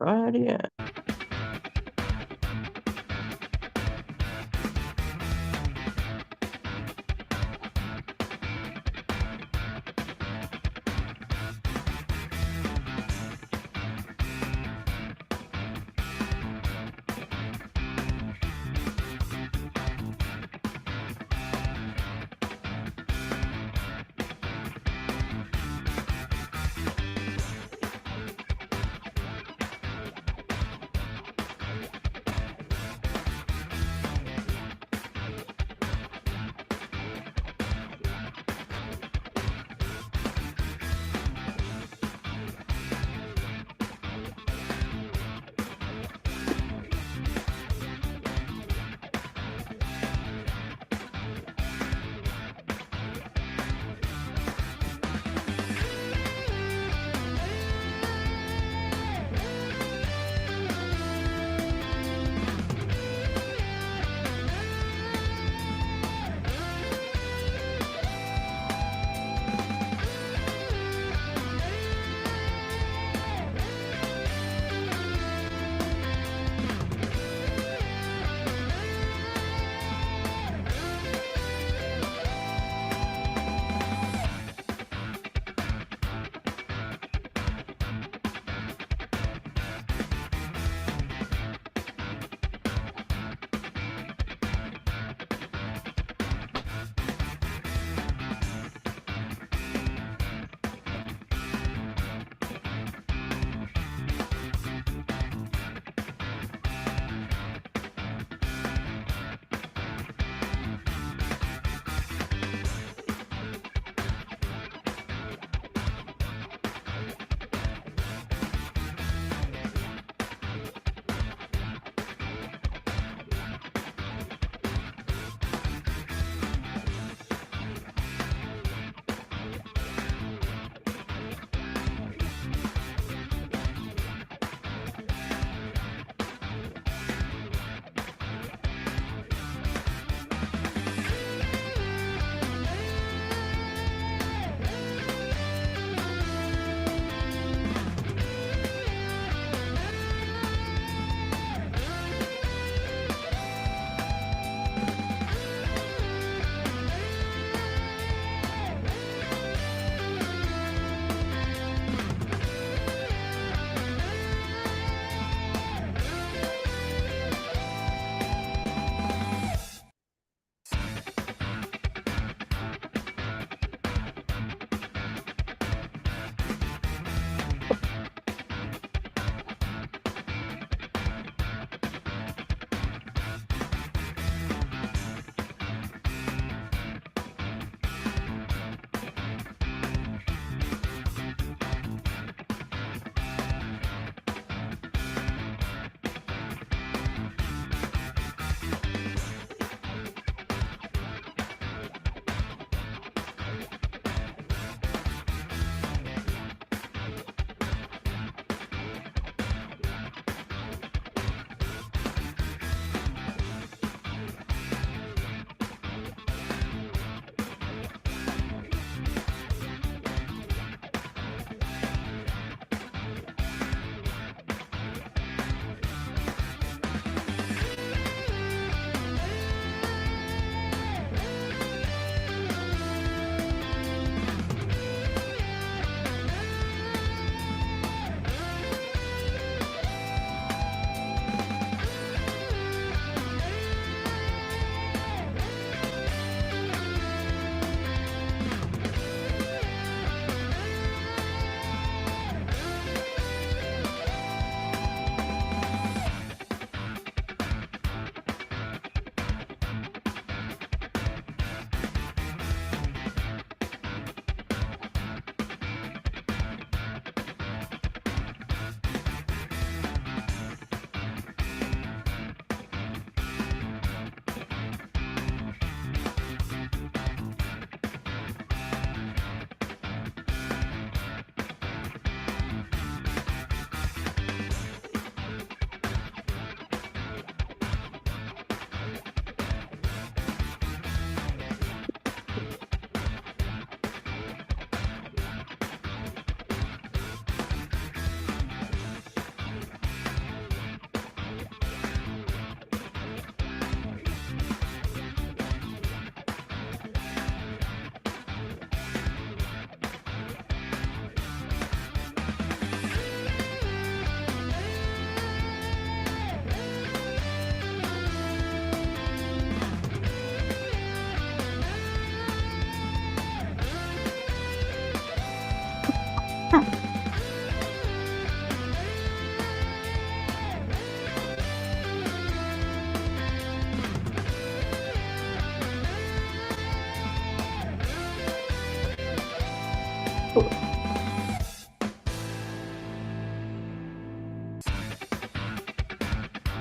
right in.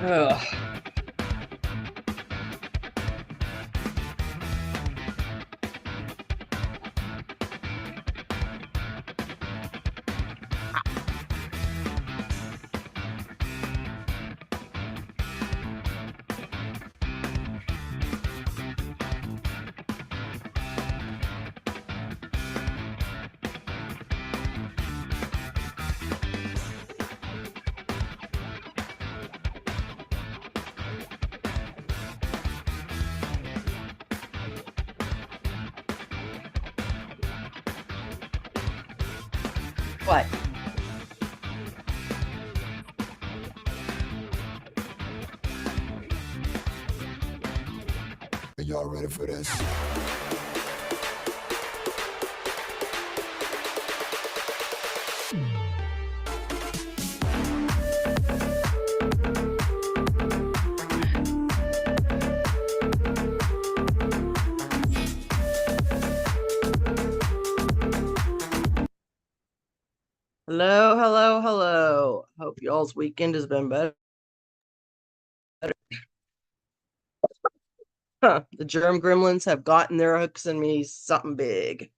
Ugh. What? Are y'all ready for this? Hello, hello, hello. Hope y'all's weekend has been better. The germ gremlins have gotten their hooks in me something big.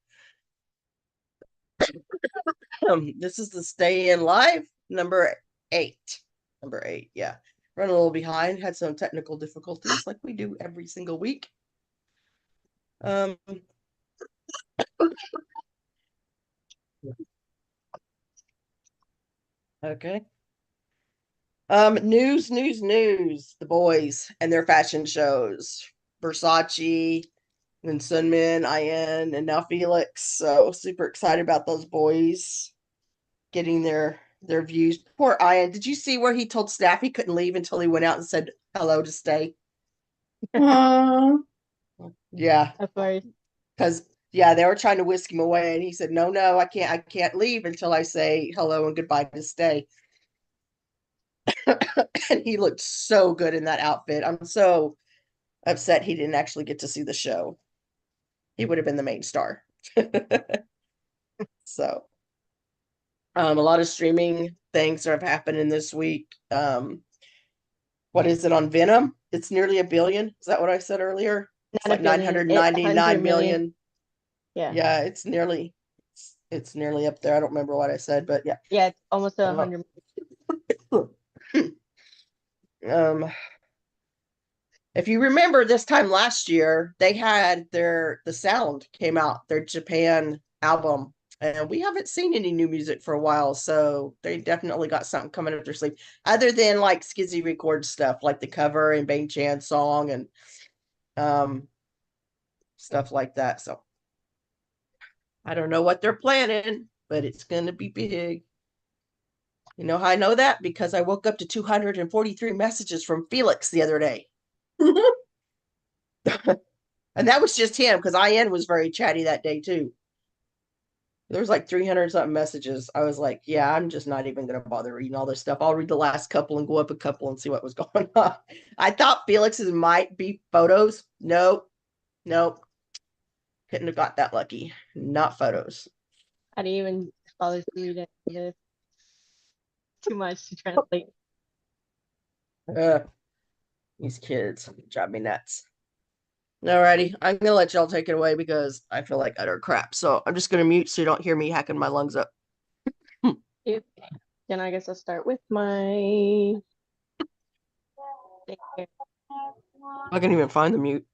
This is the Stay in Live number 8. Number 8, yeah. Running a little behind, had some technical difficulties like we do every single week. Um, okay. News. The boys and their fashion shows. Versace, and Sunmin, Ian, and now Felix. So super excited about those boys getting their views. Poor Ian. Did you see where he told staff he couldn't leave until he went out and said hello to stay? Yeah, Of course. because yeah, they were trying to whisk him away, and he said, "No, I can't leave until I say hello and goodbye to stay." And he looked so good in that outfit. I'm so upset he didn't actually get to see the show. He would have been the main star. So, a lot of streaming things have happened in this week. What is it on Venom? It's nearly 1 billion. Is that what I said earlier? It's Not a like billion, 999 million. Yeah. Yeah, it's nearly up there. I don't remember what I said, but yeah. Yeah, it's almost 100. Um, if you remember this time last year, they had the sound came out, their Japan album, and we haven't seen any new music for a while, so they definitely got something coming up their sleeve, other than like Skizzy record stuff, like the cover and Bang Chan song and um stuff like that. So I don't know what they're planning, but it's gonna be big. You know how I know that? Because I woke up to 243 messages from Felix the other day. And that was just him because IN was very chatty that day too. There was like 300 something messages. I was like, yeah, I'm just not even going to bother reading all this stuff. I'll read the last couple and go up a couple and see what was going on. I thought Felix's might be photos. Nope. Couldn't have got that lucky. Not photos. I didn't even bother to read it. It's too much to translate. Uh, these kids drive me nuts. Alrighty, I'm gonna let y'all take it away because I feel like utter crap. So I'm just gonna mute so you don't hear me hacking my lungs up. Okay. Then I guess I'll start with my. I can't even find the mute.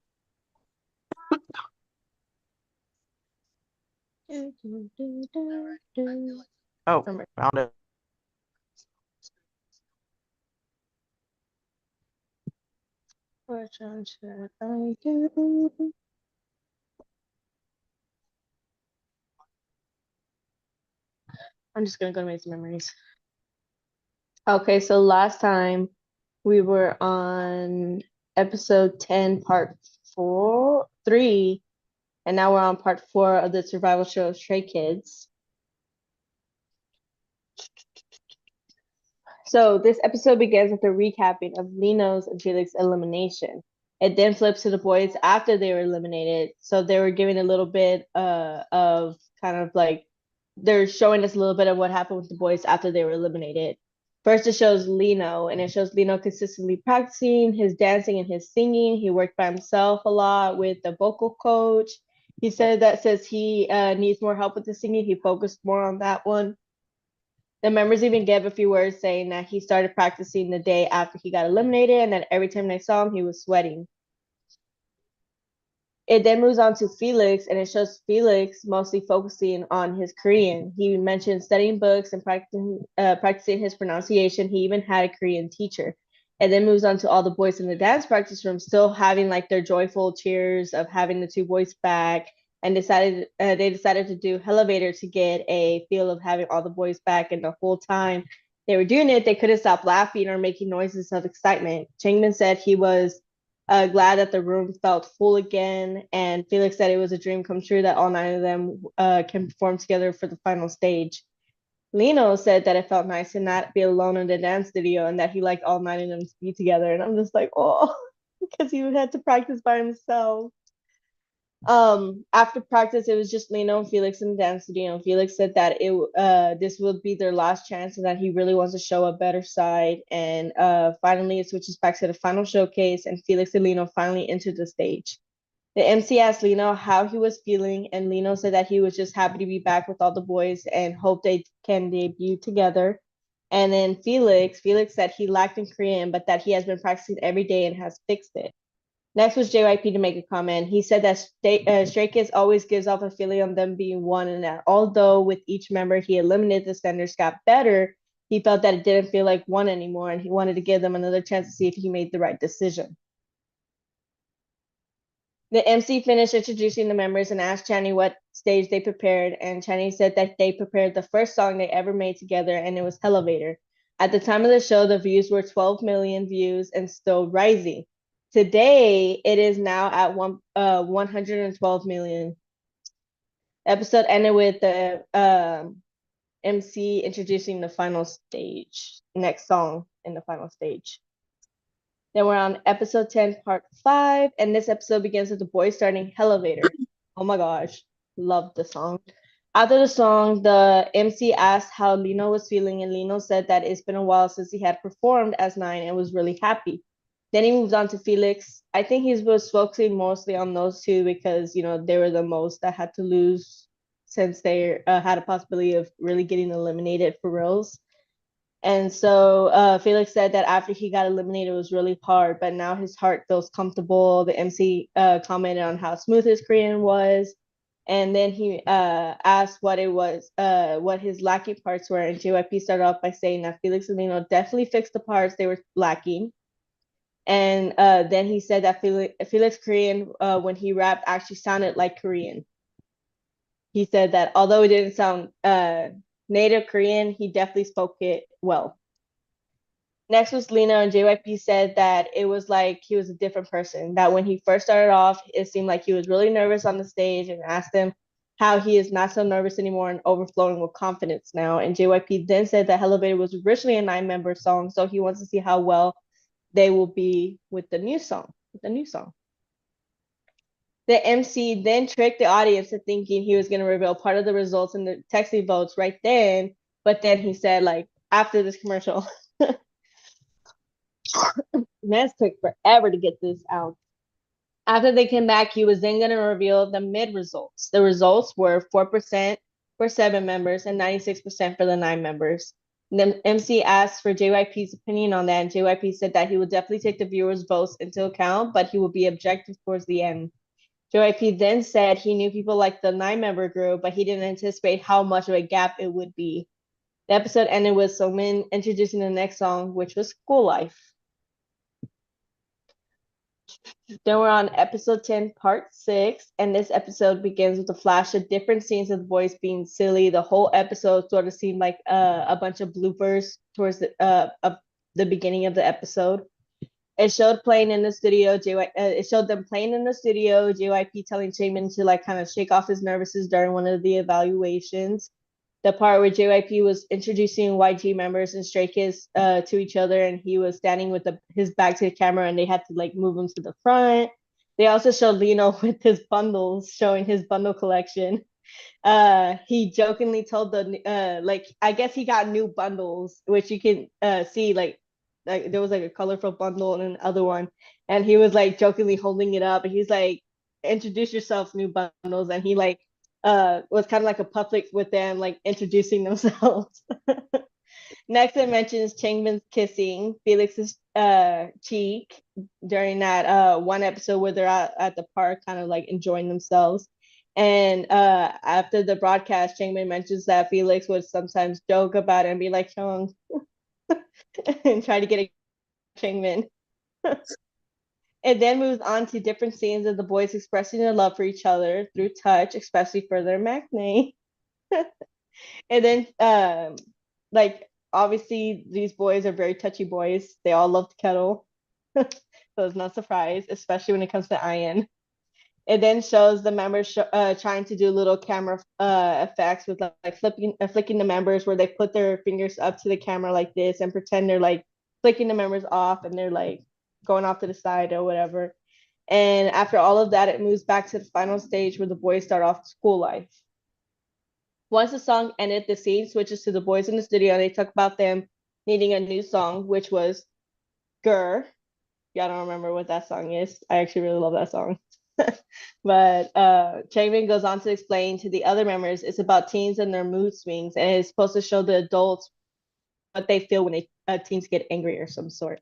Oh, found it. Which one should I do? I'm just gonna go to my memories. Okay, so last time we were on episode 10, part 3, and now we're on part 4 of the survival show Stray Kids. So this episode begins with a recapping of Lino's and Felix's elimination. It then flips to the boys after they were eliminated. So they were giving a little bit of kind of like they're showing us a little bit of what happened with the boys after they were eliminated. First, it shows Lino, and it shows Lino consistently practicing his dancing and his singing. He worked by himself a lot with the vocal coach. He said that since he needs more help with the singing, he focused more on that one. The members even gave a few words saying that he started practicing the day after he got eliminated, and that every time they saw him, he was sweating. It then moves on to Felix, and it shows Felix mostly focusing on his Korean. He mentioned studying books and practicing his pronunciation. He even had a Korean teacher. And then moves on to all the boys in the dance practice room still having like their joyful cheers of having the two boys back, and they decided to do Elevator to get a feel of having all the boys back. And the whole time they were doing it, they couldn't stop laughing or making noises of excitement. Changmin said he was glad that the room felt full again, and Felix said it was a dream come true that all nine of them can perform together for the final stage. Lino said that it felt nice to not be alone in the dance studio and that he liked all nine of them to be together. And I'm just like, oh, because he had to practice by himself. After practice, it was just Lino and Felix in the dance studio. And Felix said that this would be their last chance and that he really wants to show a better side. And finally, it switches back to the final showcase, and Felix and Lino finally entered the stage. The MC asked Lino how he was feeling, and Lino said that he was just happy to be back with all the boys and hope they can debut together. And then Felix said he lacked in Korean, but that he has been practicing every day and has fixed it. Next was JYP to make a comment. He said that Stray Kids always gives off a feeling of them being one, and that although with each member he eliminated, the standards got better, he felt that it didn't feel like one anymore, and he wanted to give them another chance to see if he made the right decision. The MC finished introducing the members and asked Channy what stage they prepared, and Channy said that they prepared the first song they ever made together, and it was Elevator. At the time of the show, the views were 12 million views and still rising. Today, it is now at 112 million. Episode ended with the MC introducing the final stage, next song in the final stage. Then we're on episode 10, part 5, and this episode begins with the boys starting Elevator. Oh my gosh, love the song. After the song, the MC asked how Lino was feeling, and Lino said that it's been a while since he had performed as Nine and was really happy. Then he moved on to Felix. I think he was focusing mostly on those two because, you know, they were the most that had to lose since they had a possibility of really getting eliminated for reals. And so Felix said that after he got eliminated, it was really hard, but now his heart feels comfortable. The MC commented on how smooth his Korean was. And then he asked what it was, what his lacking parts were. And JYP started off by saying that Felix and Lino definitely fixed the parts they were lacking. And then he said that Felix Korean, when he rapped, actually sounded like Korean. He said that although it didn't sound native Korean, he definitely spoke it well. Next was Lino, and JYP said that it was like he was a different person. That when he first started off, it seemed like he was really nervous on the stage, and asked him how he is not so nervous anymore and overflowing with confidence now. And JYP then said that Elevator was originally a 9-member song, so he wants to see how well they will be with the new song. The MC then tricked the audience into thinking he was going to reveal part of the results in the texting votes right then, but then he said, like, after this commercial. Man, took forever to get this out. After they came back, he was then going to reveal the mid results. The results were 4% for 7 members and 96% for the 9 members. The MC asked for JYP's opinion on that, and JYP said that he would definitely take the viewers' votes into account, but he would be objective towards the end. JYP then said he knew people like the 9-member group, but he didn't anticipate how much of a gap it would be. The episode ended with Somin introducing the next song, which was School Life. Then we're on episode 10, part 6, and this episode begins with a flash of different scenes of the boys being silly. The whole episode sort of seemed like a bunch of bloopers towards the beginning of the episode. It showed playing in the studio. It showed them playing in the studio. JYP telling Jaemin to like kind of shake off his nervousness during one of the evaluations. The part where JYP was introducing YG members and Stray Kids to each other, and he was standing with his back to the camera, and they had to like move him to the front. They also showed Lino with his bundles, showing his bundle collection. he jokingly told the like I guess he got new bundles, which you can see like there was like a colorful bundle and another one, and he was like jokingly holding it up, and he's like, "Introduce yourself, new bundles," and he like was kind of like a public with them, like introducing themselves. Next, it mentions Changmin's kissing Felix's cheek during that one episode where they're at the park, kind of like enjoying themselves. And after the broadcast, Changmin mentions that Felix would sometimes joke about it and be like, Chong, and try to get a Changmin. It then moves on to different scenes of the boys expressing their love for each other through touch, especially for their maknae. And then, like, obviously, these boys are very touchy boys. They all love to cuddle. So it's no surprise, especially when it comes to Ian. It then shows the members trying to do little camera effects with like flicking the members where they put their fingers up to the camera like this and pretend they're like flicking the members off and they're like going off to the side or whatever. And after all of that, it moves back to the final stage where the boys start off school life. Once the song ended, the scene switches to the boys in the studio and they talk about them needing a new song, which was Grr. Y'all don't remember what that song is. I actually really love that song. But Changmin goes on to explain to the other members it's about teens and their mood swings, and it's supposed to show the adults what they feel when teens get angry or some sort.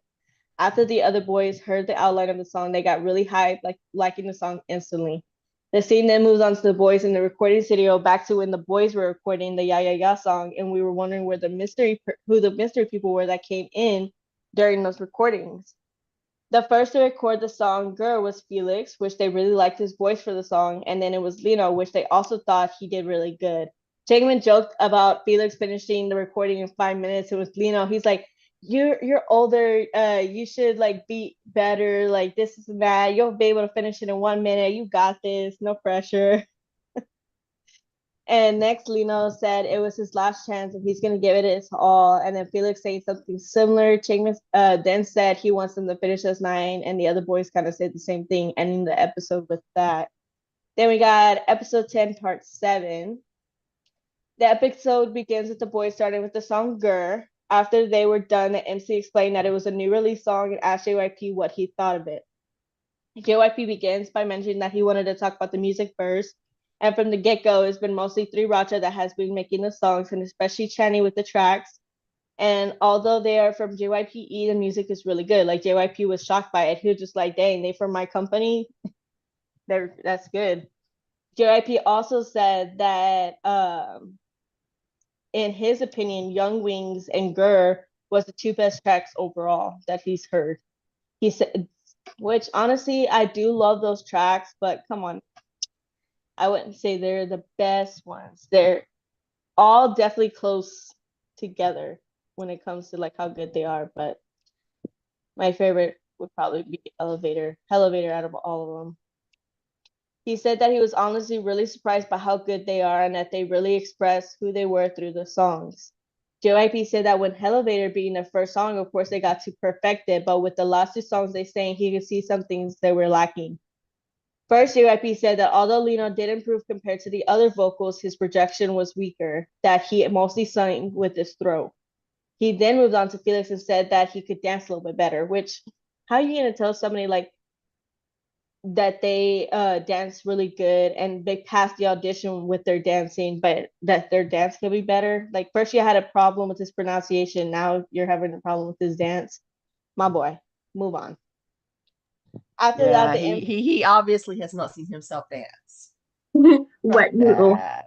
After the other boys heard the outline of the song, they got really hyped, like liking the song instantly. The scene then moves on to the boys in the recording studio, back to when the boys were recording the Ya Ya Ya song, and we were wondering who the mystery people were that came in during those recordings. The first to record the song Girl was Felix, which they really liked his voice for the song, and then it was Lino, which they also thought he did really good. Jakeman joked about Felix finishing the recording in 5 minutes. It was Lino. He's like, you're older, you should like be better, like this is that. You'll be able to finish it in 1 minute. You got this, no pressure. And next, Lino said it was his last chance and he's going to give it his all. And then Felix saying something similar. Changman then said he wants them to finish as 9. And the other boys kind of said the same thing, ending the episode with that. Then we got episode 10, part 7. The episode begins with the boys starting with the song Grr. After they were done, the MC explained that it was a new release song and asked JYP what he thought of it. JYP begins by mentioning that he wanted to talk about the music first. And from the get-go, it's been mostly 3RACHA that has been making the songs, and especially Channy with the tracks. And although they are from JYPE, the music is really good. Like JYP was shocked by it. He was just like, dang, they from my company? That's good. JYP also said that in his opinion, Young Wings and Grr was the 2 best tracks overall that he's heard. He said, which honestly, I do love those tracks, but come on, I wouldn't say they're the best ones. They're all definitely close together when it comes to like how good they are, but my favorite would probably be Elevator out of all of them. He said that he was honestly really surprised by how good they are and that they really express who they were through the songs. JYP said that when Elevator being their first song, of course they got to perfect it, but with the last 2 songs they sang, he could see some things that were lacking. First, JYP said that although Lino did improve compared to the other vocals, his projection was weaker, that he mostly sang with his throat. He then moved on to Felix and said that he could dance a little bit better, which, how are you going to tell somebody like that they dance really good and they passed the audition with their dancing, but that their dance could be better? Like, first you had a problem with his pronunciation, now you're having a problem with his dance. My boy, move on. After that, Yeah, he obviously has not seen himself dance. Wet noodle. Yeah.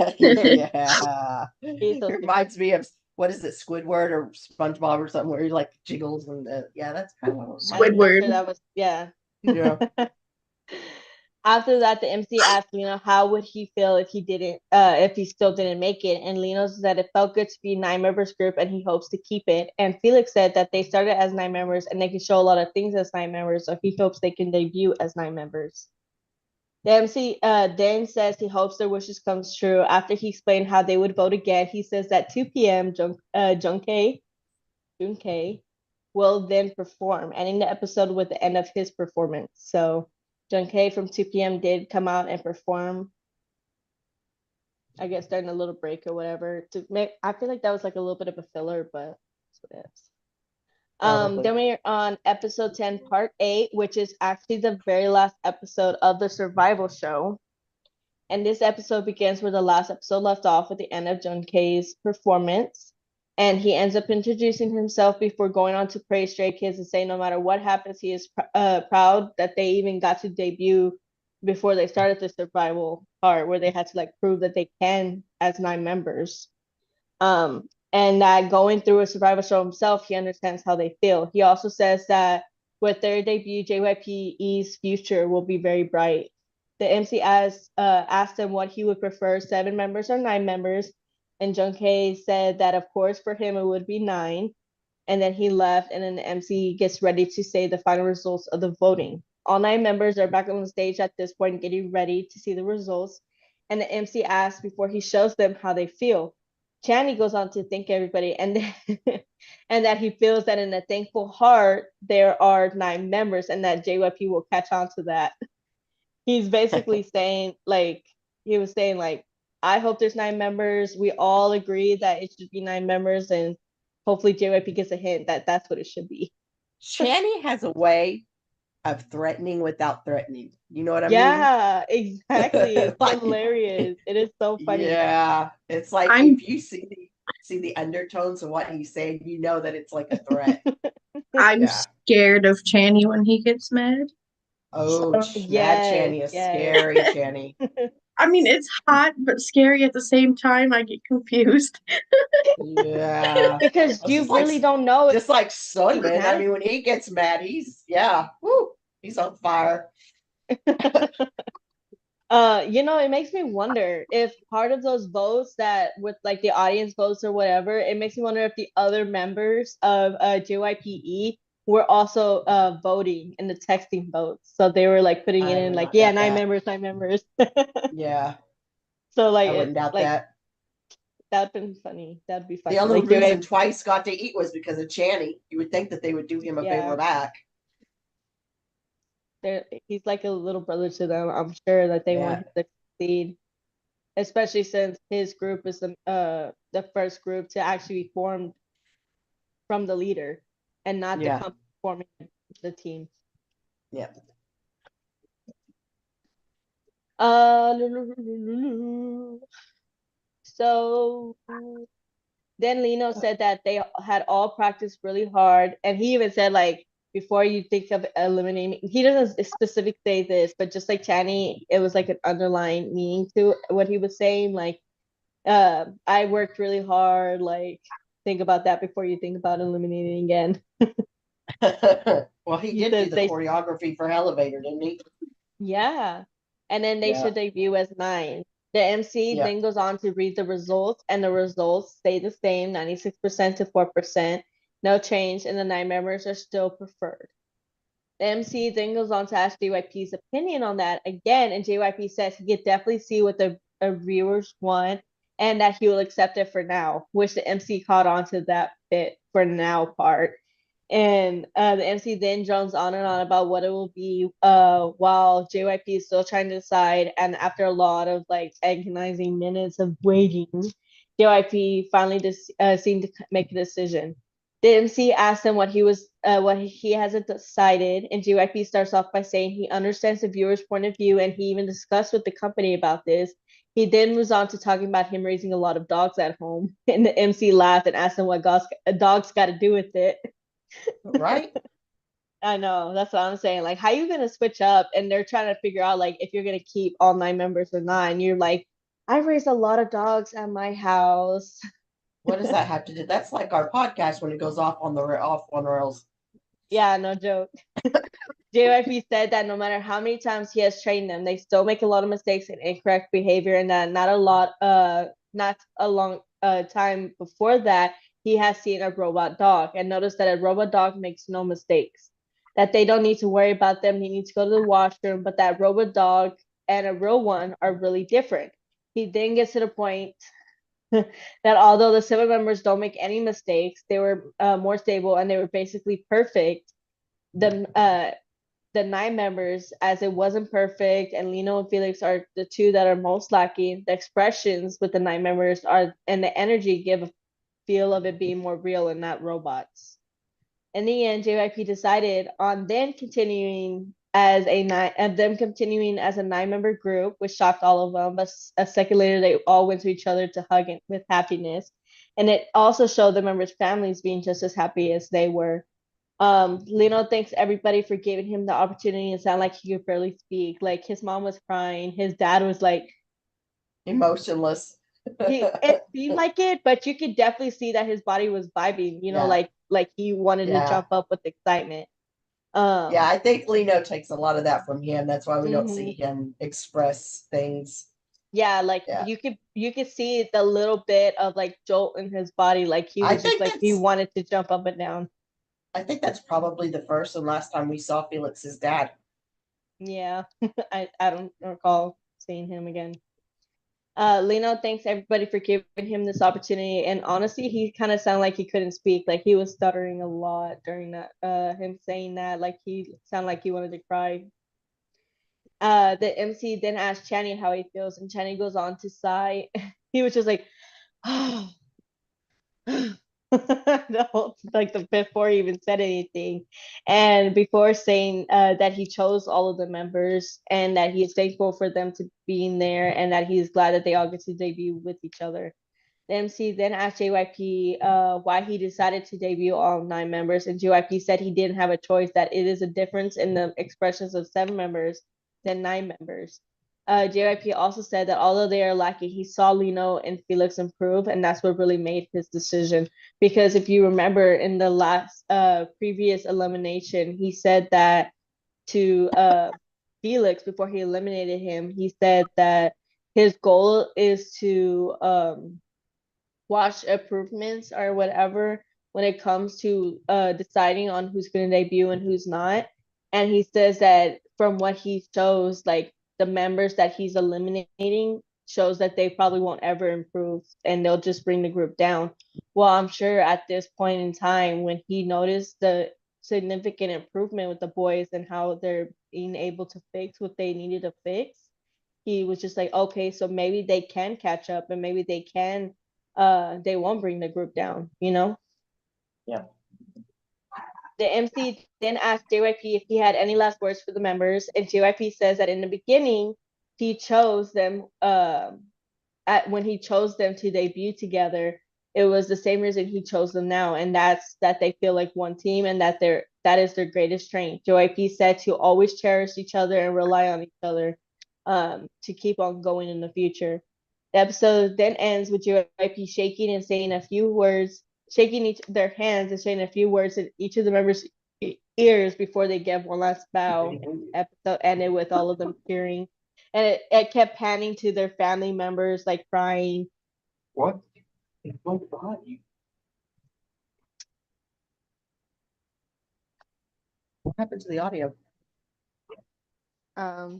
He's so It reminds me of what is it, Squidward or SpongeBob or something, where he like jiggles and yeah, that's kind of what it reminds me. Squidward. Sure that was Yeah. After that, the MC asked Lino how would he feel if he still didn't make it, and Lino said it felt good to be 9 members group and he hopes to keep it. And Felix said that they started as 9 members and they can show a lot of things as 9 members, so he hopes they can debut as 9 members. The MC then says he hopes their wishes comes true. After he explained how they would vote again, he says that 2 p.m. Junkei will then perform, ending the episode with the end of his performance. So Junkei from 2 p.m. did come out and perform. I guess during a little break or whatever to make. I feel like that was like a little bit of a filler, but that's what it is. Probably. Then we're on episode 10, part 8, which is actually the very last episode of the survival show. And this episode begins where the last episode left off with the end of John K's performance. And he ends up introducing himself before going on to praise Stray Kids and say no matter what happens, he is proud that they even got to debut before they started the survival part where they had to like prove that they can as 9 members. And that going through a survival show himself, he understands how they feel. He also says that with their debut, JYPE's future will be very bright. The MC asked him what he would prefer, 7 members or 9 members, and Junkei said that of course for him it would be 9. And then he left, and then the MC gets ready to say the final results of the voting. All 9 members are back on the stage at this point, getting ready to see the results. And the MC asks before he shows them how they feel. Channy goes on to thank everybody, and and that he feels that in a thankful heart there are 9 members, and that JYP will catch on to that. He's basically saying like he was saying like I hope there's 9 members. We all agree that it should be 9 members, and hopefully JYP gets a hint that that's what it should be. Channy has a way of threatening without threatening. You know what I mean? Yeah, exactly. It's Like, hilarious. It is so funny. yeah, it's like I'm if you see the undertones of what he's saying, you know that it's like a threat. I'm Yeah. scared of Channy when he gets mad. Oh, Mad Yes, Channy is yes. scary, Channy. I mean, it's hot but scary at the same time. I get confused. Yeah. Because It's you just like really don't know if just like Sunman. I can. mean, when he gets mad, he's on fire. It makes me wonder if part of those votes that with like the audience votes or whatever, it makes me wonder if the other members of JYPE were also voting in the texting votes. So they were like putting it I in would like, not yeah, doubt 9 members, 9 members. Yeah, So like I wouldn't doubt like that. that'd been funny. That'd be The funny. only Like reason Twice got to eat was because of Channy. You would think that they would do him a favor yeah, back. he's like a little brother to them. I'm sure that they want Yeah. him to succeed, especially since his group is the first group to actually be formed from the leader and not the Yeah. company forming the team. Yeah. So then Lino said that they had all practiced really hard, and he even said like before you think of eliminating, he doesn't specifically say this, but just like Channy, it was like an underlying meaning to what he was saying. Like, I worked really hard. Like, think about that before you think about eliminating again. Well, he He did do says the they, choreography for Elevator, didn't he? yeah, and then they Yeah. should debut as 9. The MC Yeah. then goes on to read the results, and the results stay the same, 96% to 4%. No change, and the 9 members are still preferred. The MC then goes on to ask JYP's opinion on that again, and JYP says he could definitely see what the viewers want and that he will accept it for now, which the MC caught on to that bit for now part. And the MC then drones on and on about what it will be while JYP is still trying to decide. And after a lot of like agonizing minutes of waiting, JYP finally seemed to make a decision. The MC asked him what he hasn't decided, and JYP starts off by saying he understands the viewer's point of view, and he even discussed with the company about this. He then moves on to talking about him raising a lot of dogs at home, and the MC laughed and asked him what dogs got to do with it. Right? I know, that's what I'm saying. Like, how you gonna switch up? And they're trying to figure out like if you're gonna keep all 9 members or not. You're like, I raised a lot of dogs at my house. What does that have to do? That's like our podcast when it goes off on rails. Yeah, no joke. JYP said that no matter how many times he has trained them, they still make a lot of mistakes and incorrect behavior, and that not a long time before that, he has seen a robot dog and noticed that a robot dog makes no mistakes. That they don't need to worry about them. He needs to go to the washroom, but that robot dog and a real one are really different. He then gets to the point that although the 7 members don't make any mistakes, they were more stable and they were basically perfect. The the 9 members, as it wasn't perfect, and Lino and Felix are the 2 that are most lacking. The expressions with the 9 members are, and the energy give a feel of it being more real and not robots. In the end, JYP decided on then continuing as a 9-member group, which shocked all of them. But a second later, they all went to each other to hug it with happiness, and it also showed the members' families being just as happy as they were. Lino thanks everybody for giving him the opportunity and sound like he could barely speak. Like his mom was crying, his dad was like Emotionless. it seemed like it, but you could definitely see that his body was vibing, Yeah. like he wanted to Yeah. jump up with excitement. Yeah, I think Lino takes a lot of that from him. That's why we don't Mhm. see him express things. Yeah, like Yeah. you could see the little bit of like jolt in his body, like he I was just think like he that's wanted to jump up and down. I think that's probably the first and last time we saw Felix's dad. Yeah, I don't recall seeing him again. Lino thanks everybody for giving him this opportunity, and honestly, he kind of sounded like he couldn't speak, like he was stuttering a lot during that. Him saying that, like he sounded like he wanted to cry. The MC then asked Channy how he feels, and Channy goes on to sigh. He was just like, the whole like the before he even said anything, and before saying that he chose all of the members and that he is thankful for them to being there and that he's glad that they all get to debut with each other. The MC then asked JYP why he decided to debut all 9 members, and JYP said he didn't have a choice, that it is a difference in the expressions of 7 members than 9 members. JYP also said that although they are lacking, he saw Lino and Felix improve, and that's what really made his decision. Because if you remember in the last previous elimination, he said that to Felix before he eliminated him, he said that his goal is to watch improvements or whatever when it comes to deciding on who's going to debut and who's not. And he says that from what he shows, like the members that he's eliminating shows that they probably won't ever improve and they'll just bring the group down. Well, I'm sure at this point in time, when he noticed the significant improvement with the boys and how they're being able to fix what they needed to fix, he was just like, okay, so maybe they can catch up and maybe they won't bring the group down, you know? Yeah. The MC then asked JYP if he had any last words for the members, and JYP says that in the beginning, he chose them when he chose them to debut together, it was the same reason he chose them now, and that's that they feel like one team and that is their greatest strength. JYP said to always cherish each other and rely on each other to keep on going in the future. The episode then ends with JYP shaking and saying a few words, shaking their hands and saying a few words in each of the members' ears before they give one last bow. Episode ended with all of them cheering, and it kept panning to their family members like crying. What? It won't bother you. What happened to the audio? I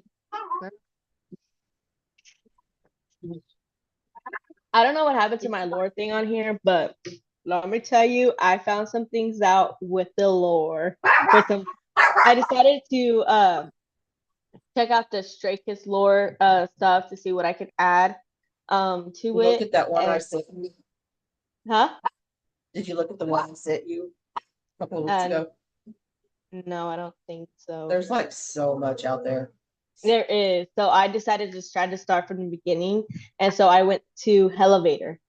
don't know what happened to my lore thing on here, but let me tell you, I found some things out with the lore. I decided to check out the Stray Kids lore stuff to see what I could add to Look it. at that one I And, sent you. huh? Did you look at the one I sent you a couple of weeks ago? No, I don't think so. There's like so much out there. There is. So I decided to try to start from the beginning. And so I went to Elevator.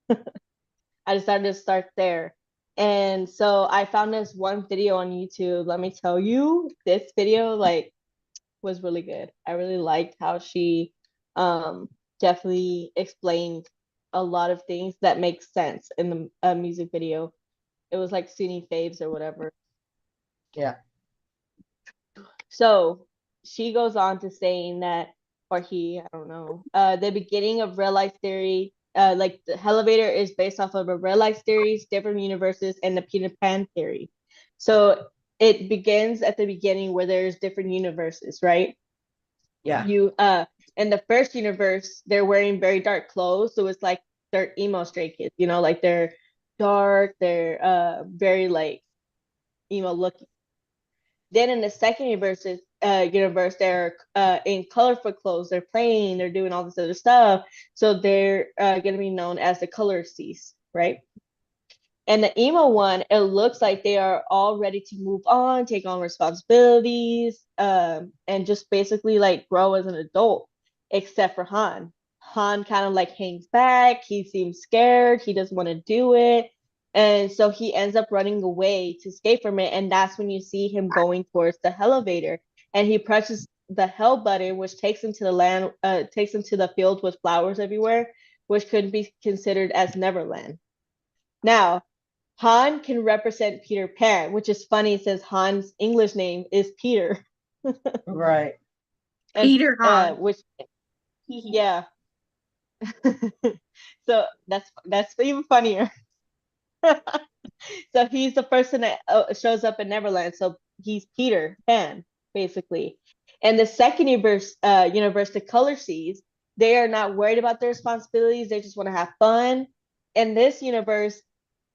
I decided to start there. And so I found this one video on YouTube. Let me tell you, this video like was really good. I really liked how she definitely explained a lot of things that make sense in the music video. It was like Sunny Faves or whatever. Yeah. So she goes on to saying that, or he, I don't know, the beginning of real life theory, like the elevator is based off of a real life theories, different universes, and the Peter Pan theory. So it begins at the beginning where there's different universes, right? Yeah. You in the first universe, they're wearing very dark clothes, so it's like they're emo Stray Kids, you know, like they're dark, they're very like emo looking. Then in the second universe, they're in colorful clothes. They're playing. They're doing all this other stuff. So they're gonna be known as the Color Seas, right? And the emo one, it looks like they are all ready to move on, take on responsibilities, and just basically like grow as an adult, except for Han. Han kind of like hangs back. He seems scared. He doesn't want to do it. And so he ends up running away to escape from it. And that's when you see him going towards the elevator. And he presses the hell button, which takes him to the land, takes him to the field with flowers everywhere, which could be considered as Neverland. Now, Han can represent Peter Pan, which is funny since Han's English name is Peter. Right. And, Peter Han. which yeah. So that's even funnier. So he's the person that shows up in Neverland. So he's Peter Pan, basically. And the second universe, the Color Seas, they are not worried about their responsibilities. They just want to have fun. In this universe,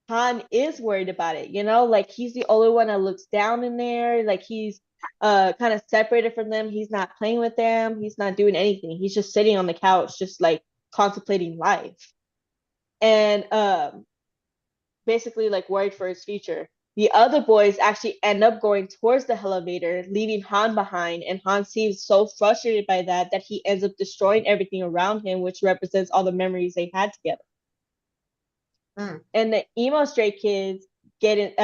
Han is worried about it, like he's the only one that looks down in there. Like he's kind of separated from them. He's not playing with them. He's not doing anything. He's just sitting on the couch, just like contemplating life. And basically like worried for his future. The other boys actually end up going towards the elevator, leaving Han behind, and Han seems so frustrated by that he ends up destroying everything around him, which represents all the memories they had together. And the emo stray kids get into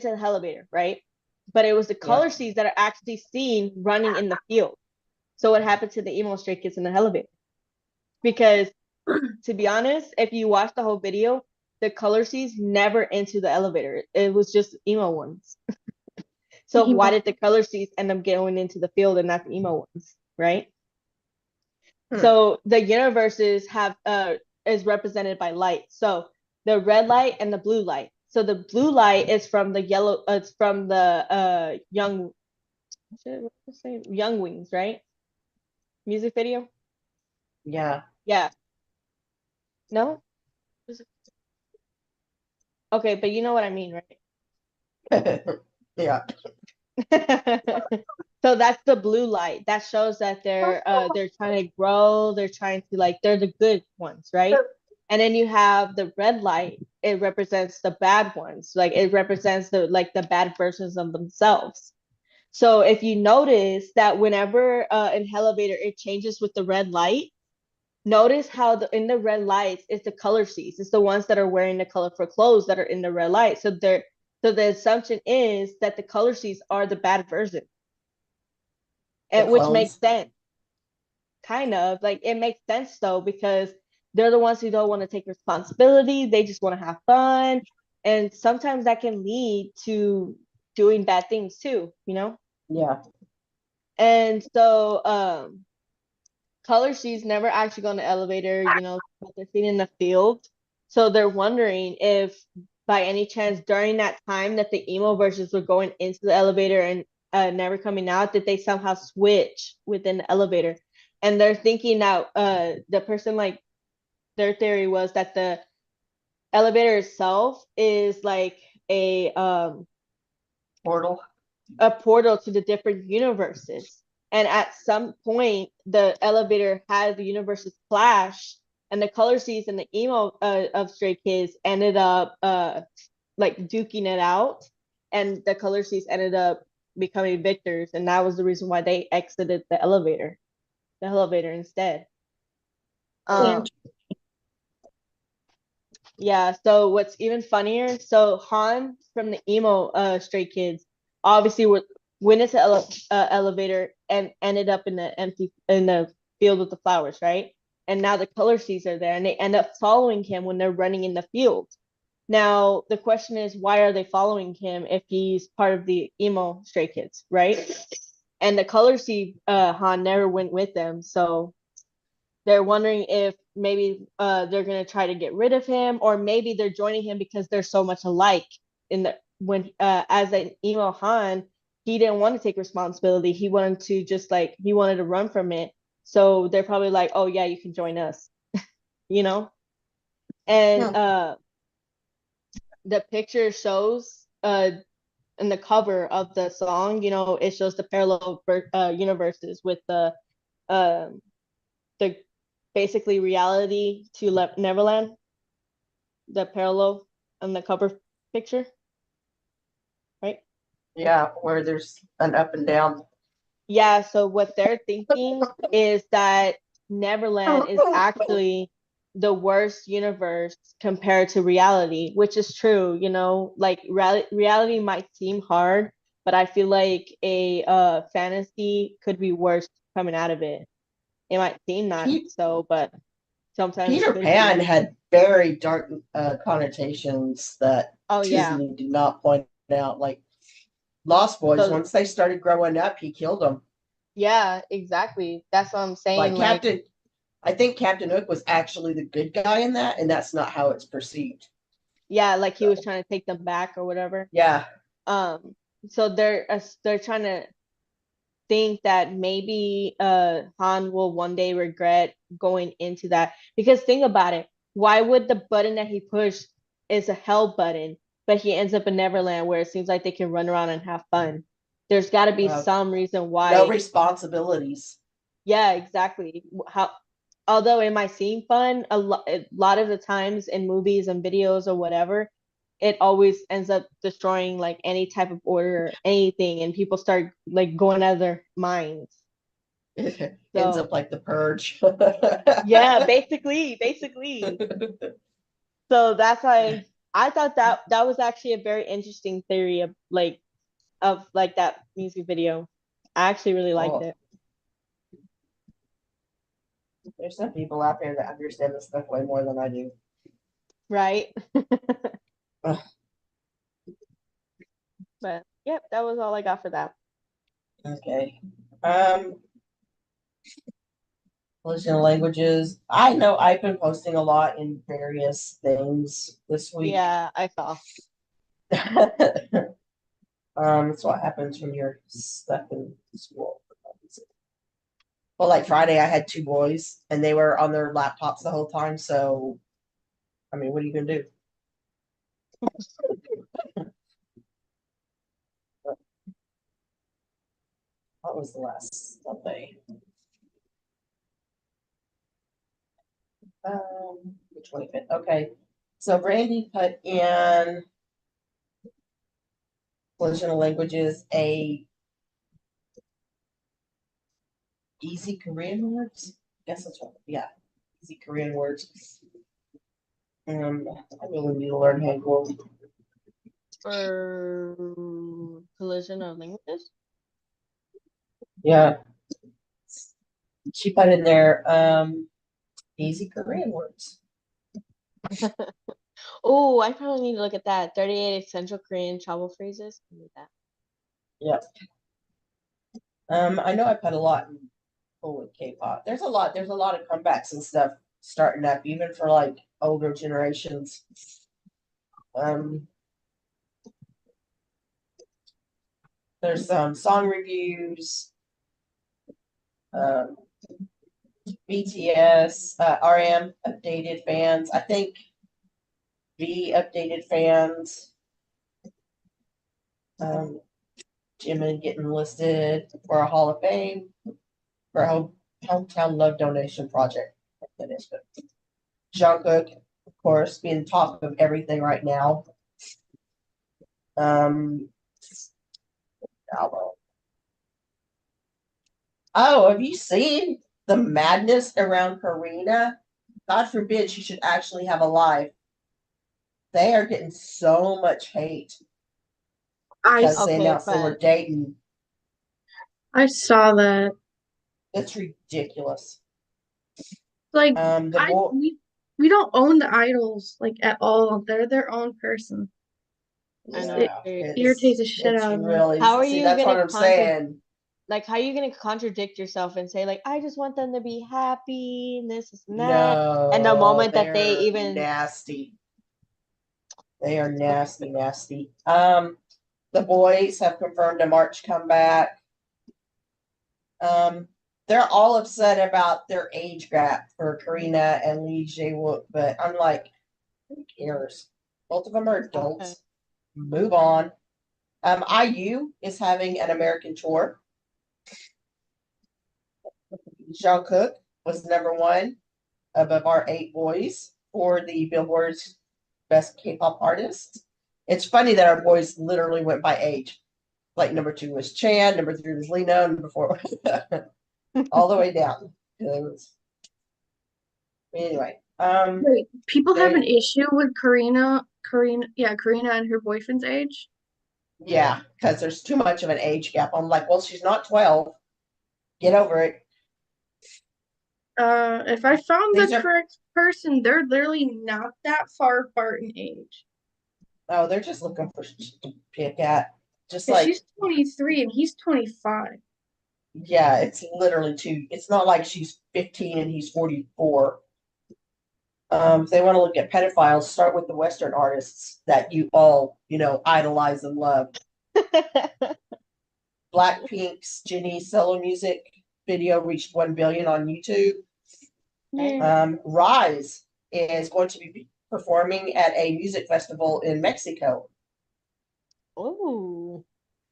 the elevator, right? But it was the Color Seas that are actually seen running in the field. So what happened to the emo stray kids in the elevator? Because to be honest, if you watch the whole video, the Color Seas never into the elevator. It was just emo ones. So why did the Color Seas end up going into the field and not the emo ones, right? So the universes have is represented by light. So the red light and the blue light. So the blue light is from the yellow. It's from the Young Wings, right? Music video. Yeah. Yeah. No. Okay, but you know what I mean, right? Yeah. So that's the blue light. That shows that they're trying to grow. They're trying to they're the good ones, right? And then you have the red light. It represents the bad ones. Like it represents the bad versions of themselves. So if you notice that whenever in elevator it changes with the red light, notice how in the red lights it's the Color Seas. It's the ones that are wearing the colorful clothes that are in the red light. So the assumption is that the Color Seas are the bad version. And which makes sense. Kind of it makes sense though, because they're the ones who don't want to take responsibility. They just want to have fun. And sometimes that can lead to doing bad things too, Yeah. And so Color Seas never actually go in the elevator, but they're seen in the field. So they're wondering if by any chance during that time that the emo versions were going into the elevator and never coming out, did they somehow switch within the elevator? And they're thinking that the person their theory was that the elevator itself is like a portal to the different universes. And at some point, the elevator had the universes clash, and the Color Seas and the emo of Stray Kids ended up duking it out, and the Color Seas ended up becoming victors, and that was the reason why they exited the elevator instead. Yeah, so what's even funnier, so Han from the emo Stray Kids obviously went into elevator and ended up in the field with the flowers, right? And now the Color Seas are there and they end up following him when they're running in the field. Now the question is, why are they following him if he's part of the emo Stray Kids, right? And the Color Seas Han never went with them, so they're wondering if maybe they're gonna try to get rid of him, or maybe they're joining him because they're so much alike. As an emo Han, he didn't want to take responsibility. He wanted to he wanted to run from it. So they're probably like, oh yeah, you can join us, And the picture shows in the cover of the song, you know, it shows the parallel universes with um the basically reality to Neverland, the parallel on the cover picture, right? Yeah, where there's an up and down. Yeah, so what they're thinking is that Neverland is actually the worst universe compared to reality, which is true, you know, like reality might seem hard, but I feel like a fantasy could be worse coming out of it. It might seem not Pe- so, but sometimes it Peter could Pan be. had very dark connotations that Oh yeah. Disney did not point out. Like Lost Boys, So once they started growing up, he killed them. yeah, exactly. That's what I'm saying. Like I think Captain Hook was actually the good guy in that, and that's not how it's perceived. Yeah, like he was trying to take them back or whatever. Yeah. Um, so they're trying to think that maybe Han will one day regret going into that, because think about it. Why would the button that he pushed is a hell button, but he ends up in Neverland where it seems like they can run around and have fun? There's got to be some reason No why. responsibilities. Yeah, exactly. How, although it might seem fun, a lot of the times in movies and videos or whatever, it always ends up destroying like any type of order or anything, and people start like going out of their minds. It ends So up like the purge. yeah, basically. So that's why I thought that that was actually a very interesting theory of like that music video. I actually really liked Oh, it. there's some people out there that understand this stuff way more than I do. Right? Ugh. But yep, that was all I got for that. Okay. Collision languages. I know I've been posting a lot in various things this week. Yeah, I saw. It's what happens when you're stuck in school. Well, like Friday, I had two boys and they were on their laptops the whole time. So, I mean, what are you gonna do? What was the last Sunday? The 25th. Okay. So Brandy put in Collision of Languages a easy Korean words. I guess that's what. Yeah, easy Korean words. I really need to learn Hangul. For collision of languages. Yeah. She put in there easy Korean words. Oh, I probably need to look at that. 38 essential Korean travel phrases. I need that. Yep. I know I put a lot in with K-pop. There's a lot of comebacks and stuff starting up, even for like older generations. There's some song reviews. BTS, RM updated fans. I think V updated fans. Jimin getting listed for a Hall of Fame for a hometown love donation project. That is good. Jungkook, of course, being top of everything right now. Album. Oh, have you seen the madness around Karina? God forbid she should actually have a life. They are getting so much hate I because they Okay, announced they were but dating. I saw that. It's ridiculous. Like The I boy, we don't own the idols like at all. They're their own person. I Just, know, it yeah, irritates the shit it's out of me. really how are see. you That's what gonna I'm saying. like how are you gonna contradict yourself and say like I just want them to be happy and this and that, and the No, moment that they they're even nasty. They are nasty, nasty. The boys have confirmed a March comeback. They're all upset about their age gap for Karina and Lee Jae-wook, but I'm like, who cares? Both of them are okay. adults. Move on. IU is having an American tour. Jungkook was number one above our 8 boys for the Billboard's Best K-pop Artist. It's funny that our boys literally went by age. Like number 2 was Chan, number 3 was Lino, number 4 all the way down. Anyway, Wait, people have an they- issue with Karina and her boyfriend's age? yeah, because there's too much of an age gap. I'm like, well, she's not 12. Get over it. If I found These the are- correct person, they're literally not that far apart in age. Oh, they're just looking for shit to pick at. Just And like, she's 23 and he's 25. yeah, it's literally two. It's not like she's 15 and he's 44. If they want to look at pedophiles, start with the Western artists that you all, idolize and love. Blackpink's Jennie solo music video reached 1 billion on YouTube. Rise is going to be performing at a music festival in Mexico. Oh,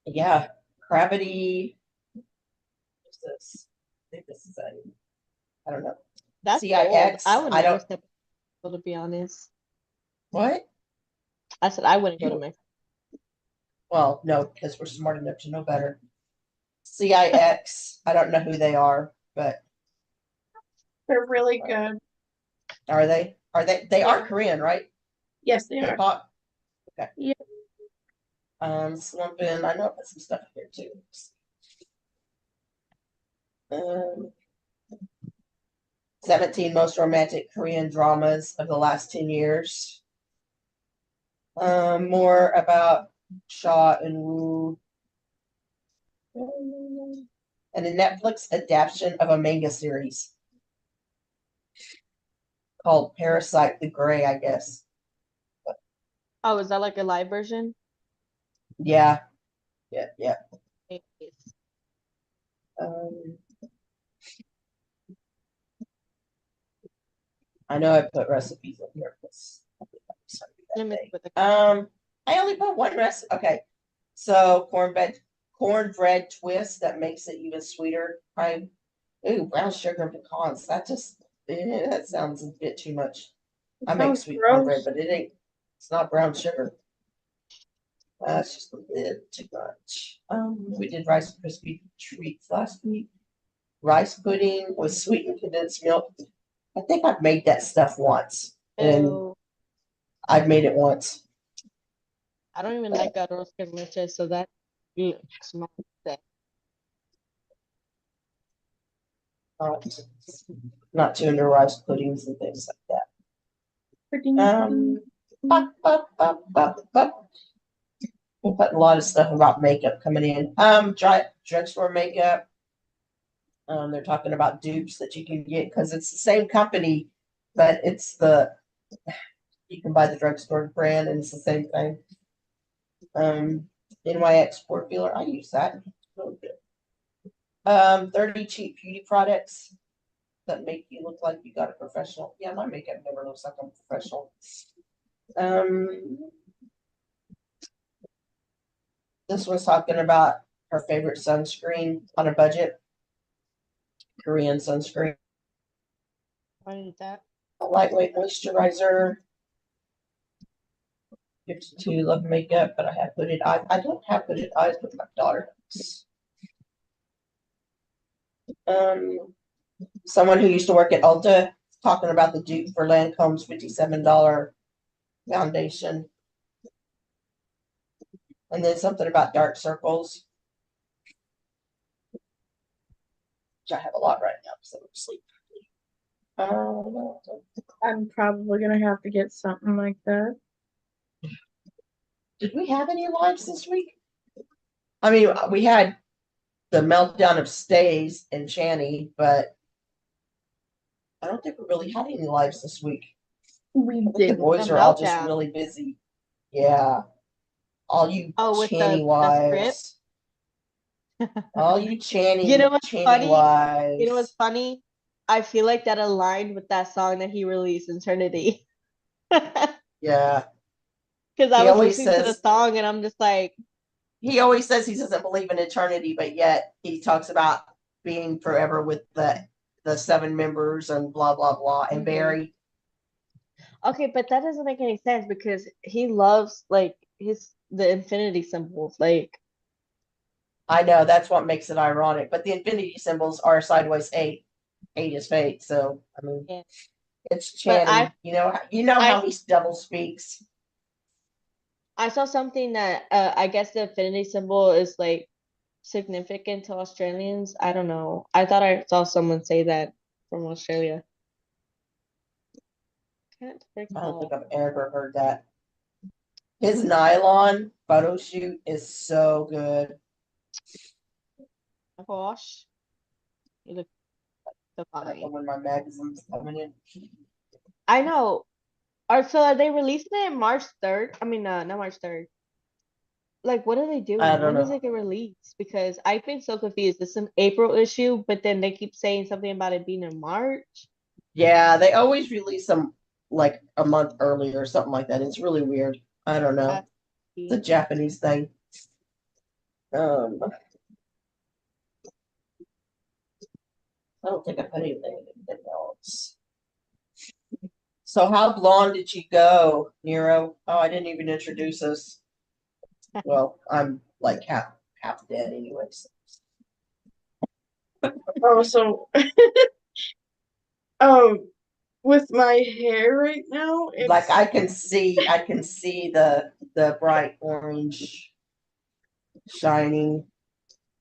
Yeah, Gravity. What's this? I think this is I don't know. that's CIX, bold. I would I never don't- step to Mexico, to be honest. What? I said I wouldn't go to You- Mexico. Well, no, because we're smart enough to know better. CIX, I don't know who they are, but They're really good. are they? They are Korean, right? Yes, they are. K-pop? Okay. Yeah. Slumping. I know I put some stuff here too. Um, 17 most romantic Korean dramas of the last 10 years. More about Shaw and Woo. And a Netflix adaptation of a manga series called Parasite the Grey, I guess. Oh, is that like a live version? Yeah. Yeah. Nice. I know I put recipes in here. Let me see what the I only put one recipe. Okay. So cornbread twist that makes it even sweeter. Ooh, brown sugar and pecans. That sounds a bit too much. I make Sounds sweet gross. cornbread, but it's not brown sugar. It's just a bit too much. We did Rice Krispie treats last week. Rice pudding with sweetened condensed milk. I think I've made that stuff once, and Ew. I've made it once. I don't even like arroz con leche, so that looks not that. Not too into rice puddings and things like that. Pretty Bup, bup, bup, bup, bup. We'll put a lot of stuff about makeup coming in. Drugstore makeup. They're talking about dupes that you can get because it's the same company, but you can buy the drugstore brand and it's the same thing. NYX Sport Feeler, I use that. It's really good. 30 cheap beauty products that make you look like you got a professional. Yeah, my makeup never looks like I'm professional. This one's talking about her favorite sunscreen on a budget. Korean sunscreen. I need that. A lightweight moisturizer. 52 love makeup, but I have hooded eyes. I don't have hooded eyes, but my daughter does. Someone who used to work at Ulta talking about the dupe for Lancome's $57 foundation. And then something about dark circles. Which I have a lot right now because I'm asleep. I'm probably gonna have to get something like that. Did we have any lives this week? I mean, we had the meltdown of Stays and Channy, but I don't think we really had any lives this week. We I think did. the boys The are all just meltdown. really busy. Yeah. All you Oh, with the Channy wives. All you Channy, You know what's Channy funny? wives. You know what's funny? I feel like that aligned with that song that he released, Eternity. Yeah. Because I He was always listening to the says- song and I'm just like, he always says he doesn't believe in eternity, but yet he talks about being forever with the 7 members and blah blah blah and Mhm. Barry. Okay, but that doesn't make any sense because he loves like the infinity symbols. Like, I know that's what makes it ironic, but the infinity symbols are sideways 8. 8 is fate, so I mean yeah. it's But Channing. You know how I he double speaks. I saw something that I guess the infinity symbol is like significant to Australians. I don't know. I thought I saw someone say that from Australia. Can't I don't recall. think I've ever heard that. His nylon photo shoot is so good. Gosh, you look so I don't know funny. when my magazine's coming in. I know. Are they releasing it March 3rd? I mean, not March 3rd. Like, what are they I doing? don't When does know. it get released? Because I've been so confused. It's an April issue, but then they keep saying something about it being in March. Yeah, they always release them like a month early or something like that. It's really weird. I don't know. That's It's a Japanese thing. I don't think I put anything else. So how blonde did you go, Nero? Oh, I didn't even introduce us. Well, I'm like half dead anyways. Oh, so um, with my hair right now, Like it's I can see the bright orange shining.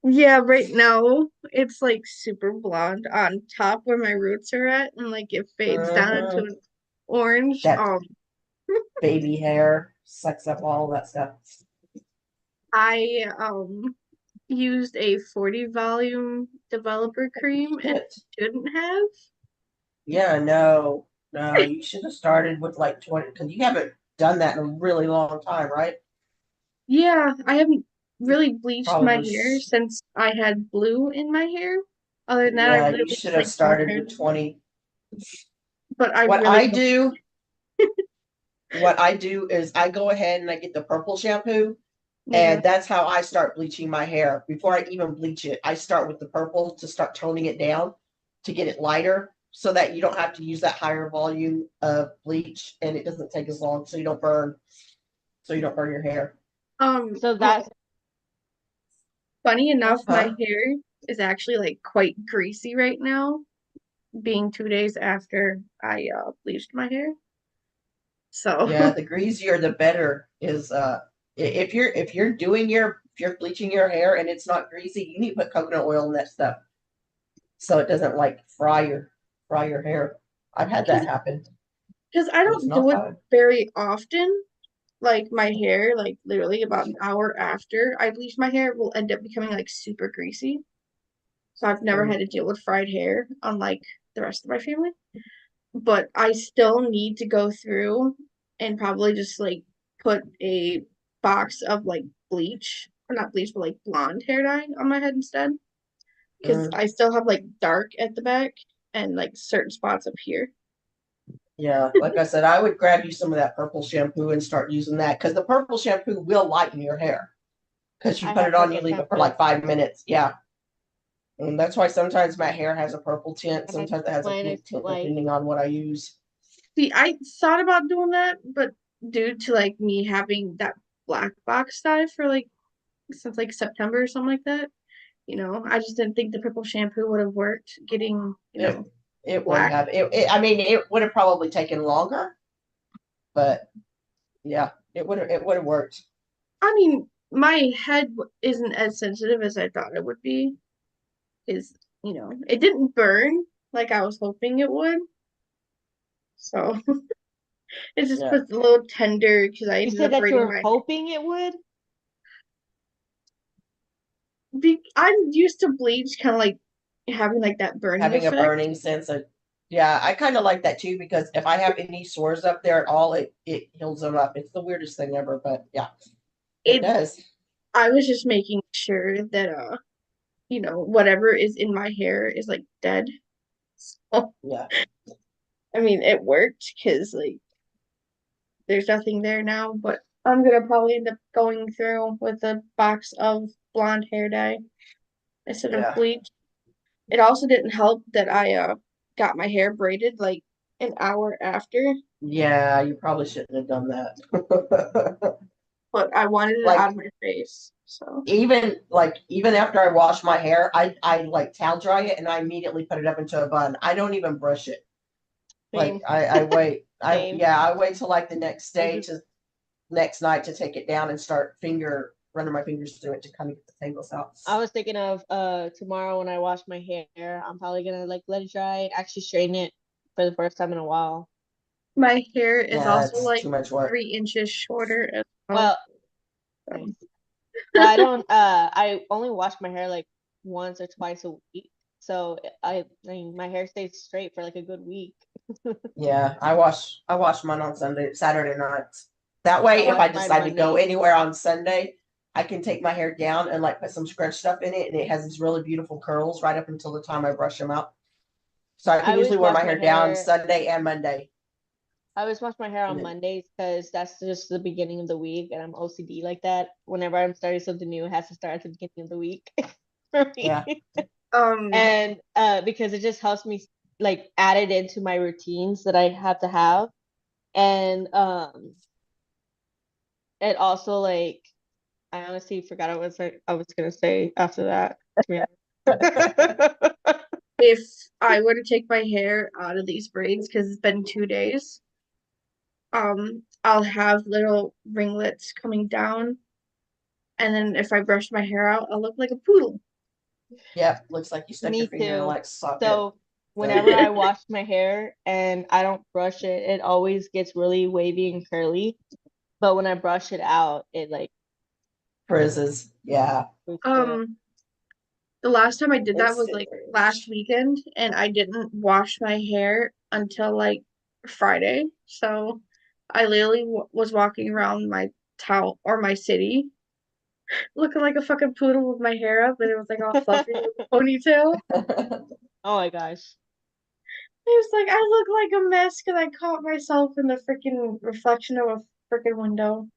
yeah, right now it's like super blonde on top where my roots are at, and like it fades down into Mhm. an orange. That baby hair sucks up all that stuff. I used a 40 volume developer cream and Shit. shouldn't have. Yeah, no, you should have started with like 20 because you haven't done that in a really long time, right? Yeah, I haven't You really bleached my probably, hair since I had blue in my hair. Other than that, I yeah, you literally should just have like color started with it, 20. but I What really I don't. do, what I do is I go ahead and I get the purple shampoo, Yeah. and that's how I start bleaching my hair. Before I even bleach it, I start with the purple to start toning it down to get it lighter so that you don't have to use that higher volume of bleach and it doesn't take as long so you don't burn your hair. So Well, that's funny enough, my Huh? hair is actually like quite greasy right now, being 2 days after I bleached my hair. So Yeah, the greasier the better is if you're bleaching your hair and it's not greasy, you need to put coconut oil in that stuff so it doesn't like fry your hair. I've had that because happen. I It's don't not do it fun. very often, like my hair, like literally about an hour after I bleach my hair will end up becoming like super greasy. So I've never had Mm, to deal with fried hair, unlike the rest of my family. But I still need to go through and probably just like put a box of like bleach, or not bleach, but like blonde hair dye on my head instead. Because mm. I still have like dark at the back and like certain spots up here. Yeah, like I said, I would grab you some of that purple shampoo and start using that because the purple shampoo will lighten your hair because you I put have it on, you purple leave it for shampoo. like 5 minutes. Yeah. And that's why sometimes my hair has a purple tint, And sometimes it has a mine is pink tint, like depending on what I use. See, I thought about doing that, but due to like me having that black box dye for like since like September or something like that, I just didn't think the purple shampoo would have worked getting, It it would black. have I mean it would have probably taken longer, but yeah, it would have worked. I mean, my head isn't as sensitive as I thought it would be. Is, it didn't burn like I was hoping it would. So it just Yeah. was a little tender because I you ended said up that you braiding were my hoping it would. I'm used to bleach kind of like having like that burning Having a effect. burning sense of yeah, I kind of like that too because if I have any sores up there at all, it heals them up. It's the weirdest thing ever, but yeah, it It does. I was just making sure that whatever is in my hair is like dead. So, Yeah. I mean, it worked because like there's nothing there now, but I'm gonna probably end up going through with a box of blonde hair dye instead of Yeah. bleach. It also didn't help that I got my hair braided like an hour after, Yeah, you probably shouldn't have done that. but I wanted it Like out of my face. So even after I wash my hair, I like towel dry it and I immediately put it up into a bun. I don't even brush it. Like Same, I wait. same. I wait till like the next day Mhm. to next night to take it down and start running my fingers through it to kind of get the tangles out. I was thinking of tomorrow when I wash my hair, I'm probably gonna like let it dry and actually straighten it for the first time in a while. my hair is Yeah, also it's like too much work. 3 inches shorter as well. Well, nice. Well, I don't I only wash my hair like once or twice a week. So I mean my hair stays straight for like a good week. Yeah, I wash mine on Saturday nights. That I way, if wash I mine decide to go Mondays. anywhere on Sunday, I can take my hair down and like put some scrunch stuff in it, and it has these really beautiful curls right up until the time I brush them out. So I I can usually always wear wash my my hair down hair Sunday and Monday. I always wash my hair And on then, Mondays because that's just the beginning of the week and I'm OCD like that. Whenever I'm starting something new, it has to start at the beginning of the week for me. yeah, And because it just helps me like add it into my routines that I have to have. And it also like I honestly forgot I was gonna say after that. To be honest. If I were to take my hair out of these braids, because it's been 2 days, I'll have little ringlets coming down, and then if I brush my hair out, I'll look like a poodle. yeah. Looks like you stuck your Me finger in a too. like socket. So So whenever I wash my hair and I don't brush it, it always gets really wavy and curly. But when I brush it out, it like frizzes. Yeah, boosts it. Um, the last time I did that was instant like frizz. last weekend, and I didn't wash my hair until like Friday. So I literally was walking around my town or my city looking like a fucking poodle with my hair up, and it was like all fluffy with a ponytail. Oh my gosh. It was like I look like a mess because I caught myself in the freaking reflection of a freaking window.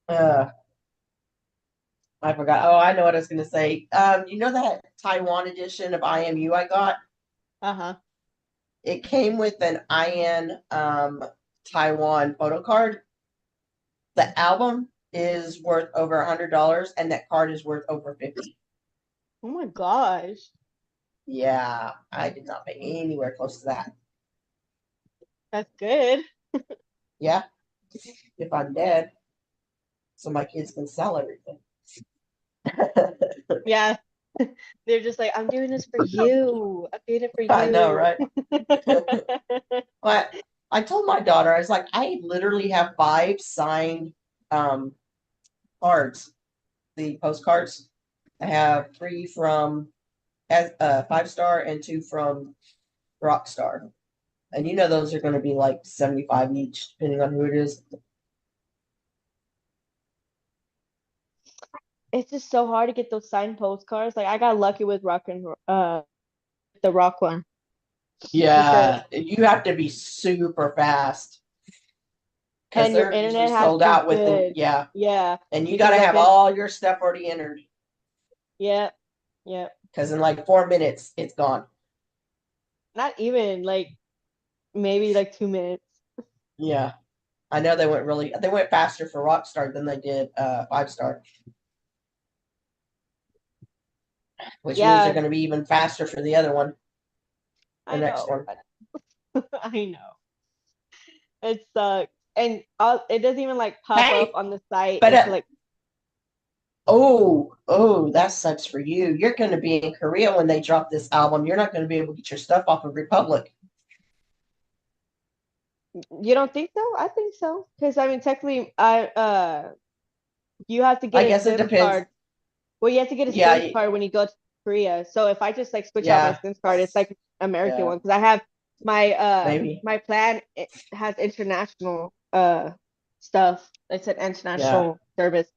uh, I forgot. Oh, I know what I was gonna say. You know that Taiwan edition of IMU I got? Uh-huh. It came with an IN Taiwan photo card. The album is worth over $100, and that card is worth over 50. Oh my gosh. Yeah, I did not pay anywhere close to that. That's good. Yeah, if I'm dead, so my kids can sell everything. Yeah. They're just like, I'm doing this for you. I'm doing it for I know, you. right? But I told my daughter, I was like, I literally have 5 signed um, cards, the postcards. I have 3 from 5 star and 2 from Rockstar. And you know those are going to be like 75 each, depending on who it is. It's just so hard to get those signed postcards. Like I got lucky with the rock one because Yeah, you have to be super fast because and your they're usually internet has sold to be out within, good. yeah. Yeah, And you got because to I've have been all your stuff already entered yeah, yeah. because in like 4 minutes, it's gone. Not even like maybe like 2 minutes. Yeah. I know they went faster for Rockstar than they did 5 star, which means they're Yeah, going to be even faster for the other one, the I next know. one. I know. It sucks. And it doesn't even like pop up Hey, on the site but until like oh, that sucks for you. You're going to be in Korea when they drop this album. You're not going to be able to get your stuff off of Republic. you don't think so? I think so. Because I mean technically I you have to I get a guess it SIM depends. card. Well, you have to get a Yeah, SIM card when you go to Korea. So if I just like switch out my yeah, SIM card, it's like American yeah, one because I have maybe. my plan it has international stuff. It's an Yeah, international service.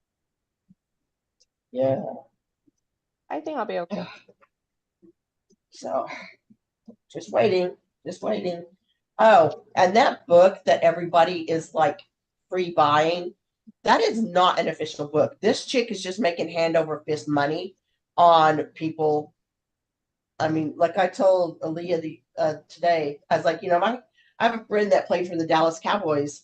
yeah. I think I'll be okay. So just waiting, just waiting. Oh, and that book that everybody is like free buying, that is not an official book. This chick is just making hand over fist money on people. I mean, like I told Aaliyah today, I was like, I have a friend that played for the Dallas Cowboys,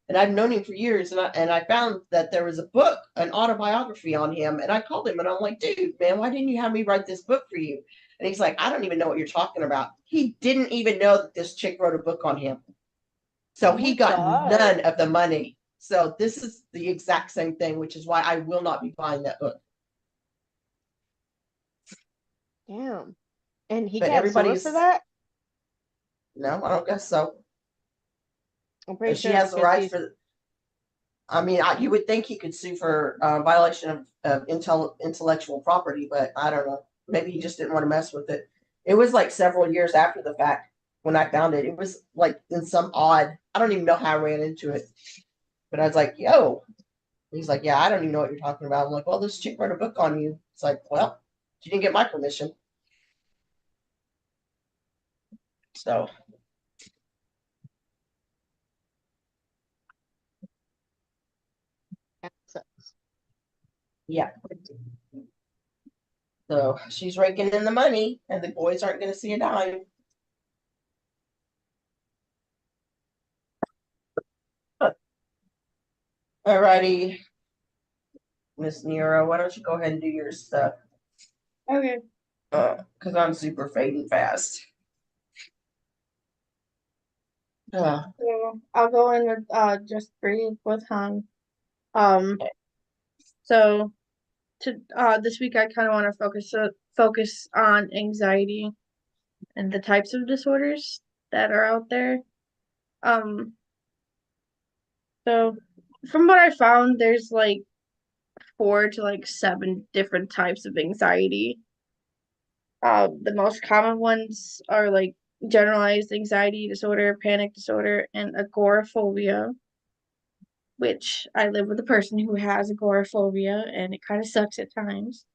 and I've known him for years, and I found that there was a book, an autobiography on him, and I called him and I'm like, dude, man, why didn't you have me write this book for you? And he's like, I don't even know what you're talking about. He didn't even know that this chick wrote a book on him, so Oh he my got God. none of the money. So this is the exact same thing, which is why I will not be buying that book. Damn. And he But can't sue her for everybody's that? no, I don't guess so. I'm pretty She sure has the because rights he's for. I mean, you would think he could sue for violation of intellectual property, but I don't know. Maybe he just didn't want to mess with it. It was like several years after the fact when I found it. It was like in some odd. I don't even know how I ran into it, but I was like, "Yo." He's like, "Yeah, I don't even know what you're talking about." I'm like, "Well, this chick wrote a book on you." It's like, "Well, she didn't get my permission." So so yeah, so she's raking in the money, and the boys aren't going to see a dime. Alrighty, Miss Nero, why don't you go ahead and do your stuff? Okay. Because I'm super fading fast. So I'll go in with just breathe with Han. Um, so to this week I kind of want to focus on anxiety and the types of disorders that are out there. Um, so from what I found, there's like 4 to 7 different types of anxiety. The most common ones are like generalized anxiety disorder, panic disorder, and agoraphobia, which I live with a person who has agoraphobia, and it kind of sucks at times,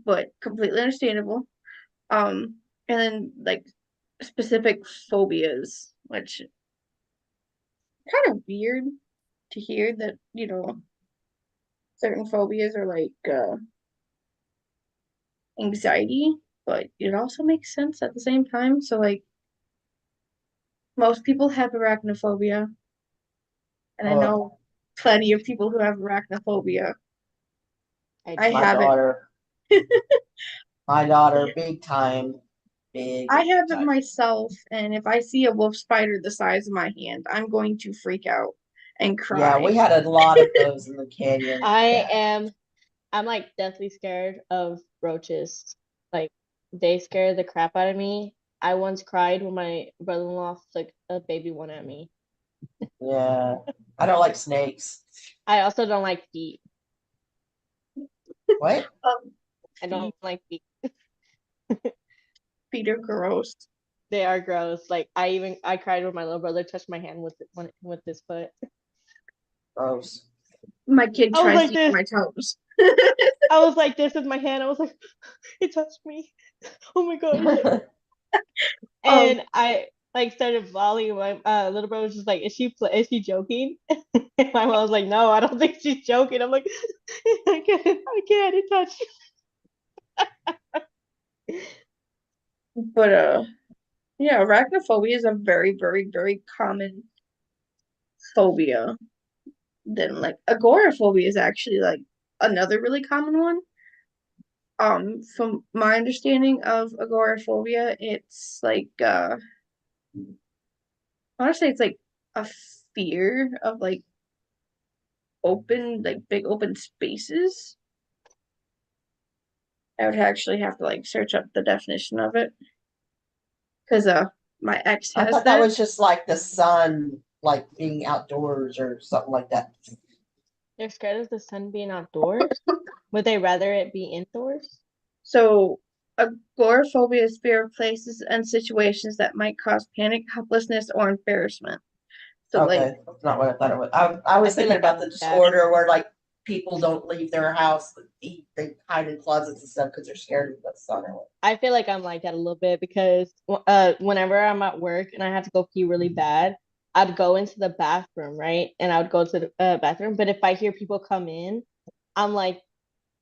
but completely understandable. And then like specific phobias, which kind of weird to hear that, certain phobias are like anxiety, but it also makes sense at the same time. So like most people have arachnophobia, and I Uh, know plenty of people who have arachnophobia. I I do. my have it. daughter, my daughter, big time, big I have it time. myself, and if I see a wolf spider the size of my hand, I'm going to freak out and Yeah, cry. we had a lot of those in the canyon. I Yeah, am I'm like deathly scared of roaches. Like they scare the crap out of me. I once cried when my brother-in-law flicked a baby one at me. yeah. I don't like snakes. I also don't like feet. What? Um, I don't feet, like feet. feet are gross. They are gross. Like I cried when my little brother touched my hand with his foot. Gross. My kid I was tries like to eat this. my toes. I was like this with my hand. I was like, it touched me. Oh my gosh. Um, And I like started bawling. My little brother was just like, is she joking?" And my mom was like, "No, I don't think she's joking." I'm like, I can't, it touched you. but yeah, arachnophobia is a very, very, very common phobia. Then like agoraphobia is actually like another really common one. From my understanding of agoraphobia, it's like I want to say it's like a fear of like big open spaces. I would actually have to like search up the definition of it because my ex I has thought that that. was just like the sun, like being outdoors or something like that. They're scared of the sun being outdoors. Would they rather it be indoors? So agoraphobia is fear of places and situations that might cause panic, helplessness, or embarrassment. So like Okay, that's not what I thought it was. I I was feel thinking like I about would the be that. disorder where like people don't leave their house. They hide in closets and stuff because they're scared of the sun or what. I feel like I'm like that a little bit because whenever I'm at work and I have to go pee really bad, I'd go into the bathroom, right? And I would go to the bathroom. But if I hear people come in, I'm like,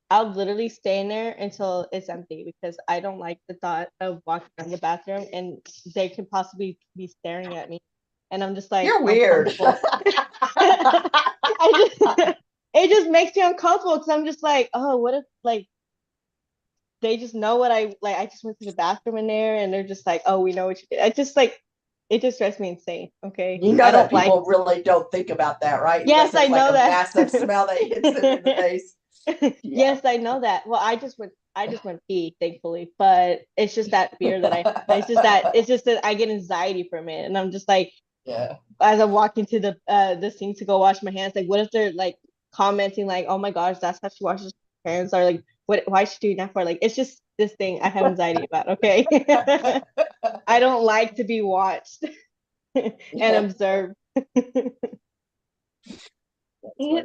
I'll literally stay in there until it's empty because I don't like the thought of walking in the bathroom and they could possibly be staring at me. And I'm just like, You're weird. it just makes me uncomfortable because I'm just like, oh, what if like they just know what I like? I just went to the bathroom in there and they're just like, oh, we know what you did. I just like it just drives me insane. Okay. You know I that don't like. people really don't think about that, right? Yes, Unless I it's like know a that. massive smell that hits them in the face. Yeah. Yes, I know that. Well, I just went pee, thankfully. But it's just that fear that I it's just that I get anxiety from it. And I'm just like, Yeah. as I'm walking to the sink to go wash my hands, like what if they're like commenting like, oh my gosh, that's how she washes her hands, or like why is she doing that for? Like it's just this thing I have anxiety about, okay? I don't like to be watched and observed. Yeah,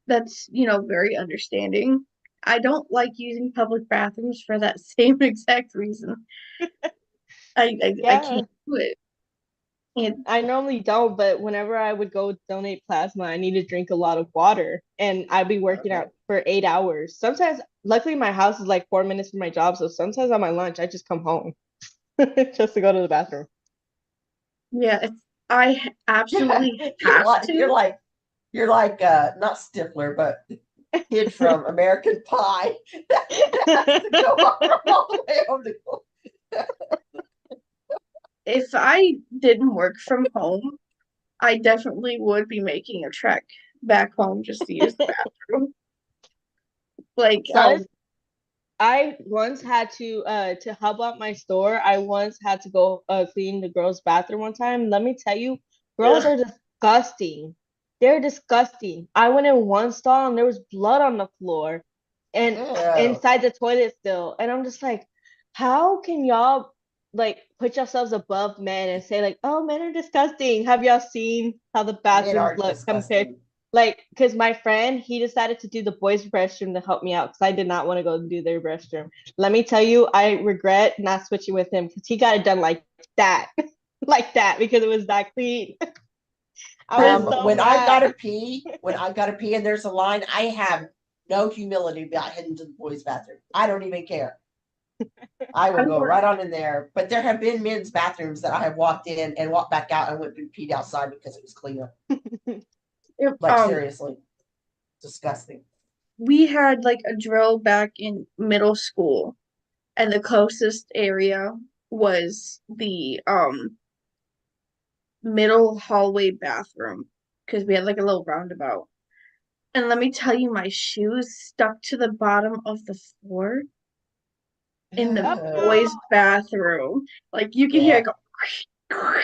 that's very understanding. I don't like using public bathrooms for that same exact reason. I Yeah. can't do it. And I normally don't, but whenever I would go donate plasma, I need to drink a lot of water and I'd be working out for 8 hours. Sometimes, luckily, my house is like 4 minutes from my job. So sometimes on my lunch, I just come home just to go to the bathroom. yeah, I absolutely have to. You're like not Stifler, but kid from American Pie. Has to go all the way home to go. If I didn't work from home, I definitely would be making a trek back home just to use the bathroom. Like, Plus, I once had to help out my store. I once had to go clean the girls' bathroom one time. Let me tell you, girls are disgusting. They're disgusting. I went in one stall and there was blood on the floor and Ew. inside the toilet still. And I'm just like, how can y'all like put yourselves above men and say like, oh, men are disgusting? Have y'all seen how the Men bathrooms are look compared? disgusting. Like, because my friend, he decided to do the boys' restroom to help me out because I did not want to go do their restroom. Let me tell you, I regret not switching with him because he got it done like that, like that, because it was that clean. I was so When I gotta mad. pee, and there's a line, I have no humility about heading to the boys' bathroom. I don't even care. I will I'm go right on in there. But there have been men's bathrooms that I have walked in and walked back out and went and peed outside because it was cleaner. Like seriously, disgusting. we had like a drill back in middle school, and the closest area was the middle hallway bathroom because we had like a little roundabout. And let me tell you, my shoes stuck to the bottom of the floor in the Oh, boys' bathroom. Like you can hear Yeah. it go.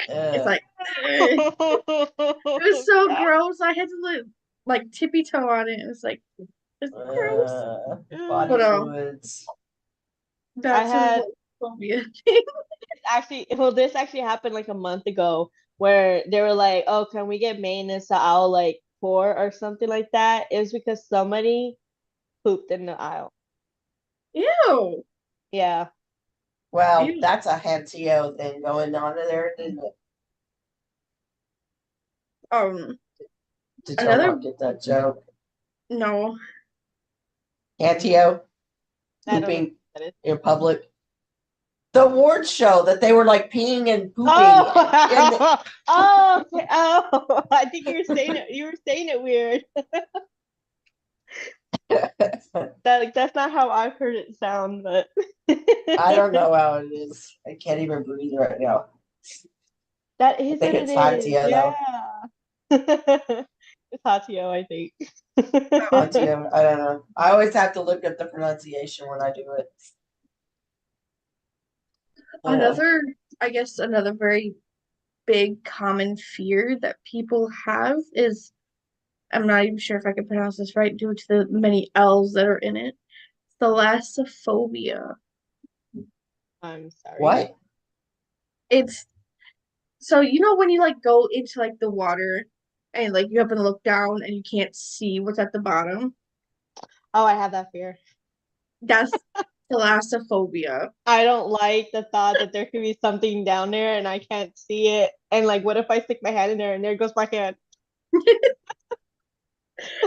It's like it was so Uh, gross. I had to like tippy toe on it. It was like it's gross. body But fluids. I back to had the phobia thing. actually, well, this actually happened like a month ago where they were like, oh, can we get maintenance to aisle like 4 or something like that? It was because somebody pooped in the aisle. Ew. Yeah. Well, Ew. that's a Hantio thing going on in there, didn't it? Um. Did y'all Another not get that joke? no. Hantio I don't know what pooping that is. in public. The awards show that they were like peeing and pooping in the Oh, oh, okay. Oh, I think you were saying it weird. That's not how I've heard it sound, but I don't know how it is. I can't even breathe right now. that I is think what it it's is. Hantio though. Yeah. It's Hatio, I think. Hantio, I don't know. I always have to look at the pronunciation when I do it. Another, I guess, another very big common fear that people have is I'm not even sure if I can pronounce this right due to the many L's that are in it. Thalassophobia. I'm sorry. What? It's so when you like go into like the water and like you happen to look down and you can't see what's at the bottom. Oh, I have that fear. That's thalassophobia. I don't like the thought that there could be something down there and I can't see it. And like, what if I stick my hand in there and there goes my hand?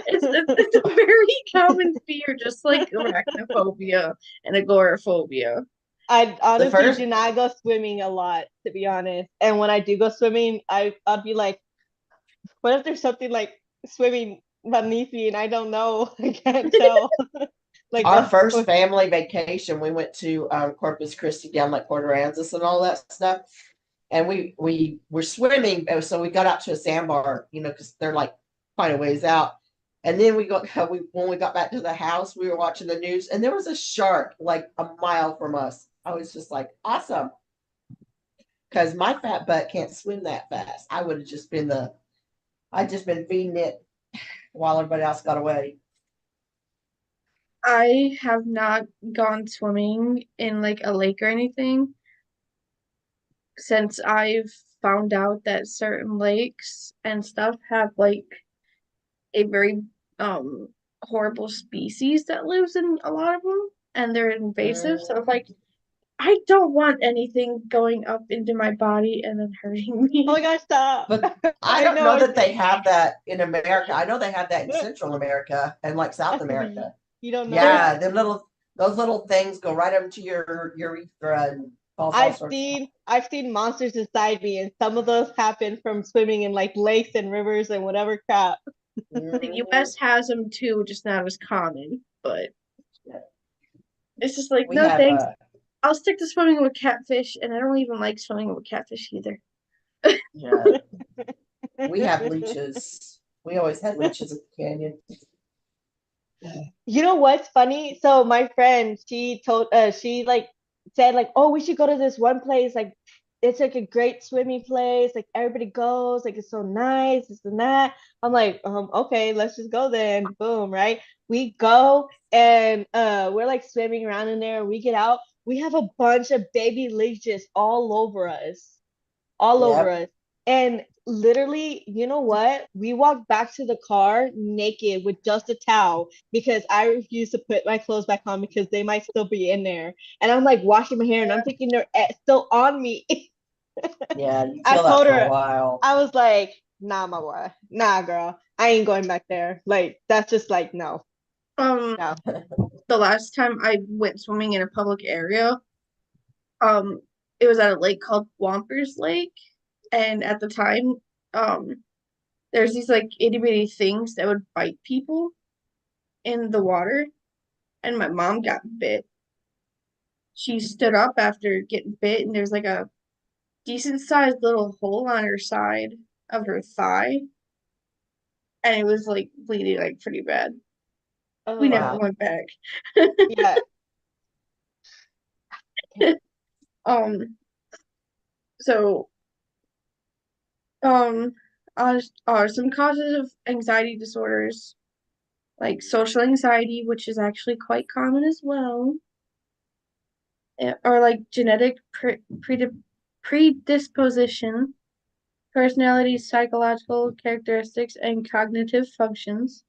It's a very common fear, just like arachnophobia and agoraphobia. I The honestly first do not go swimming a lot, to be honest. And when I do go swimming, I'd be like, what if there's something like swimming beneath me and I don't know? I can't tell. Like, our oh, first family vacation, we went to Corpus Christi down like Port Aransas and all that stuff. And we were swimming, so we got out to a sandbar, because they're like quite a ways out. And then when we got back to the house, we were watching the news, and there was a shark like a mile from us. I was just like, awesome, because my fat butt can't swim that fast. I would have I'd just been feeding it while everybody else got away. I have not gone swimming in like a lake or anything since I've found out that certain lakes and stuff have like a very horrible species that lives in a lot of them and they're invasive. So it's like I don't want anything going up into my body and then hurting me. oh my gosh, stop. But I don't know that they have that in America. I know they have that in Central America and like South America. You don't know Yeah, that? those little things go right up to your urethra and cause all I've sorts. seen monsters inside me, and some of those happen from swimming in like lakes and rivers and whatever crap. The US has them too, just not as common. But it's just like, We no have thanks. I'll stick to swimming with catfish, and I don't even like swimming with catfish either. yeah, we have leeches. We always had leeches at the canyon. You know what's funny? So my friend, she like said like, oh, we should go to this one place. Like, it's like a great swimming place. Like everybody goes. Like it's so nice. This and that. I'm like, okay, let's just go then. Boom, right? We go and we're like swimming around in there. We get out. We have a bunch of baby leeches all over Yep. us. And literally, you know what? We walked back to the car naked with just a towel because I refuse to put my clothes back on because they might still be in there. And I'm like washing my hair and I'm thinking they're still on me. Yeah, you I feel that told for a her, while. I was like, nah, my boy. Nah, girl. I ain't going back there. Like, that's just like, no, Um, no. the last time I went swimming in a public area, um, it was at a lake called Wampers Lake, and at the time, um, there's these like itty bitty things that would bite people in the water, and my mom got bit. She stood up after getting bit, and there's like a decent sized little hole on her side of her thigh, and it was like bleeding like pretty bad. We Oh, never Wow. went back. yeah. Um, so um, some causes of anxiety disorders, like social anxiety, which is actually quite common as well, or like genetic predisposition, personality, psychological characteristics, and cognitive functions,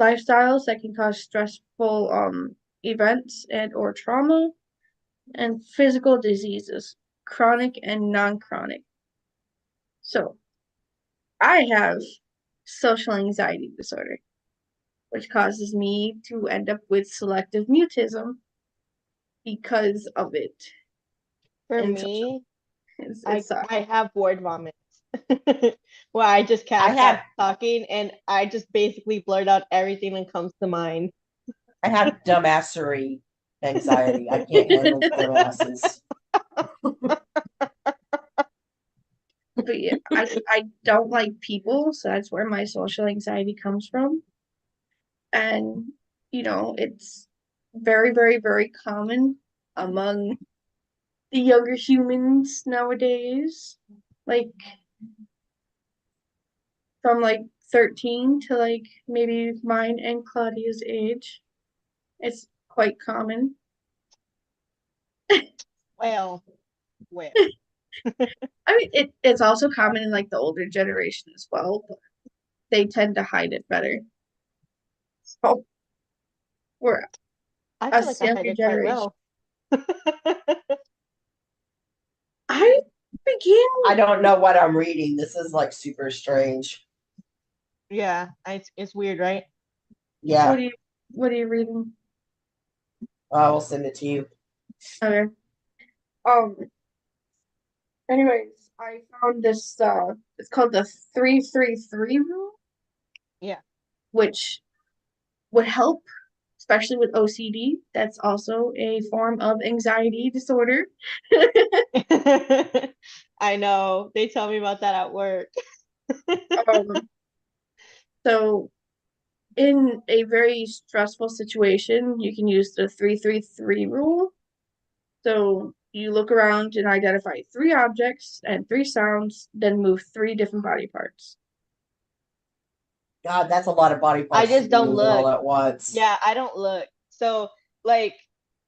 lifestyles that can cause stressful events and or trauma, and physical diseases, chronic and non-chronic. So I have social anxiety disorder, which causes me to end up with selective mutism because of it. For And so me, it's I have word vomits where I just I can't have stop talking and I just basically blurt out everything that comes to mind. I have dumbassery anxiety. I can't handle dumbasses. but yeah, I don't like people, so that's where my social anxiety comes from. And it's very, very, very common among the younger humans nowadays. Like from like 13 to like maybe mine and Claudia's age. It's quite common. Well, well. I mean, it's also common in like the older generation as well, but they tend to hide it better. So we're I feel like us I hide younger it quite generation. well. I began. I don't know what I'm reading. This is like super strange. Yeah, it's weird, right? Yeah, What are you reading? I will send it to you. Okay. Um. Anyways, I found this. It's called the 333 rule, Yeah. which would help, especially with OCD. That's also a form of anxiety disorder. I know. They tell me about that at work. Um. So in a very stressful situation, you can use the 333 rule. So you look around and identify three objects and three sounds, then move three different body parts. God, that's a lot of body I parts to just be don't moving all look. at once. Yeah, I don't look. So, like,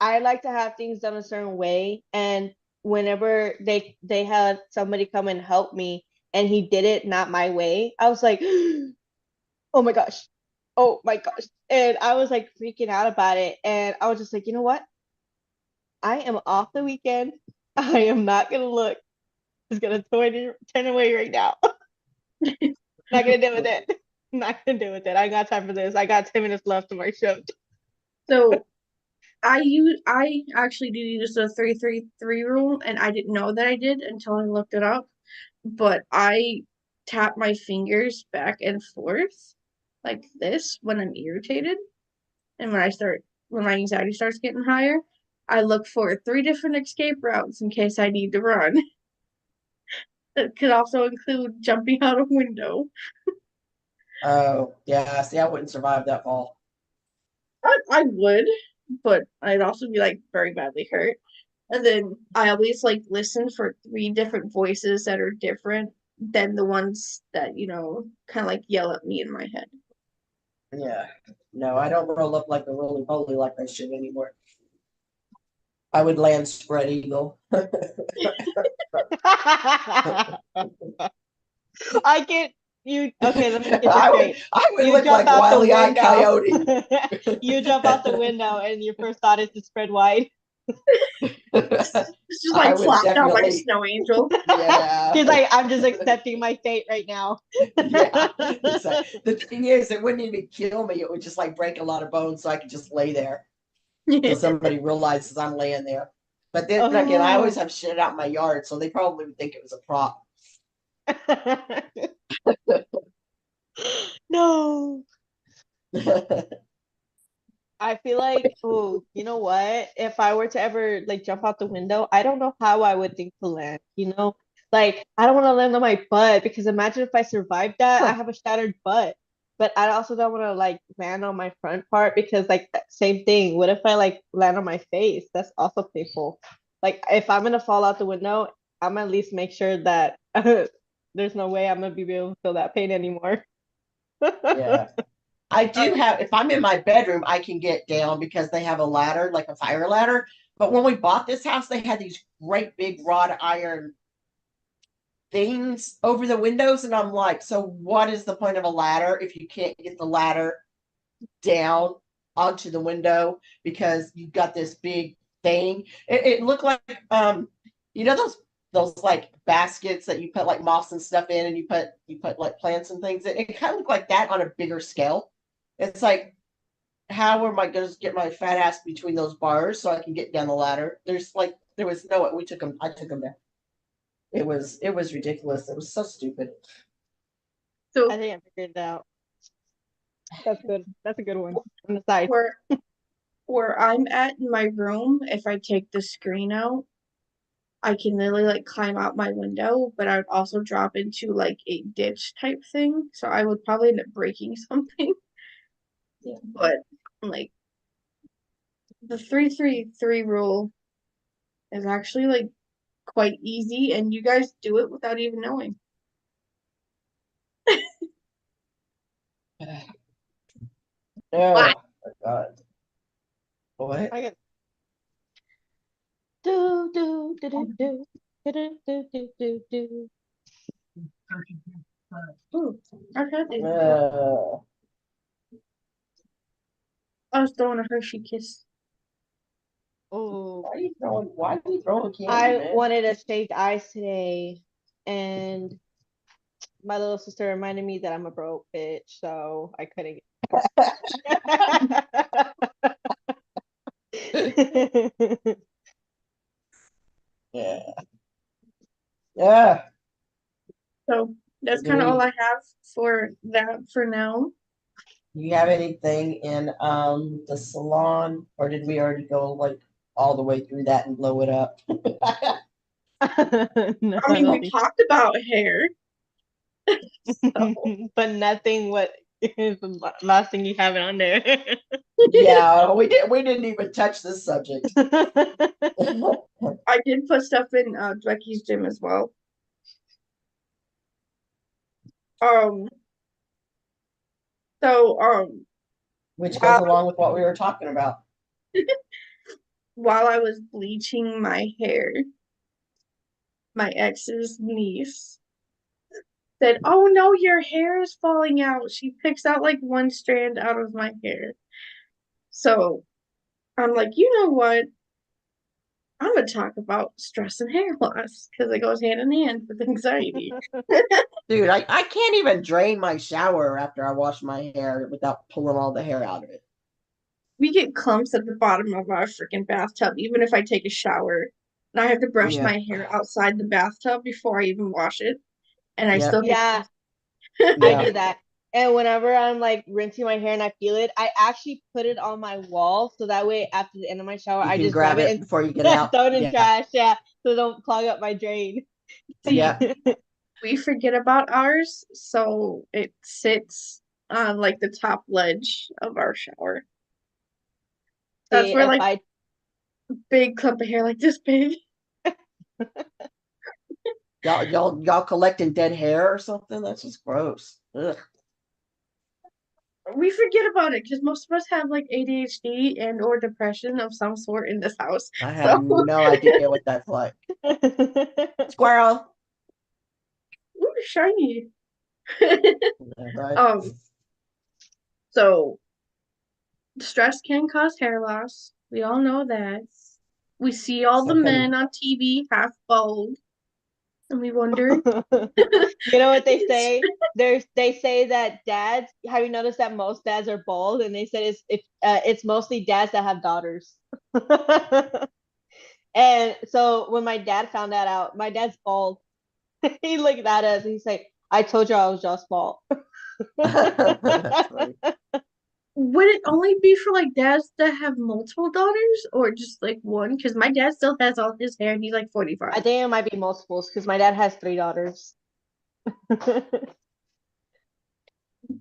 I like to have things done a certain way, and whenever they had somebody come and help me, and he did it not my way, I was like, oh my gosh, oh my gosh, and I was like freaking out about it, and I was just like, you know what? I am off the weekend. I am not gonna look. Just gonna turn away right now. Not gonna deal with it. Not gonna deal with it. I ain't got time for this. I got 10 minutes left of my shift. So I actually do use the 333 rule, and I didn't know that I did until I looked it up. But I tap my fingers back and forth like this when I'm irritated, and when my anxiety starts getting higher, I look for three different escape routes in case I need to run. That could also include jumping out a window. Oh, yeah. See, I wouldn't survive that fall. I would, but I'd also be like very badly hurt. And then I always like listen for three different voices that are different than the ones that, kind of like yell at me in my head. Yeah. No, I don't roll up like a roly poly like I should anymore. I would land spread eagle. I get you. Okay, let me get this I would straight. I would You look jump like out the Wile E. window. Coyote. You jump out the window, and your first thought is to spread wide. It's just I like would flopped out like a definitely, snow angel. yeah. She's like, I'm just accepting my fate right now. Yeah. It's like, the thing is, it wouldn't even kill me. It would just like break a lot of bones so I could just lay there till somebody realizes I'm laying there. But then again, I always Oh. have shit out in my yard, so they probably would think it was a prop. No. I feel like, oh, you know what? If I were to ever like jump out the window, I don't know how I would think to land, you know? Like, I don't want to land on my butt because imagine if I survived that, I have a shattered butt. But I also don't want to like land on my front part because like same thing. What if I like land on my face? That's also painful. Like if I'm gonna fall out the window, I'm at least make sure that there's no way I'm gonna be able to feel that pain anymore. Yeah. I do have, if I'm in my bedroom, I can get down because they have a ladder, like a fire ladder. But when we bought this house, they had these great big wrought iron things over the windows. And I'm like, so what is the point of a ladder if you can't get the ladder down onto the window because you've got this big thing? It looked like, you know, those like baskets that you put like moss and stuff in and you put like plants and things. It kind of looked like that on a bigger scale. It's like, how am I going to get my fat ass between those bars so I can get down the ladder? There was no, I took them down. It was ridiculous. It was so stupid. I So think I figured it out. That's good. That's a good one on the side. where where I'm at in my room, if I take the screen out, I can literally like climb out my window, but I would also drop into like a ditch type thing. So I would probably end up breaking something. Yeah. But like the 333 rule is actually like quite easy, and you guys do it without even knowing. Oh my god. What? I get do do do do do Do-do-do-do-do-do. Ooh, I've had these before. I was throwing a Hershey Kiss. Oh, Why are you throwing candy, I man? wanted a shaved ice today, and my little sister reminded me that I'm a broke bitch, so I couldn't get. Yeah. Yeah. So that's Do kind of all we, I have for that for now. do you have anything in the salon, or did we already go like all the way through that and blow it up? No, I I mean, don't we think talked about hair. So but nothing what is the last thing you have it on there. Yeah, we didn't even touch this subject. I did put stuff in Becky's gym as well. Um, so Which goes while along with what we were talking about. while I was bleaching my hair, my ex's niece said, "Oh no, your hair is falling out." She picks out like one strand out of my hair. So I'm like, you know what? I'm gonna talk about stress and hair loss because it goes hand in hand with anxiety. Dude, I can't even drain my shower after I wash my hair without pulling all the hair out of it. We get clumps at the bottom of our freaking bathtub, even if I take a shower and I have to brush Yeah. my hair outside the bathtub before I even wash it, and I Yeah. still get Yeah, I Yeah. do that. And whenever I'm like rinsing my hair and I feel it, I actually put it on my wall so that way after the end of my shower, You I can just grab grab it it before you get and out. throw it in Yeah. trash. Yeah, so don't clog up my drain. Yeah. See, we forget about ours, so it sits on like the top ledge of our shower. That's See, where if like I big clump of hair like this big. Y'all collecting dead hair or something? That's just gross. Ugh. We forget about it because most of us have like ADHD and or depression of some sort in this house. I have So, no idea what that's like. Squirrel. ooh, shiny. Right. So stress can cause hair loss. We all know that. We see all the So men can on TV half bald, and we wonder. You know what they say? They say that dads. Have you noticed that most dads are bald? And they said it's mostly dads that have daughters. And so when my dad found that out, my dad's bald. He looked at us and he's like, "I told you I was just bald." That's funny. Would it only be for like dads that have multiple daughters or just like one? Because my dad still has all his hair and he's like I 45. think it might be multiples because my dad has 3 daughters.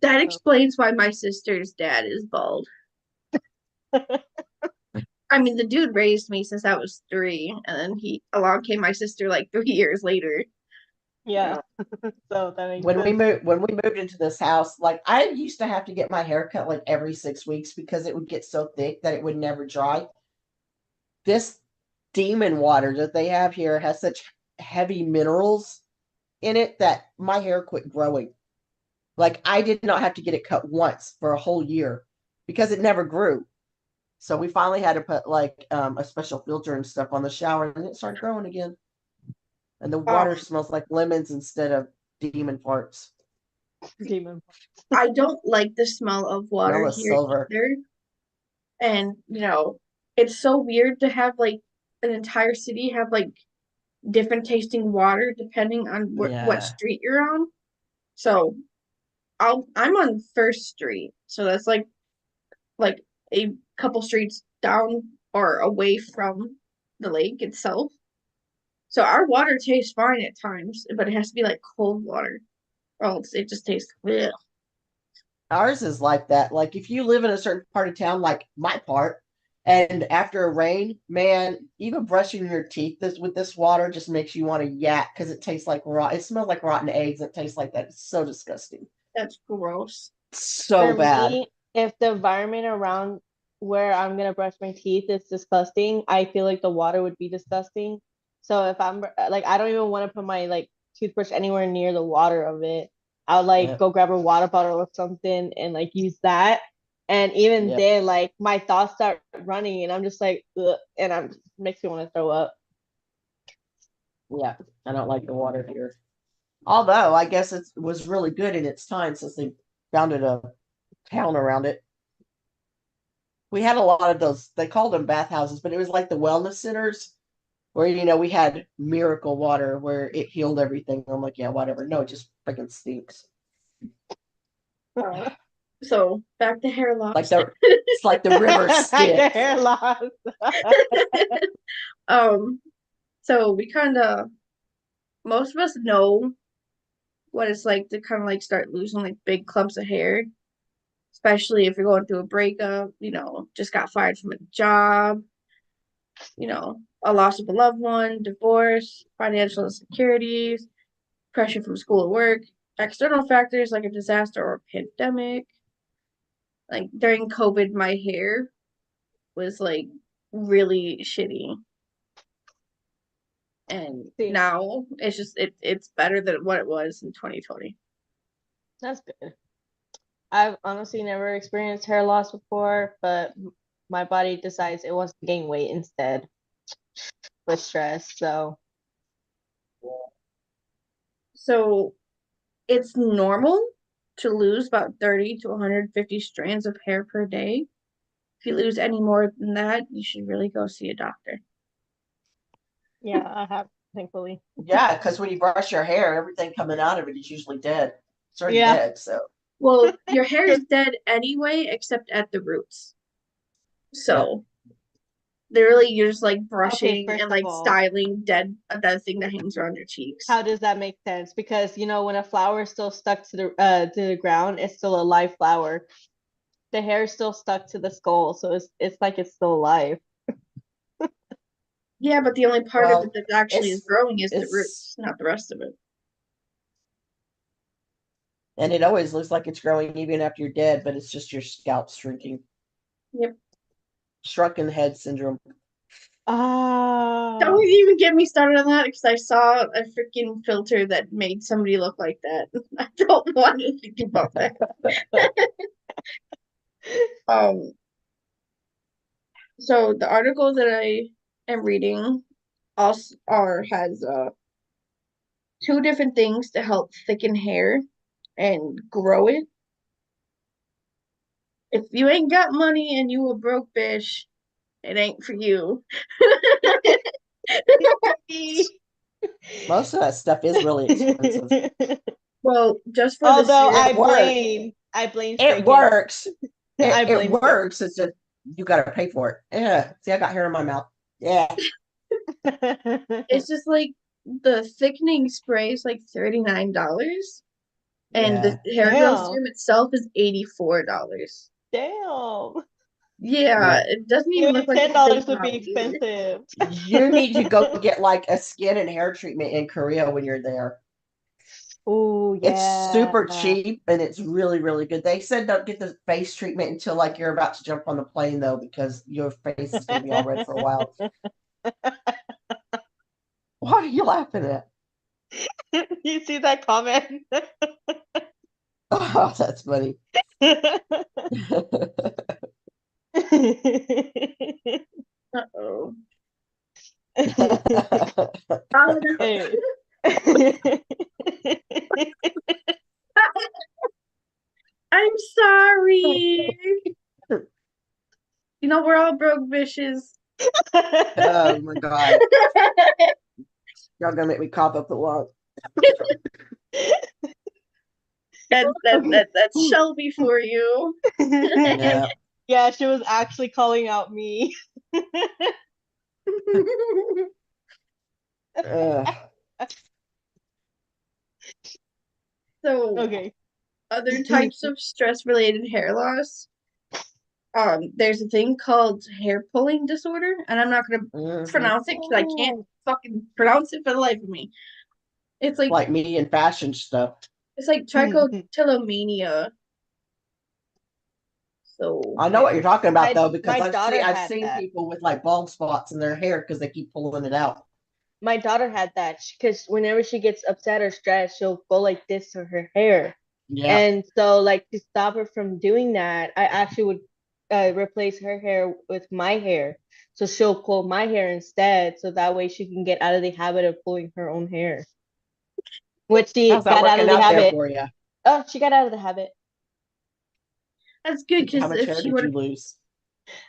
That So, explains why my sister's dad is bald. I mean, the dude raised me since I was 3, and then he along came my sister like 3 years later. yeah, so that makes When we sense. moved into this house, like I used to have to get my hair cut like every 6 weeks because it would get so thick that it would never dry. This demon water that they have here has such heavy minerals in it that my hair quit growing. Like I did not have to get it cut once for a whole year because it never grew. So we finally had to put like a special filter and stuff on the shower, and it started growing again. And the Um, water smells like lemons instead of demon farts. Demon. I don't like the smell of water Smell of here silver. either. And, it's so weird to have like an entire city have like different tasting water depending on what Yeah. street you're on. So I'm on First Street, so that's like a couple streets down or away from the lake itself. So our water tastes fine at times, but it has to be like cold water, or else it just tastes. Bleh. Ours is like that. Like if you live in a certain part of town, like my part, and after a rain, man, even brushing your teeth with this water just makes you want to yak because it tastes like it smells like rotten eggs. It tastes like that. It's so disgusting. That's gross. So For bad. me, if the environment around where I'm gonna brush my teeth is disgusting, I feel like the water would be disgusting. So if I'm like, I don't even want to put my like toothbrush anywhere near the water of it. I'll like Yeah. go grab a water bottle or something and like use that. And even Yeah. then, like my thoughts start running, and I'm just like, ugh, and I'm makes me want to throw up. Yeah. I don't like the water here. Although I guess it was really good in its time since they founded a town around it. We had a lot of those, they called them bathhouses, but it was like the wellness centers where, we had miracle water where it healed everything. I'm like, yeah, whatever. No, it just freaking stinks. Uh, so back to hair Like loss. it's like the river Like the Styx. hair loss. So we kind of most of us know what it's like to kind of like start losing like big clumps of hair, especially if you're going through a breakup, just got fired from a job, a loss of a loved one, divorce, financial insecurities, pressure from school or work, external factors like a disaster or a pandemic. Like during COVID, my hair was like really shitty. And See, now it's just it's better than what it was in 2020. that's good. I've honestly never experienced hair loss before, but my body decides it wants to gain weight instead with stress. So So it's normal to lose about 30 to 150 strands of hair per day. If you lose any more than that, you should really go see a doctor. yeah, I have, thankfully. Yeah, because when you brush your hair, everything coming out of it is usually dead. It's already Yeah. dead. So Well, your hair is dead anyway, except at the roots. So literally you're just like brushing first and of like all, styling dead thing that hangs around your cheeks. how does that make sense? Because when a flower is still stuck to the ground, it's still a live flower. The hair is still stuck to the skull, so it's like it's still alive. Yeah, but the only part of it well, that actually is it's growing is the it's roots, not the rest of it. and it always looks like it's growing even after you're dead, but it's just your scalp shrinking. Yep. Shrunken head syndrome. Ah, Don't even get me started on that because I saw a freaking filter that made somebody look like that. I don't want to think about that. Um, so the article that I am reading also has two different things to help thicken hair and grow it. If you ain't got money and you a broke bitch, it ain't for you. Most of that stuff is really expensive. Well, just for the Although serum, I blame It Stray works. I It blame Stray. works. It's just you got to pay for it. Yeah. See, I got hair in my mouth. Yeah. it's just like the thickening spray is like $39, and Yeah. the hair growth Damn. serum itself is $84. Damn. Yeah, Yeah. it doesn't even Even look like it's $10 based would on be either. expensive. You need to go get like a skin and hair treatment in Korea when you're there. Oh It's yeah. super cheap and it's really, really good. They said don't get the face treatment until like you're about to jump on the plane though, because your face is going to be all red for a while. What are you laughing at? You see that comment? Oh, that's funny. Uh-oh. Oh, no. Hey. I'm sorry. We're all broke bitches. Oh my god. Y'all gonna make me cough up the lung. That's Shelby for you. Yeah. Yeah, she was actually calling out me. Uh, So Okay. other types of stress related hair loss. There's a thing called hair pulling disorder, and I'm not gonna pronounce it because I can't fucking pronounce it for the life of me. It's like me and fashion stuff. it's like trichotillomania. So I know what you're talking about though, because My daughter I've had seen that. people with like bald spots in their hair because they keep pulling it out. my daughter had that because whenever she gets upset or stressed, she'll go like this to her hair. Yeah. And so, like, to stop her from doing that, I actually would replace her hair with my hair. So she'll pull my hair instead, so that way she can get out of the habit of pulling her own hair. Which she How's that got out of working the out there habit. for you? Oh, she got out of the habit. That's good How because much if hair she did would you lose?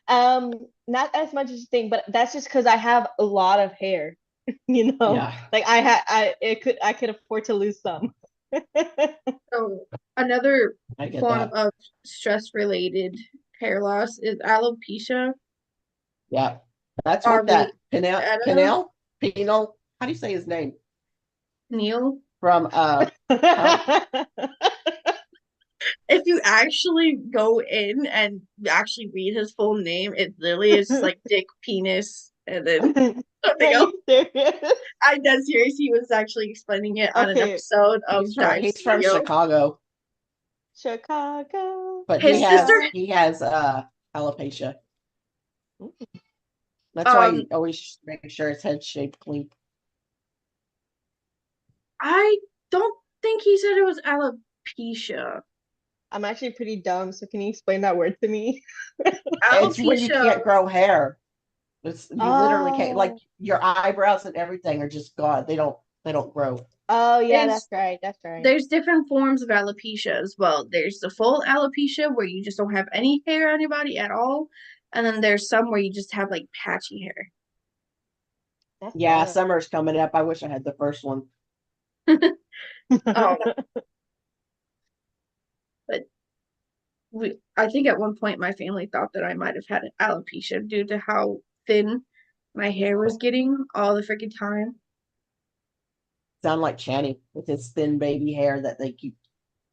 Not as much as you think, but that's just because I have a lot of hair. You know, Yeah. like I could afford to lose some. so another I get form that. of stress related hair loss is alopecia. Yeah. That's Are what that we Pinel, at a Pinel, Pinel, how do you say his name? Neil? From If you actually go in and actually read his full name, it literally is just like dick, penis, and then something Are else. you serious? I'm dead serious. He was actually explaining it on an Okay, episode of he's from Dive Chicago, Chicago. but His sister, he has alopecia. That's why um, you always make sure his head's shaped clean. I don't think he said it was alopecia. I'm actually pretty dumb, so can you explain that word to me? It's when you Alopecia. can't grow hair. It's you literally can't, like Oh, your eyebrows and everything are just gone. They don't grow. oh yeah, There's that's right. That's right. there's different forms of alopecia as well. There's the full alopecia where you just don't have any hair on your body at all, and then there's some where you just have like patchy hair. That's Yeah, fun. summer's coming up. I wish I had the first one. Um, but I think at one point my family thought that I might have had alopecia due to how thin my hair was getting all the freaking time. Sound like Channing with his thin baby hair that they keep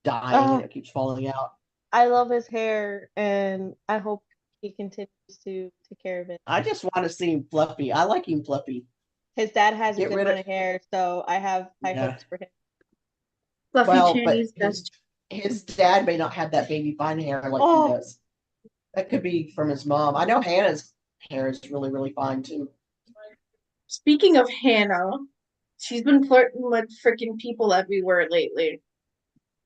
dying and Oh, it keeps falling out. I love his hair, and I hope he continues to take care of it. I just want to see him fluffy. I like him fluffy. His dad has a Get good rid of amount of hair, so I have high yeah. hopes for him. Fluffy Well, but Channy's best. his dad may not have that baby fine hair like he Oh, does. That could be from his mom. I know Hannah's hair is really, really fine too. Speaking of Hannah, she's been flirting with freaking people everywhere lately.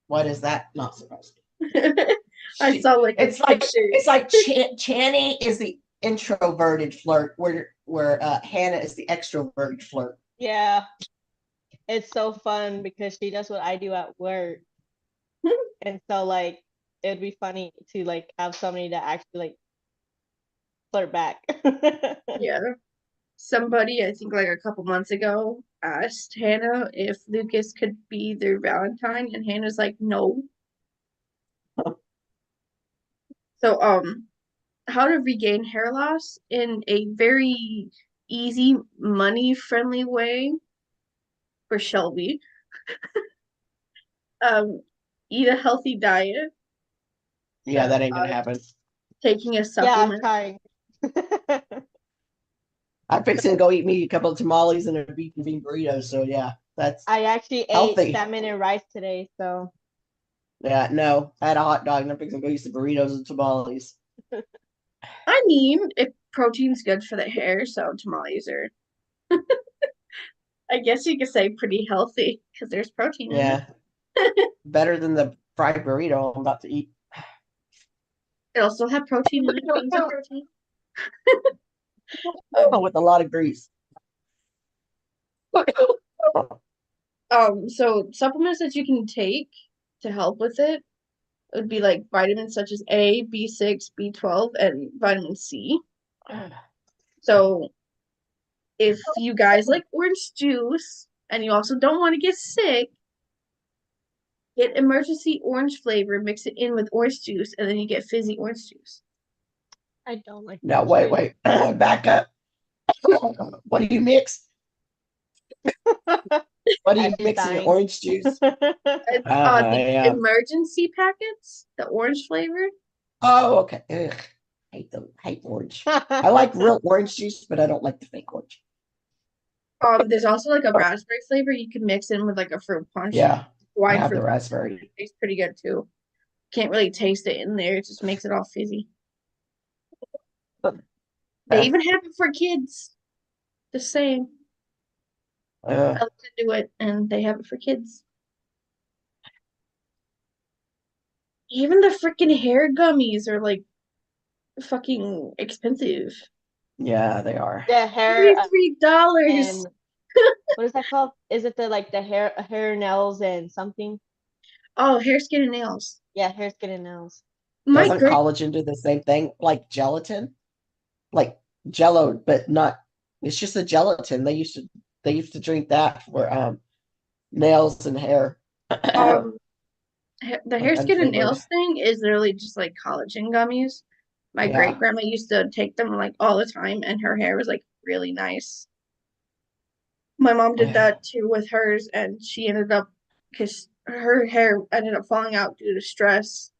What is that? Not surprising. I saw like a It's like picture. Channing is the introverted flirt, where Hannah is the extroverted flirt. yeah. It's so fun because she does what I do at work. And so like it'd be funny to like have somebody that actually like flirt back. Yeah. Somebody, I think like a couple months ago, asked Hannah if Lucas could be their Valentine, and Hannah's like, no. So, how to regain hair loss in a very easy, money-friendly way for Shelby. Um, eat a healthy diet, Yeah, that ain't gonna happen. taking a Yeah, I'm supplement. trying. I'm fixing to go eat me a couple of tamales and a beef and bean burrito. So yeah, that's I actually ate healthy. salmon and rice today, so Yeah, no, I had a hot dog and I'm fixing to go eat some burritos and tamales. I mean, if protein's good for the hair, so tamales are, I guess you could say, pretty healthy because there's protein in it. Yeah, better than the fried burrito I'm about to eat. It'll still have protein in it, beans and protein. With a lot of grease. So supplements that you can take to help with it would be like vitamins such as A, B6, B12, and vitamin C. So if you guys like orange juice and you also don't want to get sick, get emergency orange flavor, mix it in with orange juice, and then you get fizzy orange juice. I don't like No, wait, back up. What do you mix? What do you Ashley's mix in your dying. orange juice? It's the Yeah. emergency packets, the orange flavor. Oh, okay. Ugh. Hate orange. I like real orange juice, but I don't like the fake orange. There's also like a raspberry flavor you can mix in with like a fruit punch. Yeah, I Wine have the fruit raspberry. tastes pretty good too. Can't really taste it in there. It just makes it all fizzy. They even have it for kids. The same. Uh, else to do it, and they have it for kids. Even the freaking hair gummies are like fucking expensive. yeah, they are. The hair $33. and what is that called? Is it the like the hair nails and something? Oh, hair, skin, and nails. Yeah, hair, skin, and nails. My Doesn't great collagen do the same thing like gelatin? Like Jello, but not. It's just a gelatin. They used to drink that for nails and hair, like um the hair, skin, and unflavored. nails thing is literally just like collagen gummies. My great Yeah. grandma used to take them like all the time, and her hair was like really nice. My mom did that too with hers, and she ended up because her hair ended up falling out due to stress.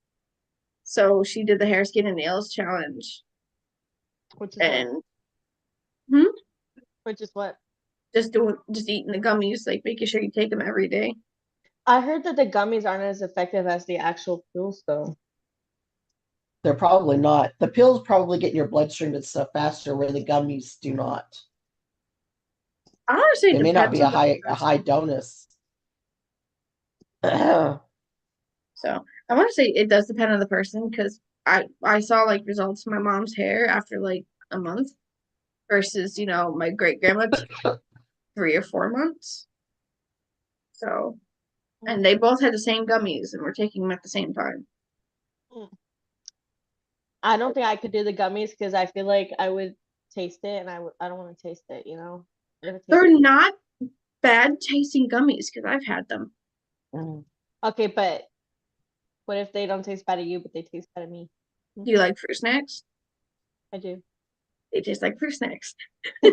So she did the hair, skin, and nails challenge, Which is what? and hmm, Which is what? just eating the gummies, like making sure you take them every day. I heard that the gummies aren't as effective as the actual pills, though. They're probably not. The pills probably get in your bloodstream and stuff faster, where the gummies do not. I honestly They it may not depends be on a the high person. dose. Yeah. So I want to say it does depend on the person because I saw like results in my mom's hair after like a month versus my great grandma took 3 or 4 months. So and they both had the same gummies and were taking them at the same time. Mm. I don't think I could do the gummies because I feel like I would taste it and I don't want to taste it, you know? If it tastes They're not bad tasting gummies because I've had them. Mm. okay, but what if they don't taste bad to you, but they taste bad to me? Do you like fruit snacks? I do. They taste like fruit snacks. I'm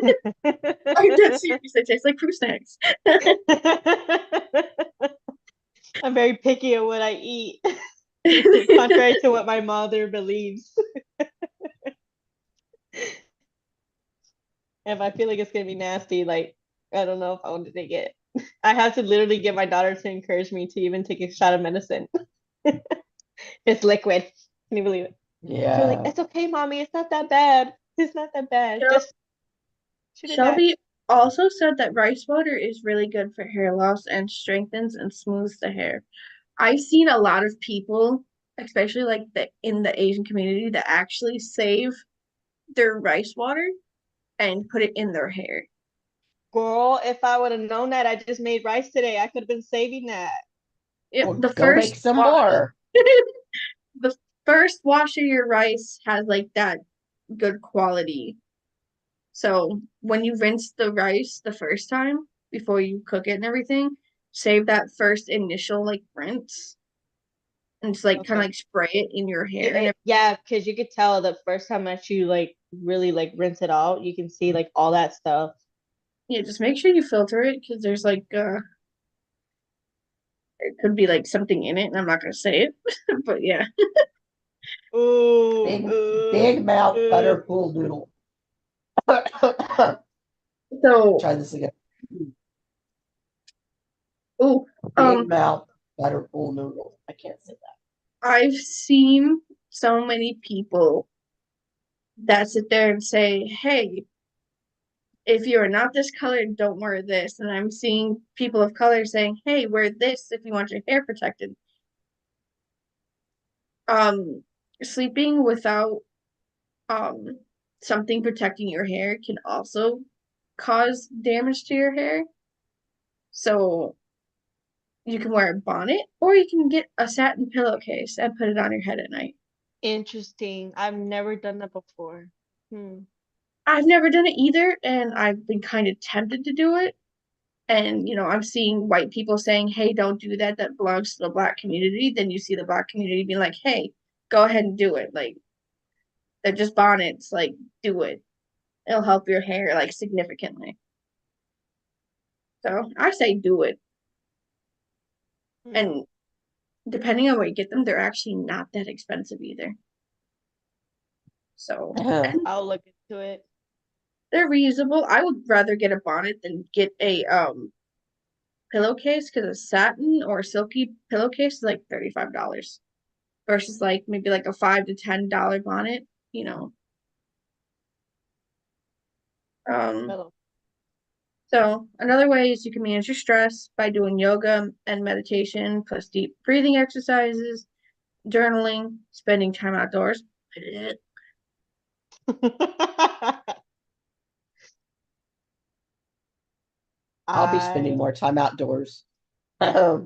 dead serious. They taste like fruit snacks. I'm very picky at what I eat, contrary to what my mother believes. If I feel like it's gonna be nasty, like I don't know if I want to take it. I have to literally get my daughter to encourage me to even take a shot of medicine. It's liquid. Can you believe it? She's like, Yeah. it's okay, mommy. It's not that bad. It's not that bad. Just shoot it back. Shelby also said that rice water is really good for hair loss and strengthens and smooths the hair. I've seen a lot of people, especially like in the Asian community, that actually save their rice water and put it in their hair. Girl, if I would have known that, I just made rice today. I could have been saving that. Yep, Well, go make some more. the first wash of your rice has like that good quality. So when you rinse the rice the first time before you cook it and everything, save that first initial like rinse and just like kind of Okay. like spray it in your hair and Yeah, because you could tell the first time that you like really like rinse it out, you can see like all that stuff. yeah, just make sure you filter it because there's like it could be like something in it and I'm not gonna say it, but yeah. Ooh, Big mouth ooh. butter pool noodle. Try So, this again. oh, Big mouth butter pool noodle. I can't say I've seen so many people that sit there and say, "Hey, if you are not this color, don't wear this." And I'm seeing people of color saying, "Hey, wear this if you want your hair protected." Um, Sleeping without um something protecting your hair can also cause damage to your hair. So you can wear a bonnet or you can get a satin pillowcase and put it on your head at night. Interesting. I've never done that before. Hmm. I've never done it either, and I've been kind of tempted to do it. And I'm seeing white people saying, "Hey, don't do that. That belongs to the black community." Then you see the black community being like, "Hey, go ahead and do it." Like they're just bonnets. Like do it. It'll help your hair like significantly. So I say do it. Hmm. And depending on where you get them, they're actually not that expensive either. So that. and I'll look into it. they're reusable. I would rather get a bonnet than get a pillowcase because a satin or silky pillowcase is like $35 versus like maybe like a $5 to $10 bonnet, you know. Um, Hello. So another way is you can manage your stress by doing yoga and meditation, plus deep breathing exercises, journaling, spending time outdoors. I'll be spending I more time outdoors. I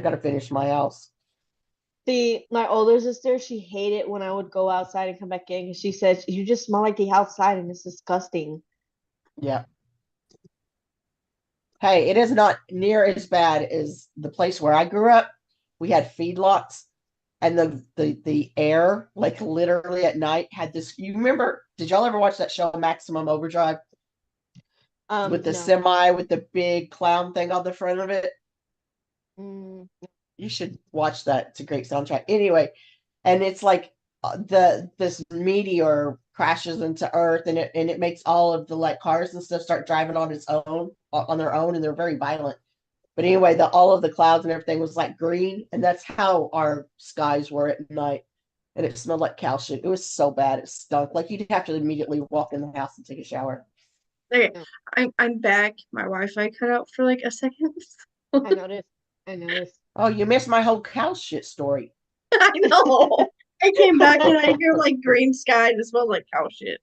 gotta finish my house. see my older sister, she hated when I would go outside and come back in because she said you just smell like the outside and it's disgusting. Yeah. Hey, it is not near as bad as the place where I grew up. We had feedlots, and the air, like literally at night, had this. You remember? Did y'all ever watch that show Maximum Overdrive with the No. semi with the big clown thing on the front of it? Mm, You should watch that. It's a great soundtrack. Anyway, and it's like the this meteor crashes into Earth, and it makes all of the like cars and stuff start driving on its own on their own, and they're very violent. But anyway, the all of the clouds and everything was like green, and that's how our skies were at night. And it smelled like cow shit. It was so bad, it stunk. Like you'd have to immediately walk in the house and take a shower. Okay, no. I'm back. My Wi-Fi cut out for like a second. I noticed. I noticed. Oh, you missed my whole cow shit story. I know. I came back and I hear like green skies. It smells like cow shit.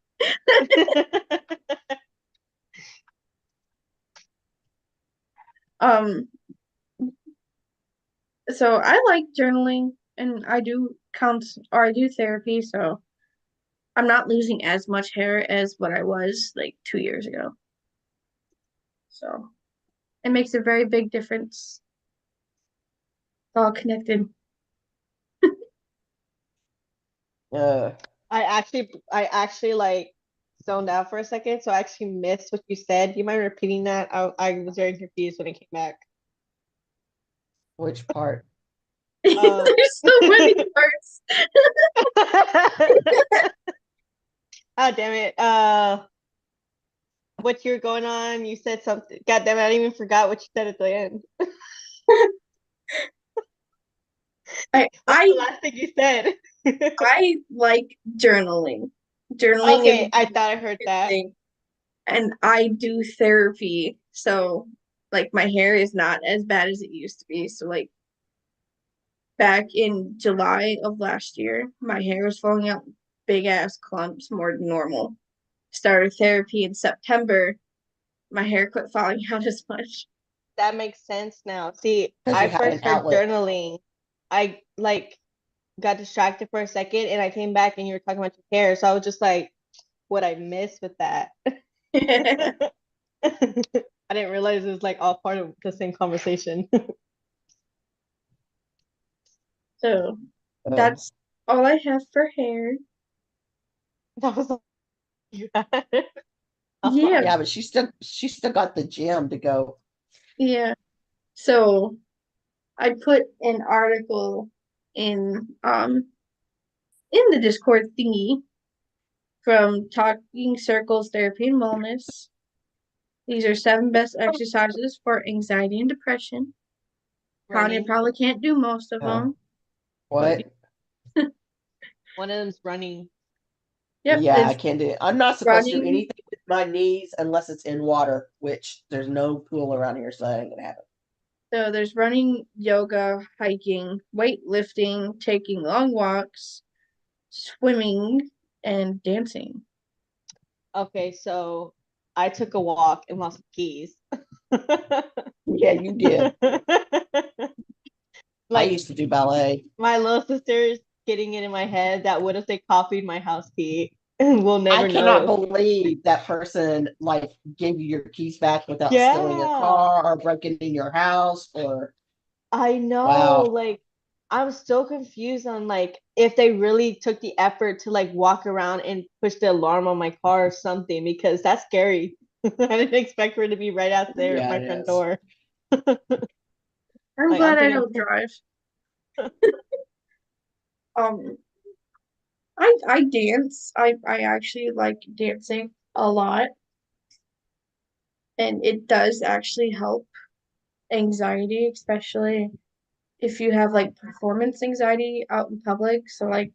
Um, so I like journaling and I do I do therapy, so I'm not losing as much hair as what I was like 2 years ago. So it makes a very big difference. It's all connected. Uh, I actually like zoned out for a second, so I actually missed what you said. Do you mind repeating that? I was very confused when it came back. which part? Um, There's so many parts. oh damn it. What you're going on? You said something. God damn it, I even forgot what you said at the end. I What's I the last thing you said? I like journaling. Journaling is Okay, I thought I heard a that. thing. And I do therapy. So like my hair is not as bad as it used to be. So like back in July of last year, my hair was falling out big ass clumps more than normal. Started therapy in September. My hair quit falling out as much. That makes sense now. See, Because I you had first an started outlet. journaling. I like got distracted for a second and I came back and you were talking about your hair. So I was just like, what I missed with that. I didn't realize it was like all part of the same conversation. So Oh, that's all I have for hair. That was all you had. Yeah, yeah, but she still got the gym to go. yeah. So I put an article in the Discord thingy from Talking Circles Therapy and Wellness. These are 7 best exercises for anxiety and depression. Tanya Running. probably can't do most of Oh, them, but what? One of them's running. yep, Yeah, I it's can't do it. I'm not supposed to do running. anything with my knees unless it's in water, which there's no pool around here, so that ain't gonna happen. So there's running, yoga, hiking, weightlifting, taking long walks, swimming, and dancing. Okay, so I took a walk and lost my keys. Yeah, you did. I Like used to do ballet. my little sister's getting it in my head that what if they copied my house key? We'll I never cannot know. believe that person like gave you your keys back without stealing your Yeah, car or breaking in your house or I know. wow. Like, I'm still confused on like if they really took the effort to like walk around and push the alarm on my car or something because that's scary. I didn't expect for it to be right out there at Yeah, my it front is. door. I'm Like, I'm glad I thinking, don't drive. Um, I dance. I actually like dancing a lot, and it does actually help anxiety, especially if you have like performance anxiety out in public. So like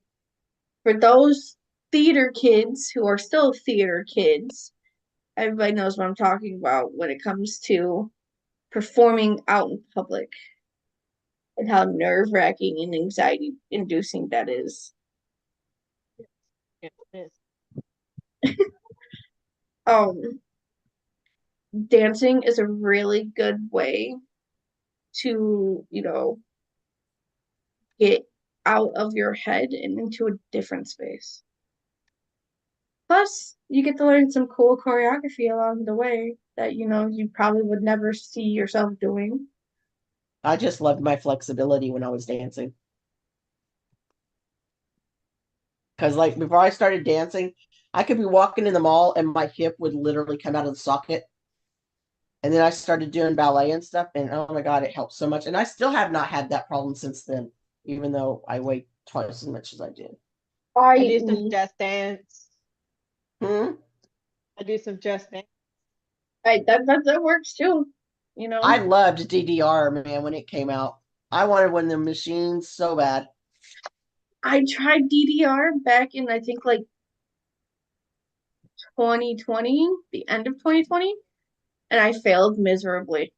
for those theater kids who are still theater kids, everybody knows what I'm talking about when it comes to performing out in public and how nerve-wracking and anxiety-inducing that is. Yeah, it Um, Dancing is a really good way to, get out of your head and into a different space. Plus, you get to learn some cool choreography along the way that you probably would never see yourself doing. I just loved my flexibility when I was dancing. Because like before I started dancing, I could be walking in the mall and my hip would literally come out of the socket. And then I started doing ballet and stuff, and oh my God, it helped so much. And I still have not had that problem since then, even though I weigh twice as much as I did. I I do some just dance. Hmm? I do some just dance. that works too. I loved DDR, man, when it came out. I wanted one of the machines so bad. I tried DDR back in I think like 2020, the end of 2020, and I failed miserably.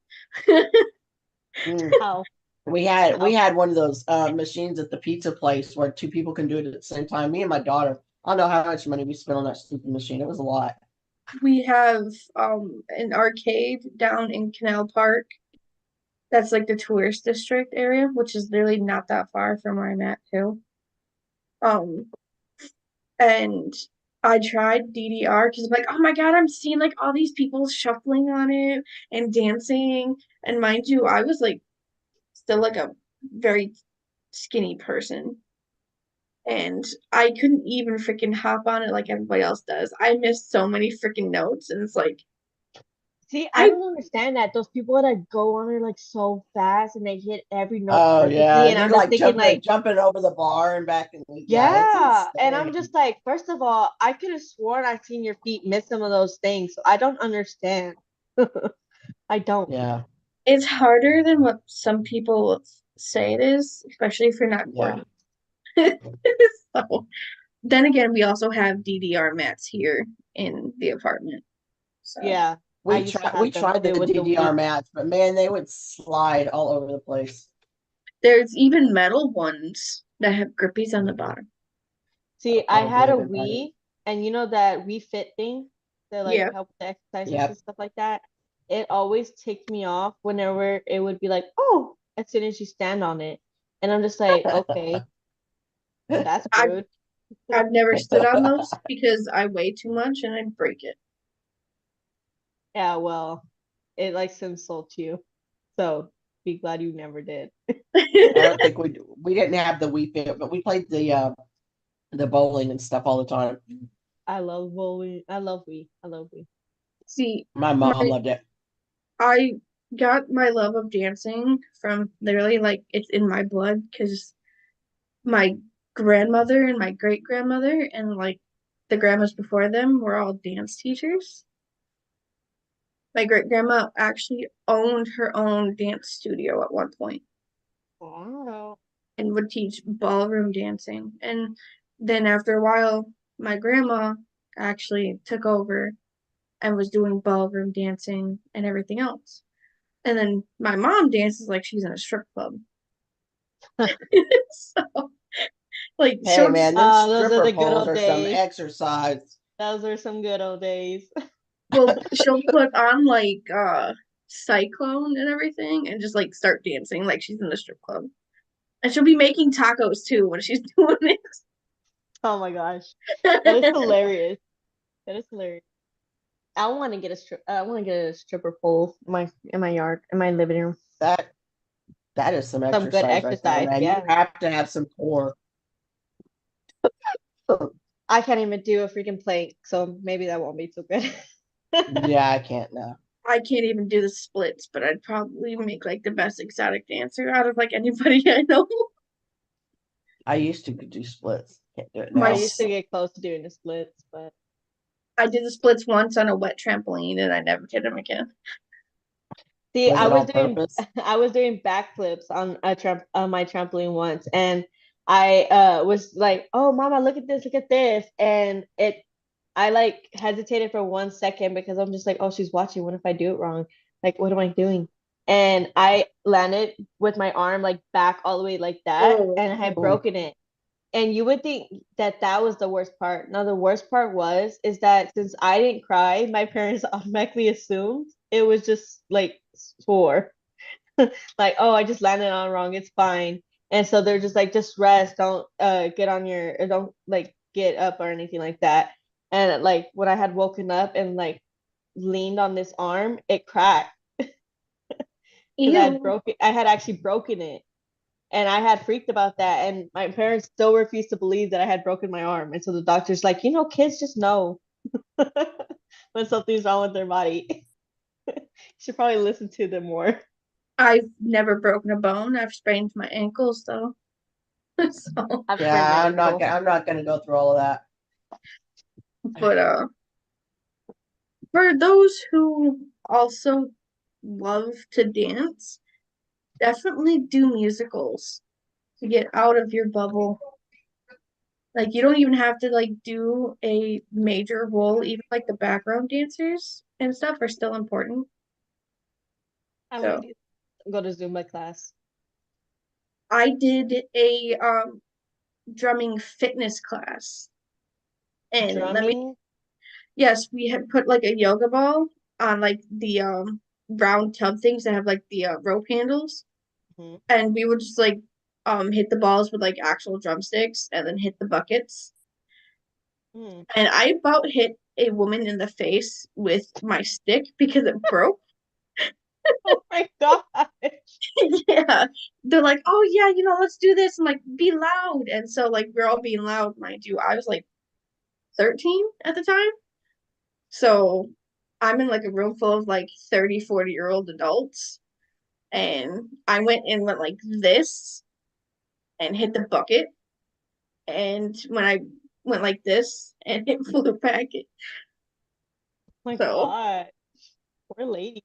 Mm. How? We had one of those machines at the pizza place where two people can do it at the same time. Me and my daughter. I don't know how much money we spent on that stupid machine. It was a lot. We have an arcade down in Canal Park. That's like the tourist district area, which is really not that far from where I'm at too. Um, and I tried DDR because I'm like, oh my God, I'm seeing like all these people shuffling on it and dancing. And mind you, I was like still like a very skinny person. And I couldn't even freaking hop on it like everybody else does. I missed so many freaking notes, and it's like See, I I don't understand that. Those people that go on there like so fast and they hit every note Oh yeah, perfectly. And and I'm they're just like thinking like, jumping over the bar and back and yeah, it's yeah. And I'm insane. just like, first of all, I could have sworn I've seen your feet miss some of those things. So I don't understand. I don't. Yeah, it's harder than what some people say it is, especially if you're not yeah. coordinated. So then again, we also have DDR mats here in the apartment. So Yeah. I We used to tried we have them tried the too with the DDR Wii. mats, but man, they would slide all over the place. there's even metal ones that have grippies on the bottom. See, I Oh had a man, I didn't. Wii, and you know that Wii Fit thing that like Yeah. help with the exercises and Yep. stuff like that. It always ticked me off whenever it would be like, oh, as soon as you stand on it, and I'm just like, okay, that's I've rude. I've never stood on those because I weigh too much and I'd break it. Yeah, well, it likes to insult you, so be glad you never did. I don't think we didn't have the Wii Fit, but we played the bowling and stuff all the time. I love bowling. I love Wii. I love Wii. See, My my mom loved it. I got my love of dancing from literally like it's in my blood because my grandmother and my great grandmother and like the grandmas before them were all dance teachers. My great grandma actually owned her own dance studio at one point Wow. and would teach ballroom dancing. And then after a while, my grandma actually took over and was doing ballroom dancing and everything else. And then my mom dances like she's in a strip club. So, like, Hey man, them Those are stripper the good poles old are some days. exercise. Those are some good old days. well, she'll put on like Cyclone and everything and just like start dancing like she's in a strip club. And she'll be making tacos too when she's doing Oh my gosh, that is it. hilarious. That is hilarious. I want to get a strip. I want to get a stripper pole in my yard, in my living room. That that is some Some good exercise right there, exercise. man. You Yeah, have to have some core. I can't even do a freaking plank, so maybe that won't be so good. Yeah, I can't now. I can't even do the splits, but I'd probably make like the best exotic dancer out of like anybody I know. I used to do splits. Can't do it My I now. used to get close to doing the splits, but I did the splits once on a wet trampoline and I never did them again. see, Was it on purpose? I was doing backflips on on my trampoline once, and I was like, "Oh, mama, look at this, and it I like hesitated for 1 second because I'm just like, oh, she's watching. What if I do it wrong? Like, what am I doing? And I landed with my arm like back all the way like that, Oh. and I had Oh. broken it. And you would think that that was the worst part. No, the worst part is that since I didn't cry, my parents automatically assumed it was just like sore. Like, oh, I just landed on wrong. It's fine. And so they're just like, just rest. Don't get on your, don't like get up or anything like that. And like when I had woken up and like leaned on this arm, it cracked because Ew. I had actually broken it. And I had freaked about that. And my parents still refused to believe that I had broken my arm. And so the doctor's like, kids just know when something's wrong with their body. You should probably listen to them more. I've never broken a bone. I've sprained my ankles though. So, I've sprained Yeah, my I'm not ankle. gonna I'm not gonna go through all of that. but for those who also love to dance, definitely do musicals to get out of your bubble. Like you don't even have to like do a major role, even like the background dancers and stuff are still important. I So want to go to Zumba class. I did a drumming fitness class. And Drumming. yes, we had put like a yoga ball on like the round tub things that have like the rope handles. Mhm. And we would just like hit the balls with like actual drumsticks and then hit the buckets. Mm. And I about hit a woman in the face with my stick because it broke. Oh my god. Yeah. They're like, oh yeah, let's do this and like be loud. And so like we're all being loud, mind you. I was like 13 at the time. So I'm in like a room full of like 30, 40-year-old adults. And I went like this and hit the bucket. And when I went like this and it flew back. Oh my So god. Poor lady.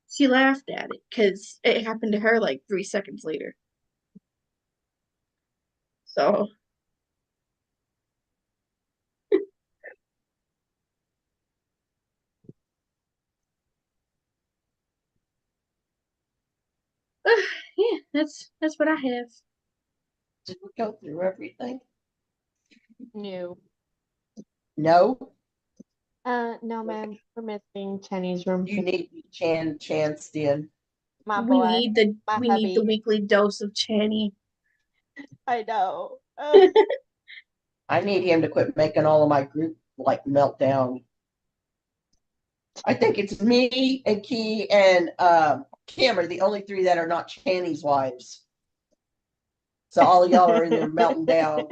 she laughed at it because it happened to her like 3 seconds later. So yeah, that's what I have. Did we go through everything? No. No, No, ma'am. We're missing Chinese room. you need chance, Ian. My We boy. need the My we need the hubby. weekly dose of Channy. I know. I need him to quit making all of my group like meltdown. I think it's me and Key and Kim are the only three that are not Channy's wives. So all y'all are in there melting down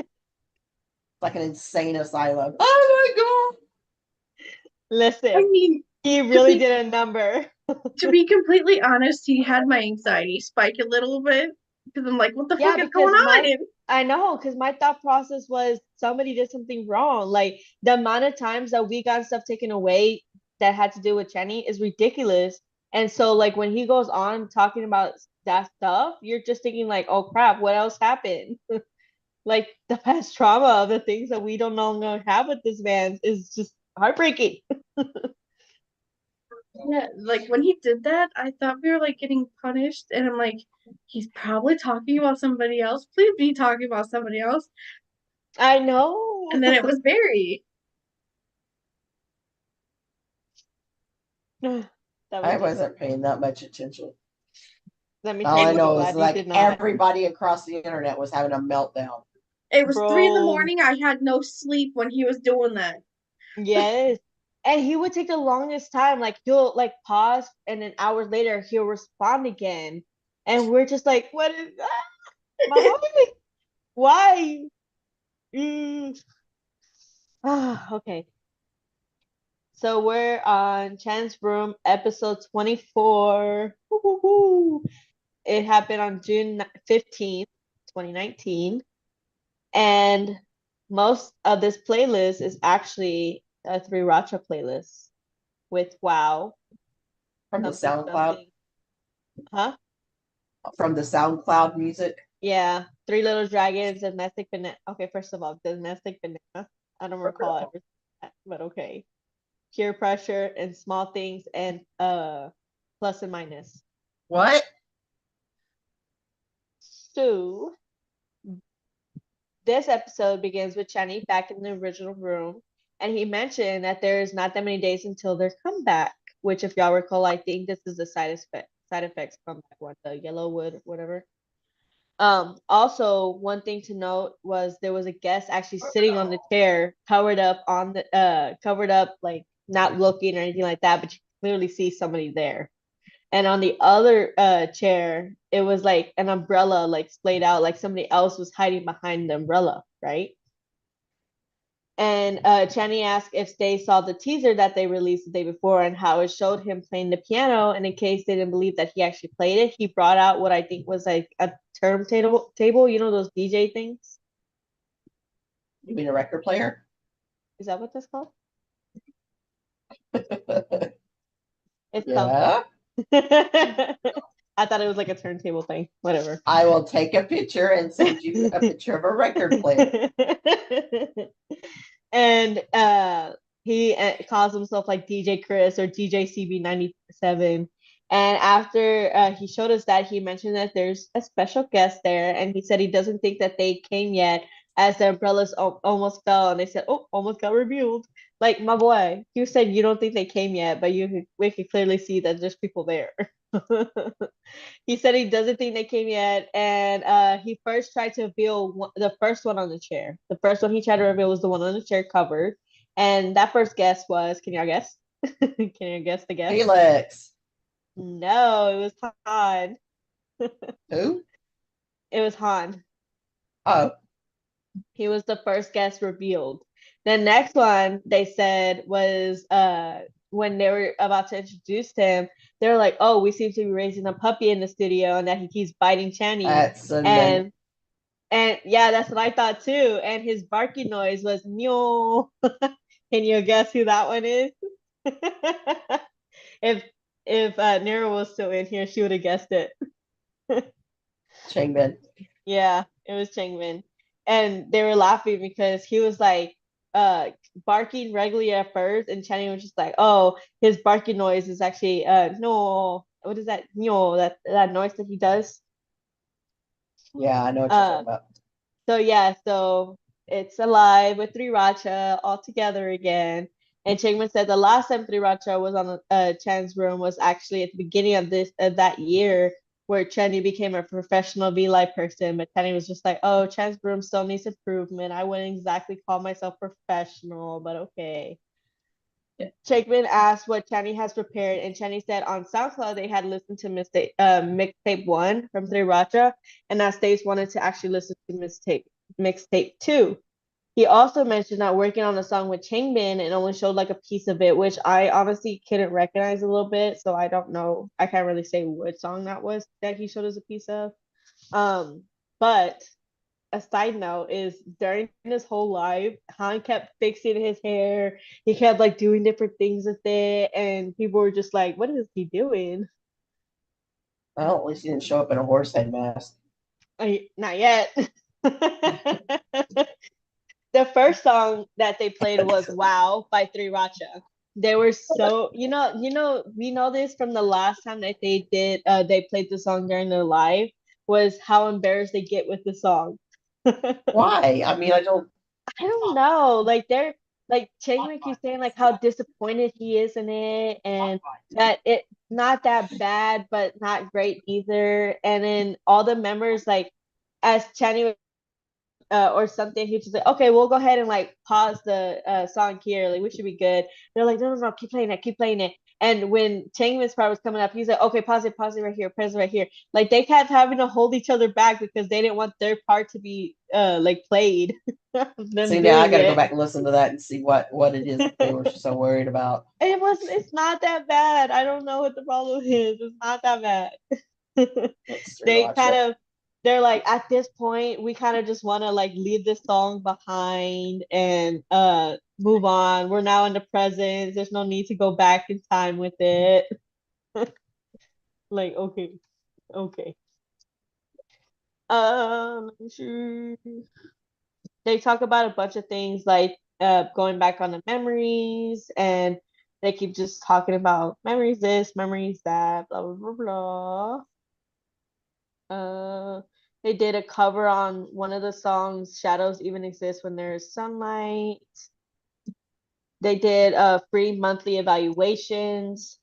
like an insane asylum. Oh I Listen, mean, he to really be did a number. to be completely honest, he had my anxiety spike a little bit because I'm like, what the Yeah, fuck is going because on? I know, because my thought process was somebody did something wrong. Like the amount of times that we got stuff taken away that had to do with Chenny is ridiculous. And so like when he goes on talking about that stuff, you're just thinking like, oh crap, what else happened? Like the past trauma of the things that we don't no longer have with this man is just heartbreaking. Yeah, like when he did that, I thought we were like getting punished, and I'm like, he's probably talking about somebody else. Please be talking about somebody else. I know. And then it was Barry. That was I just, wasn't paying that much attention. let me All tell I you, I'm know is glad you like did not. everybody across the internet was having a meltdown. It was 3 Bro, in the morning. I had no sleep when he was doing that. yes. And he would take the longest time. Like he'll like pause and then hours later he'll respond again. And we're just like, what is that? My hubby? Why? Mm. Ah, okay. So we're on Chan's Room, episode 24. Woo-hoo-hoo. It happened on June 15th, 2019. And most of this playlist is actually a Three Racha playlist with Wow, From the something, SoundCloud, something. Huh? from the SoundCloud music. Yeah. Three Little Dragons, Domestic Banana. Okay, first of all, Domestic Banana. I don't recall ever saying that, but okay. Peer pressure and small things and plus and minus. What? So this episode begins with Channy back in the original room, and he mentioned that there's not that many days until their comeback. Which, if y'all recall, I think this is the side effects comeback one, the yellow wood, whatever. Also, one thing to note was there was a guest actually sitting on the chair, covered up, like not looking or anything like that, but you clearly see somebody there. And on the other chair, it was like an umbrella, like splayed out, like somebody else was hiding behind the umbrella, right? And Channy asked if they saw the teaser that they released the day before and how it showed him playing the piano. And in case they didn't believe that he actually played it, he brought out what I think was like a turntable, you know, those DJ things. You mean a record player? Is that what that's called? It's Yeah. I thought it was like a turntable thing. Whatever. I will take a picture and send you a picture of a record player. And he calls himself like DJ Chris or DJ CB97. And after he showed us that, he mentioned that there's a special guest there, and he said he doesn't think that they came yet, as the umbrellas almost fell, and they said, "Oh, almost got revealed." Like my boy, you said you don't think they came yet, but we could clearly see that there's people there. He said he doesn't think they came yet, and he first tried to reveal the first one on the chair. The first one he tried to reveal was the one on the chair covered, and that first guess was, can y'all guess? Can you guess the guess? Felix. No, it was Han. Who? It was Han. Oh, He was the first guest revealed. The next one they said was when they were about to introduce him, they were like, "Oh, we seem to be raising a puppy in the studio, and that he keeps biting Channy." that's And yeah, that's what I thought too. And his barking noise was meow. Can you guess who that one is? if Nero was still in here, she would have guessed it. Changbin. Yeah, it was Changmin. And they were laughing because he was like barking regularly at first, and Channing was just like, "Oh, his barking noise is actually no, what is that? No, that noise that he does." Yeah, I know what you're talking about. So yeah, so it's alive with Sriracha all together again. And Changman said the last time Sriracha was on Chan's room was actually at the beginning of that year, where Channy became a professional V-Live person. But Channy was just like, "Oh, Chan's room still needs improvement. I wouldn't exactly call myself professional, but okay." Chapman asked what Channy has prepared, and Channy said on SoundCloud they had listened to mixtape 1 from Sriracha, and that Stace wanted to actually listen to mixtape 2. He also mentioned that working on a song with Changbin and only showed like a piece of it, which I honestly couldn't recognize a little bit, so I don't know. I can't really say what song that was that he showed us a piece of. But a side note is during his whole life, Han kept fixing his hair. He kept like doing different things with it, and people were just like, "What is he doing?" Well, at least he didn't show up in a horse head mask. Not yet. The first song that they played was "Wow" by Sriracha. They were so we know this from the last time that they played the song during their live, was how embarrassed they get with the song. Why? I mean, I don't. I don't know. Like they're like Changman keeps saying like how disappointed he is in it, and that it's not that bad but not great either. And then all the members like as Channy or something, he just like, "Okay, we'll go ahead and like pause the song here. Like we should be good." They're like, "No, no, no, keep playing it, keep playing it." And when Changman's part was coming up, he's like, "Okay, pause it right here, pause it right here." Like they kept having to hold each other back because they didn't want their part to be like played. See, now I got to go back and listen to that and see what it is that they were so worried about. It's not that bad. I don't know what the problem is. It's not that bad. They're like, at this point we kind of just want to like leave this song behind and move on. We're now in the present. There's no need to go back in time with it. Like, okay. Let me see. They talk about a bunch of things like going back on the memories, and they keep just talking about memories this, memories that, blah blah blah blah. They did a cover on one of the songs, Shadows Even Exist When There's Sunlight. They did free monthly evaluations.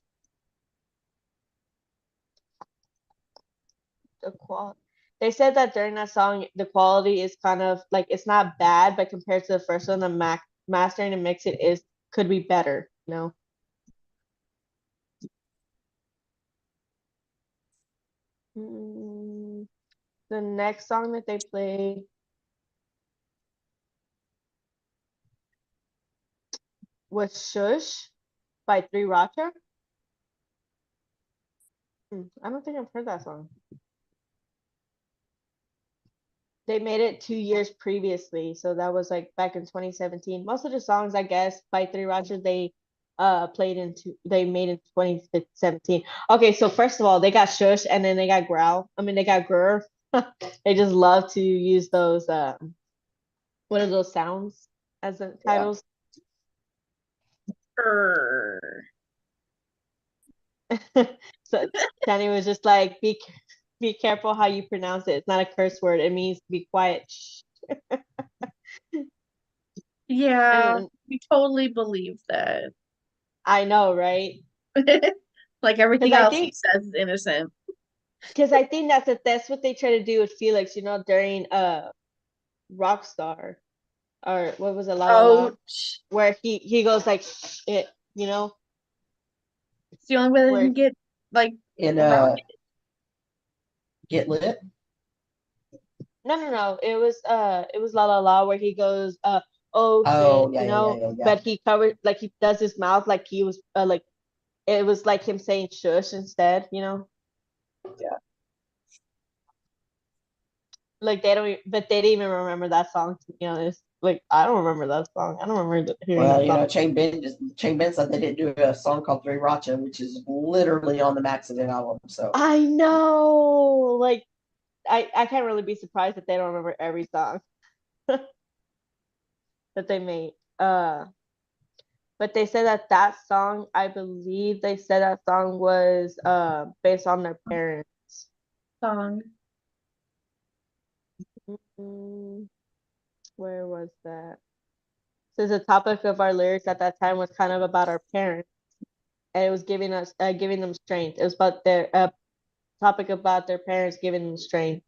They said that during that song, the quality is kind of like it's not bad, but compared to the first one, the mastering and mix it is could be better, you know. The next song that they played was Shush by Three Racha. I don't think I've heard that song. They made it 2 years previously, so that was like back in 2017. Most of the songs, I guess, by Three Rogers, they made in 2017. Okay, so first of all, they got Shush and then they got Growl. I mean, they got Grr. They just love to use those what are those sounds as the titles? So Danny was just like, be careful how you pronounce it. It's not a curse word. It means to be quiet. Shh. Yeah, And we totally believe that. I know, right? Like everything Because I else he think says is innocent. because I think that's what they try to do with Felix, you know, during Rockstar or what was it, La La La, Oh, where he goes like it, you know, it's the only way they where can get like In around it. Get Lit. no, it was La La La where he goes oh Oh shit, yeah, you yeah, yeah, know, yeah, yeah. but he covered like he does his mouth like he was like it was like him saying shush instead, you know. Yeah. Like they don't, but they didn't even remember that song. To be honest, like I don't remember that song. I don't remember hearing Well, that song. Chain Ben said they didn't do a song called Three Racha, which is literally on the Maximum album. So I know, like I can't really be surprised that they don't remember every song that they made. But they said that that song, I believe they said that song was based on their parents. Song. Mm, where was that? Says the topic of our lyrics at that time was kind of about our parents, and it was giving them strength. It was about their topic about their parents giving them strength.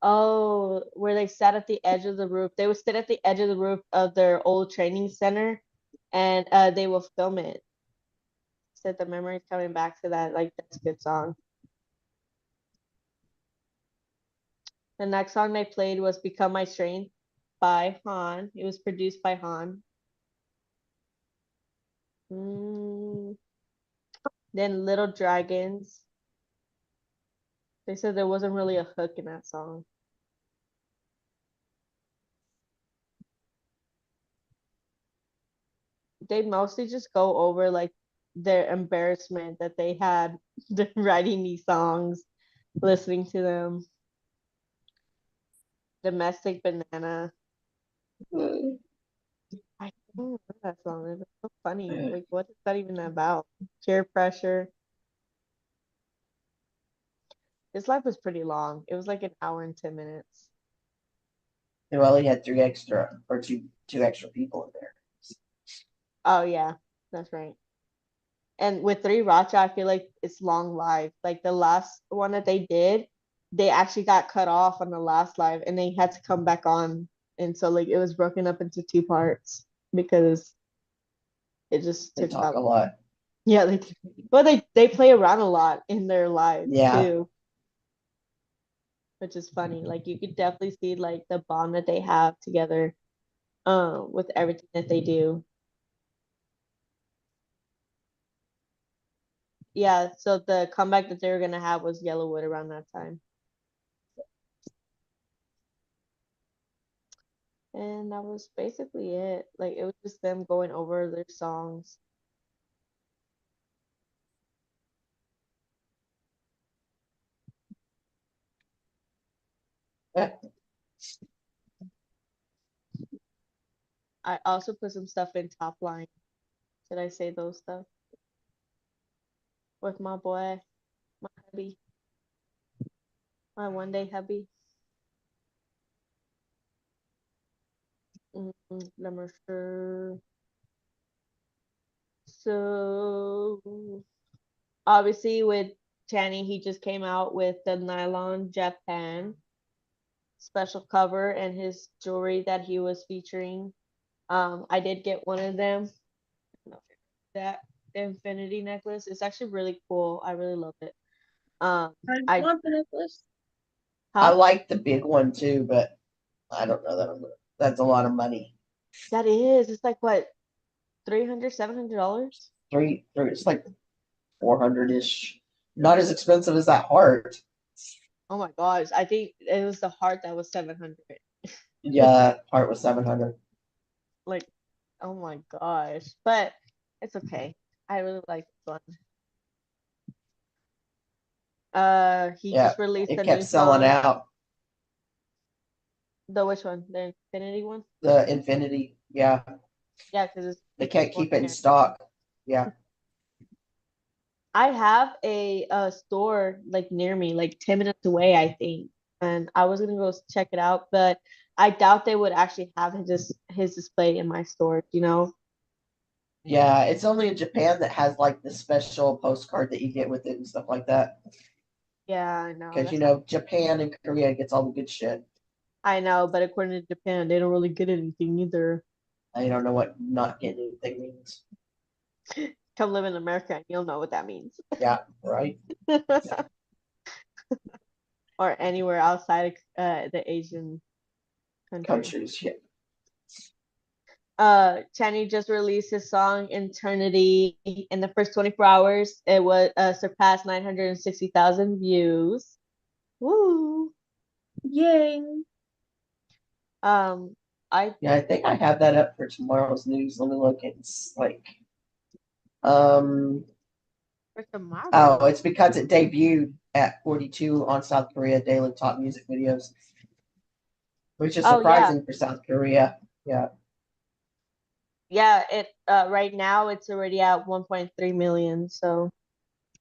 Oh, where they sat at the edge of the roof. They would sit at the edge of the roof of their old training center, and they will film it. Said the memories coming back to that. Like that's a good song. The next song they played was "Become My Strength" by Han. It was produced by Han. Mm, then Little Dragons. They said there wasn't really a hook in that song. They mostly just go over like their embarrassment that they had writing these songs, listening to them. Domestic Banana. I don't remember that song. It's so funny. Like, what is that even about? Peer pressure. His life was pretty long. It was like an hour and 10 minutes. well, he had two extra people in there. Oh yeah, that's right. And with Three Racha, I feel like it's long live. Like the last one that they did, they actually got cut off on the last live and they had to come back on. And so like it was broken up into two parts because it just They took talk about a lot. yeah, they do. But they play around a lot in their lives Yeah. too, which is funny. Like you could definitely see like the bond that they have together with everything that they do. Yeah, so the comeback that they were gonna have was Yellowwood around that time. And that was basically it. Like it was just them going over their songs. I also put some stuff in top line. Did I say those stuff? With my boy, my hubby, my one day hubby. Let me sure. So obviously with Channy, he just came out with the Nylon Japan special cover and his jewelry that he was featuring. I did get one of them. That infinity necklace. It's actually really cool. I really love it. I I want the necklace. I huh? like the big one too, but I don't know that's a lot of money. That is. It's like what, $300, $700? It's like 400-ish. Not as expensive as that heart. Oh my gosh. I think it was the heart that was 700. Yeah, heart was 700. Like, oh my gosh. But it's okay. I really like this one. He Yeah, just released it a kept new selling song. out. The which one? The Infinity one? The Infinity, yeah, Yeah, because they it's can't more keep it in rare. stock. Yeah, I have a store like near me, like 10 minutes away, I think. And I was gonna go check it out, but I doubt they would actually have his display in my store, you know? yeah. It's only in Japan that has like the special postcard that you get with it and stuff like that. Yeah, I know. Because you know, Japan and Korea gets all the good shit. I know, but according to Japan, they don't really get anything either. I don't know what not getting anything means. Come live in America and you'll know what that means. Yeah, right. Or anywhere outside the Asian country. Countries, yeah. Channy just released his song Eternity. In the first 24 hours, it was surpassed 960,000 views. Woo! Yay. Um, I Yeah, I think I have that up for tomorrow's news. Let me look. It's like, um, for tomorrow. oh, it's because it debuted at 42 on South Korea Daily Top Music Videos, which is Oh yeah, surprising for South Korea. Yeah, yeah. It right now it's already at 1.3 million. So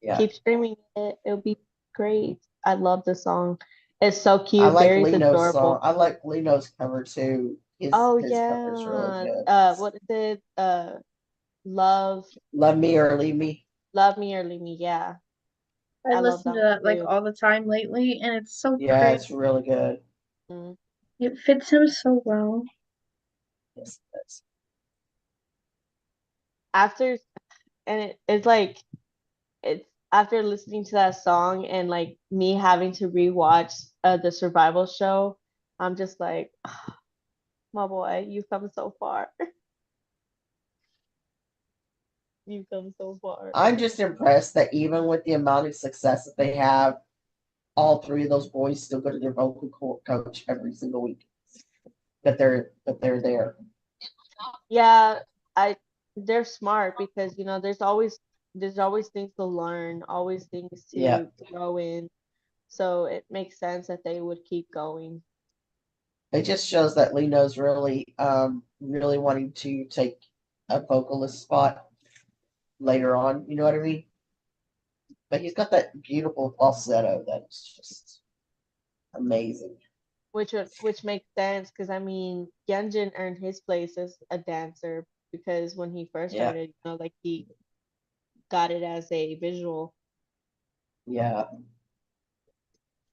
yeah. keep streaming it. It'll be great. I love the song. It's so I cute. like Barry's Lino's song. adorable. I like Lino's cover too. Oh His cover is really yeah. good. What is it? Love, Love Me or Leave Me. love me or leave me. Yeah, I I love listen that to one that like too. all the time lately, and it's so Yeah, pretty. it's really good. Mm. It fits him so well. Yes, that's, After and it's like it's after listening to that song and like me having to rewatch the survival show, I'm just like, my boy, you've come so far. You've come so far. I'm just impressed that even with the amount of success that they have, all three of those boys still go to their vocal coach every single week. That they're there. Yeah, I they're smart because you know there's always things to learn, always things Yeah, to grow in. So it makes sense that they would keep going. it just shows that Lino's really wanting to take a vocalist spot later on. You know what I mean? But he's got that beautiful falsetto that's just amazing. Which makes sense because I mean Hyunjin earned his place as a dancer because when he first Yeah, started, you know, like he got it as a visual yeah,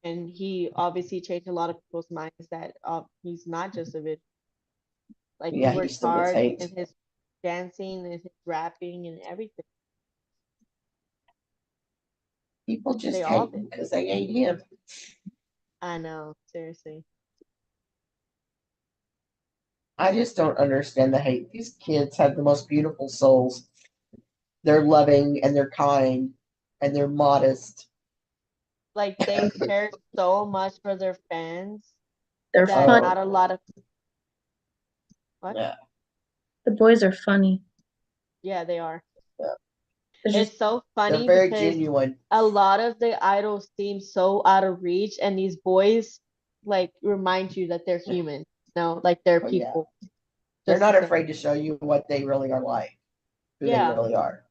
and he obviously changed a lot of people's minds that he's not just a visual. Like he yeah. He works still gets hard hate. in his dancing and his rapping and everything. People They just all hate did. him because they hate him. I know, seriously. I just don't understand the hate. These kids have the most beautiful souls. They're loving and they're kind and they're modest. Like they care so much for their fans They're that fun. not a lot of what? Yeah, The boys are funny. Yeah, they are. yeah. They're just It's so They're funny very because genuine. a lot of the idols seem so out of reach, and these boys like remind you that they're human, like they're Oh, yeah. people. They're Just not the same. afraid to show you what they really are like, who they Yeah, really are.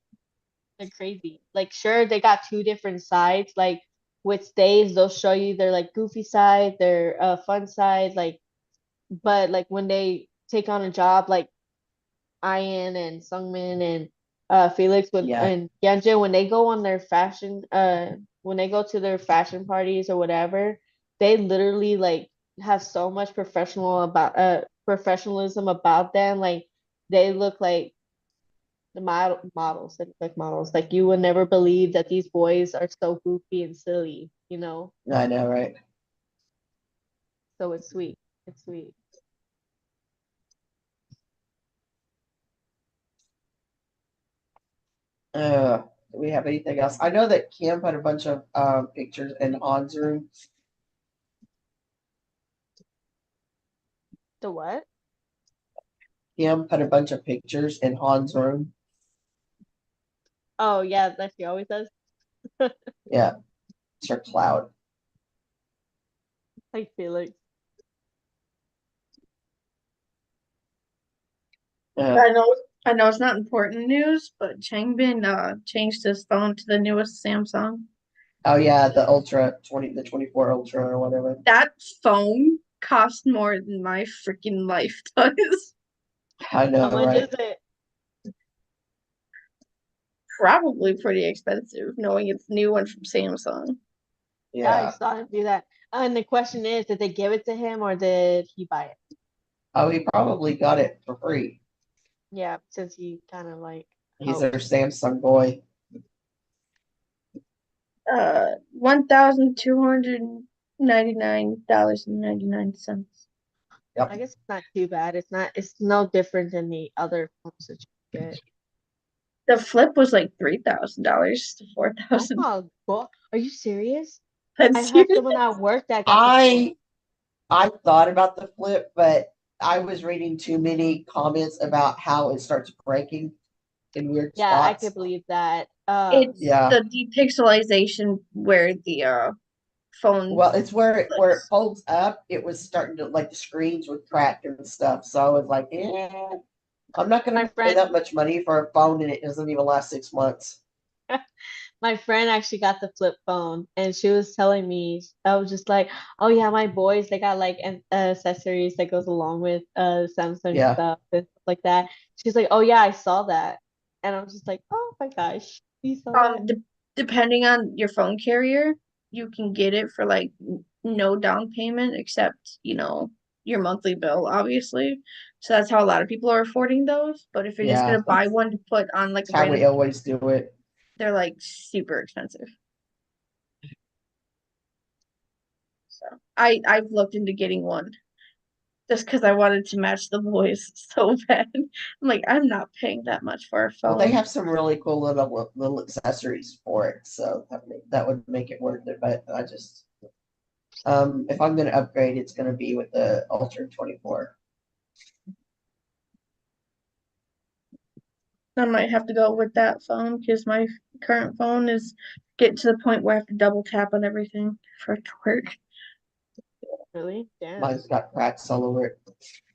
they're crazy. Like, sure, they got two different sides. Like with stays, they'll show you their like goofy side, their fun side, like, but like when they take on a job, like Ian and Sungmin and Felix Yeah. and Hyunjin, when they go on their fashion when they go to their fashion parties or whatever, they literally like have so much professionalism about them. Like they look like the models. They look like models. Like you would never believe that these boys are so goofy and silly, I know, right? So it's sweet. It's sweet. Do we have anything else? I know that Kim put a bunch of pictures in Han's room. The what? Kim put a bunch of pictures in Han's room. Oh yeah, that she always does. Yeah, it's her cloud. Like Felix. I know it's not important news, but Changbin changed his phone to the newest Samsung. Oh yeah, the Ultra 20, the 24 Ultra or whatever. That phone cost more than my freaking life does. I know, How much right? is it? Probably pretty expensive, knowing it's new one from Samsung. Yeah, I Yeah. saw him do that. And the question is, did they give it to him or did he buy it? Oh, he probably got it for free. Yeah, since he kind of like He's helped. our Samsung boy. $1,299.99. Yep. I guess it's not too bad. It's no different than the other phones that you get. The flip was like $3,000 to Oh 4,000. my God. Are you serious? I That's have someone at work that got the flip. I thought about the flip, but I was reading too many comments about how it starts breaking in weird Yeah, I spots. could believe that. it's Yeah. the depixelization where the phone Well, it's where it flips. folds up. It was starting to like the screens would crack and stuff. So I was like, I'm not My gonna pay friend that much money for a phone and it doesn't even last 6 months. my friend actually got the flip phone and she was telling me, I was just like, oh yeah, my boys, they got like accessories that goes along with Samsung Yeah. stuff and stuff like that. She's like, oh yeah, I saw that. And I'm just like, oh my gosh, you saw that? De depending on your phone carrier, you can get it for like no down payment except, your monthly bill, obviously. So that's how a lot of people are affording those. But if you're just Yeah. gonna buy one to put on like That's a how we random, always do it. they're like super expensive. So I've looked into getting one just because I wanted to match the boys so bad. I'm like, I'm not paying that much for a Well, they phone. have some really cool little accessories for it, so that would make it worth it. But I just, if I'm gonna upgrade, it's gonna be with the Ultra 24. I might have to go with that phone because my current phone is getting to the point where I have to double tap on everything for it to work. Really? Damn. Mine's got cracks all over it.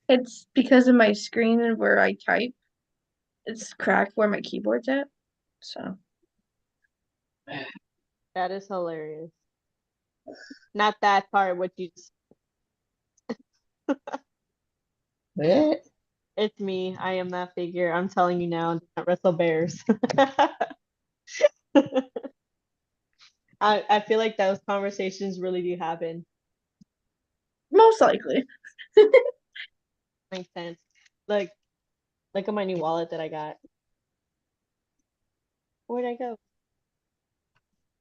It's because of my screen and where I type. It's cracked where my keyboard's at. So That is hilarious. Not that part, what you just, Eh, it's me. I am that figure. I'm telling you now, do not wrestle bears. I feel like those conversations really do happen. most likely. Makes sense. Like, look at my new wallet that I got. Where'd I go?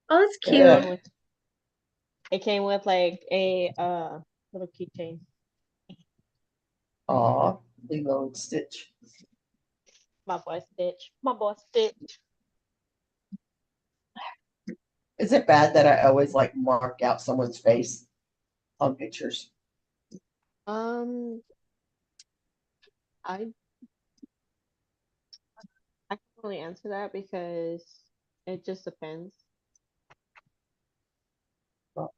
Oh, that's It cute. came with it came with like a little keychain. Aw, Lilo and Stitch. My boy Stitch. My boy Stitch. Is it bad that I always like mark out someone's face on pictures? Um, I I can't really answer that because it just depends.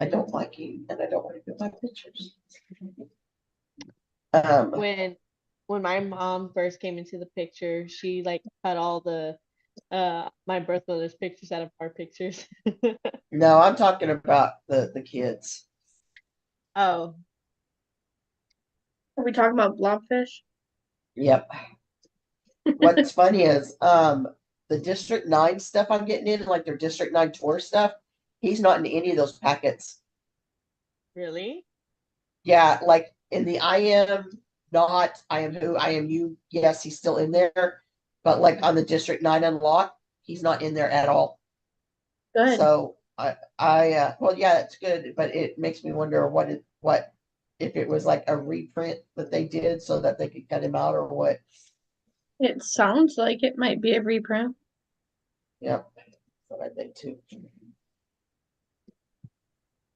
I don't like you, and I don't want to do my pictures. When my mom first came into the picture, she like cut all the my birth mother's pictures out of our pictures. No, I'm talking about the kids. Oh, Are we talking about blobfish? Yep. What's funny is the District 9 stuff I'm getting in, like their District 9 tour stuff, he's not in any of those packets. really? Yeah, like in the I am not, I am who, I am you, yes, he's still in there. But like on the District 9 unlock, he's not in there at all. Good. So well, yeah, that's good, but it makes me wonder what if it was like a reprint that they did so that they could cut him out or what. It sounds like it might be a reprint. Yep, so I think too.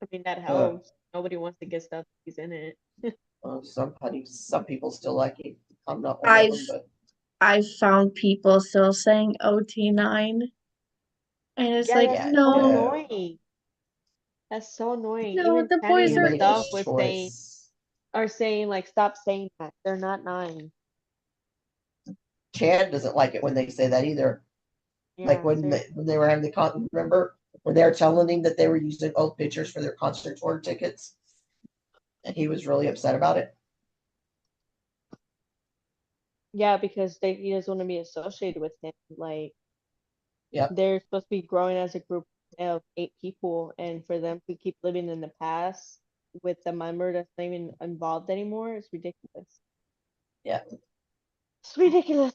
I mean, that helps. Nobody wants to get stuff if he's in it. Well, some people still like him. I'm not one of them, I've but I've found people still saying OT9, and it's Yeah, like, that's yeah, so no, no. annoying. That's so annoying. no, Even the Channing boys are Human himself is was saying, choice. are saying like, stop saying that. They're not 9. Chad doesn't like it when they say that either. Like Yeah, when they were having the con, remember when they were telling him that they were using old pictures for their concert tour tickets, and he was really upset about it. yeah, because he doesn't want to be associated with him. Like, Yep. they're supposed to be growing as a group of 8 people, and for them to keep living in the past with the member that's not even involved anymore is ridiculous. Yeah. It's ridiculous.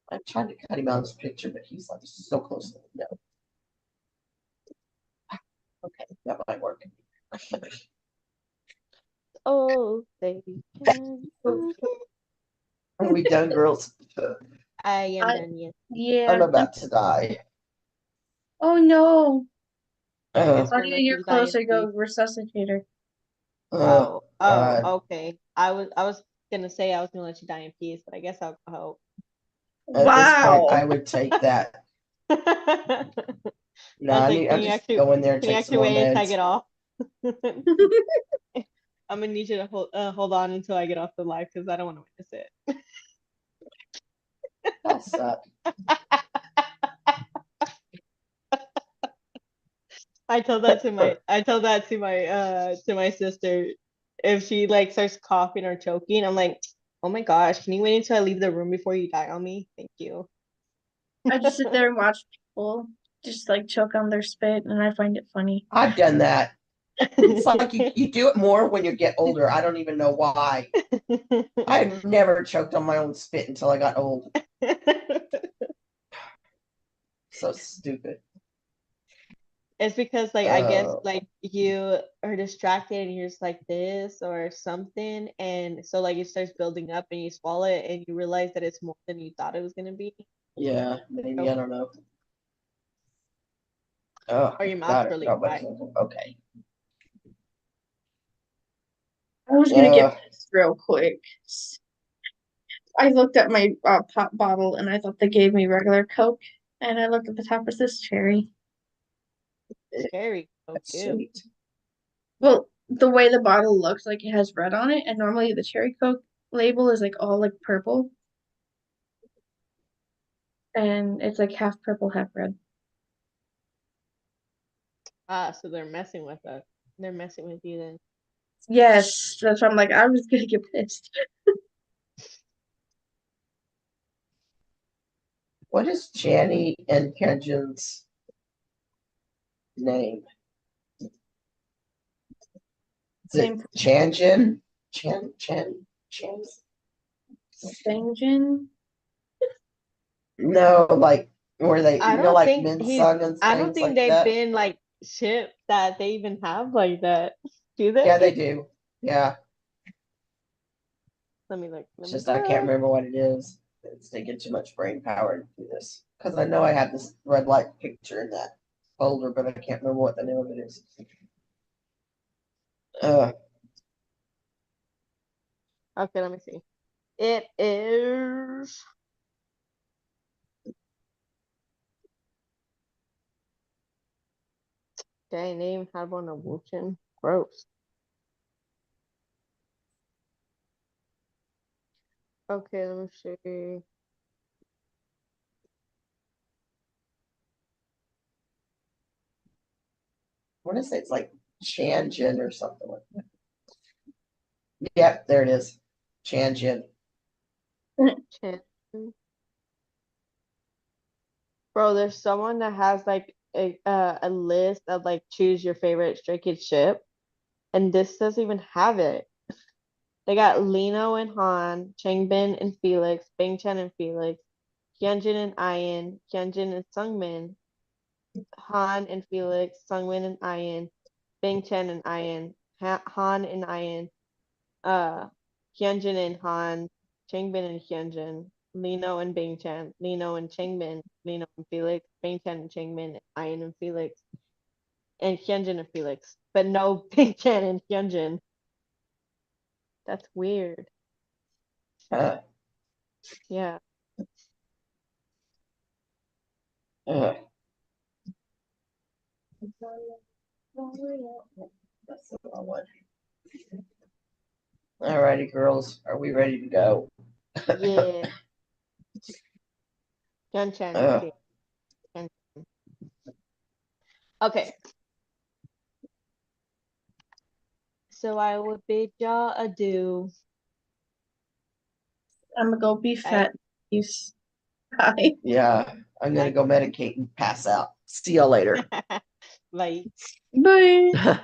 I'm trying to cut him out of this picture, but he's like so close to no. Okay, that might work. Oh, they can. Are we done, girls? I am I- done yet. yeah. I'm about to die. Oh no. Guess we're Honey, gonna you're do die in closer. Go peace. resuscitator. Oh, God. okay. I was gonna say I was gonna let you die in peace, but I guess I'll help. At this point, Wow. I would take that. I No, was I like, need. I just go in there and can you take some actually more wait until I meds. get off? I'm gonna need you to hold on until I get off the live because I don't want to witness it. That suck. I told that to my sister. If she like starts coughing or choking, I'm like, oh my gosh, can you wait until I leave the room before you die on me? Thank you. I just sit there and watch people just like choke on their spit, and I find it funny. I've done that. It's like you do it more when you get older. I don't even know why. I've never choked on my own spit until I got old. So stupid. It's because like I guess Oh. like you are distracted and you're just like this or something, and so like it starts building up and you swallow it and you realize that it's more than you thought it was gonna be. Yeah, maybe I don't know. Oh, Or your mouth's got it. really Nobody's dry. okay. I was gonna get pissed real quick. I looked at my pop bottle and I thought they gave me regular Coke, and I looked at the top, it says cherry. Scary. So That's cute. sweet. Well, the way the bottle looks, like it has red on it, and normally the cherry Coke label is like all like purple, and it's like half purple, half red. Ah, so they're messing with us. They're messing with you then. Yes, that's why I'm like, I was gonna get pissed. What is Channy and Kenjan's name? Is it Same Chanjin? Chan? Sanjin. No, like where they, I you know, don't like think he's Minsung and I don't things think like they've that. been like shipped that they even have like that. Do they? Yeah, they do. Yeah, Let me look. Let it's me just I can't look. remember what it is. It's taking too much brain power to do this because I know I have this red light picture in that folder, but I can't remember what the name of it is. Okay, let me see. It is Dang, they even had one on Wuchen. Gross. Okay, let me see. I want to say it's like Chanjin or something like that. Yep, there it is. Chanjin. Chan. Bro, there's someone that has like a list of like choose your favorite Stray Kids ship, and this doesn't even have it. They got Lino and Han, Changbin and Felix, Bingchen and Felix, Hyunjin and Ian, Hyunjin and Sungmin, Han and Felix, Sungmin and Ian, Bingchen and Ian, Han and Ian, uh, Hyunjin and Han, Changbin and Hyunjin, Lino and Bingchen, Lino and Changbin, Lino and Felix, Bingchen and Changbin, Ian and Felix, and Hyunjin and Felix, but no Bingchen and Hyunjin. That's weird. Uh, Yeah. uh. That's the wrong one. All righty, girls. Are we ready to go? Yeah. Hyunchan. Uh. Hyunchan. Okay. So I would bid y'all adieu. I'm gonna go be fat. Peace. Bye. Yeah, I'm gonna go medicate and pass out. See y'all later. Bye. Bye.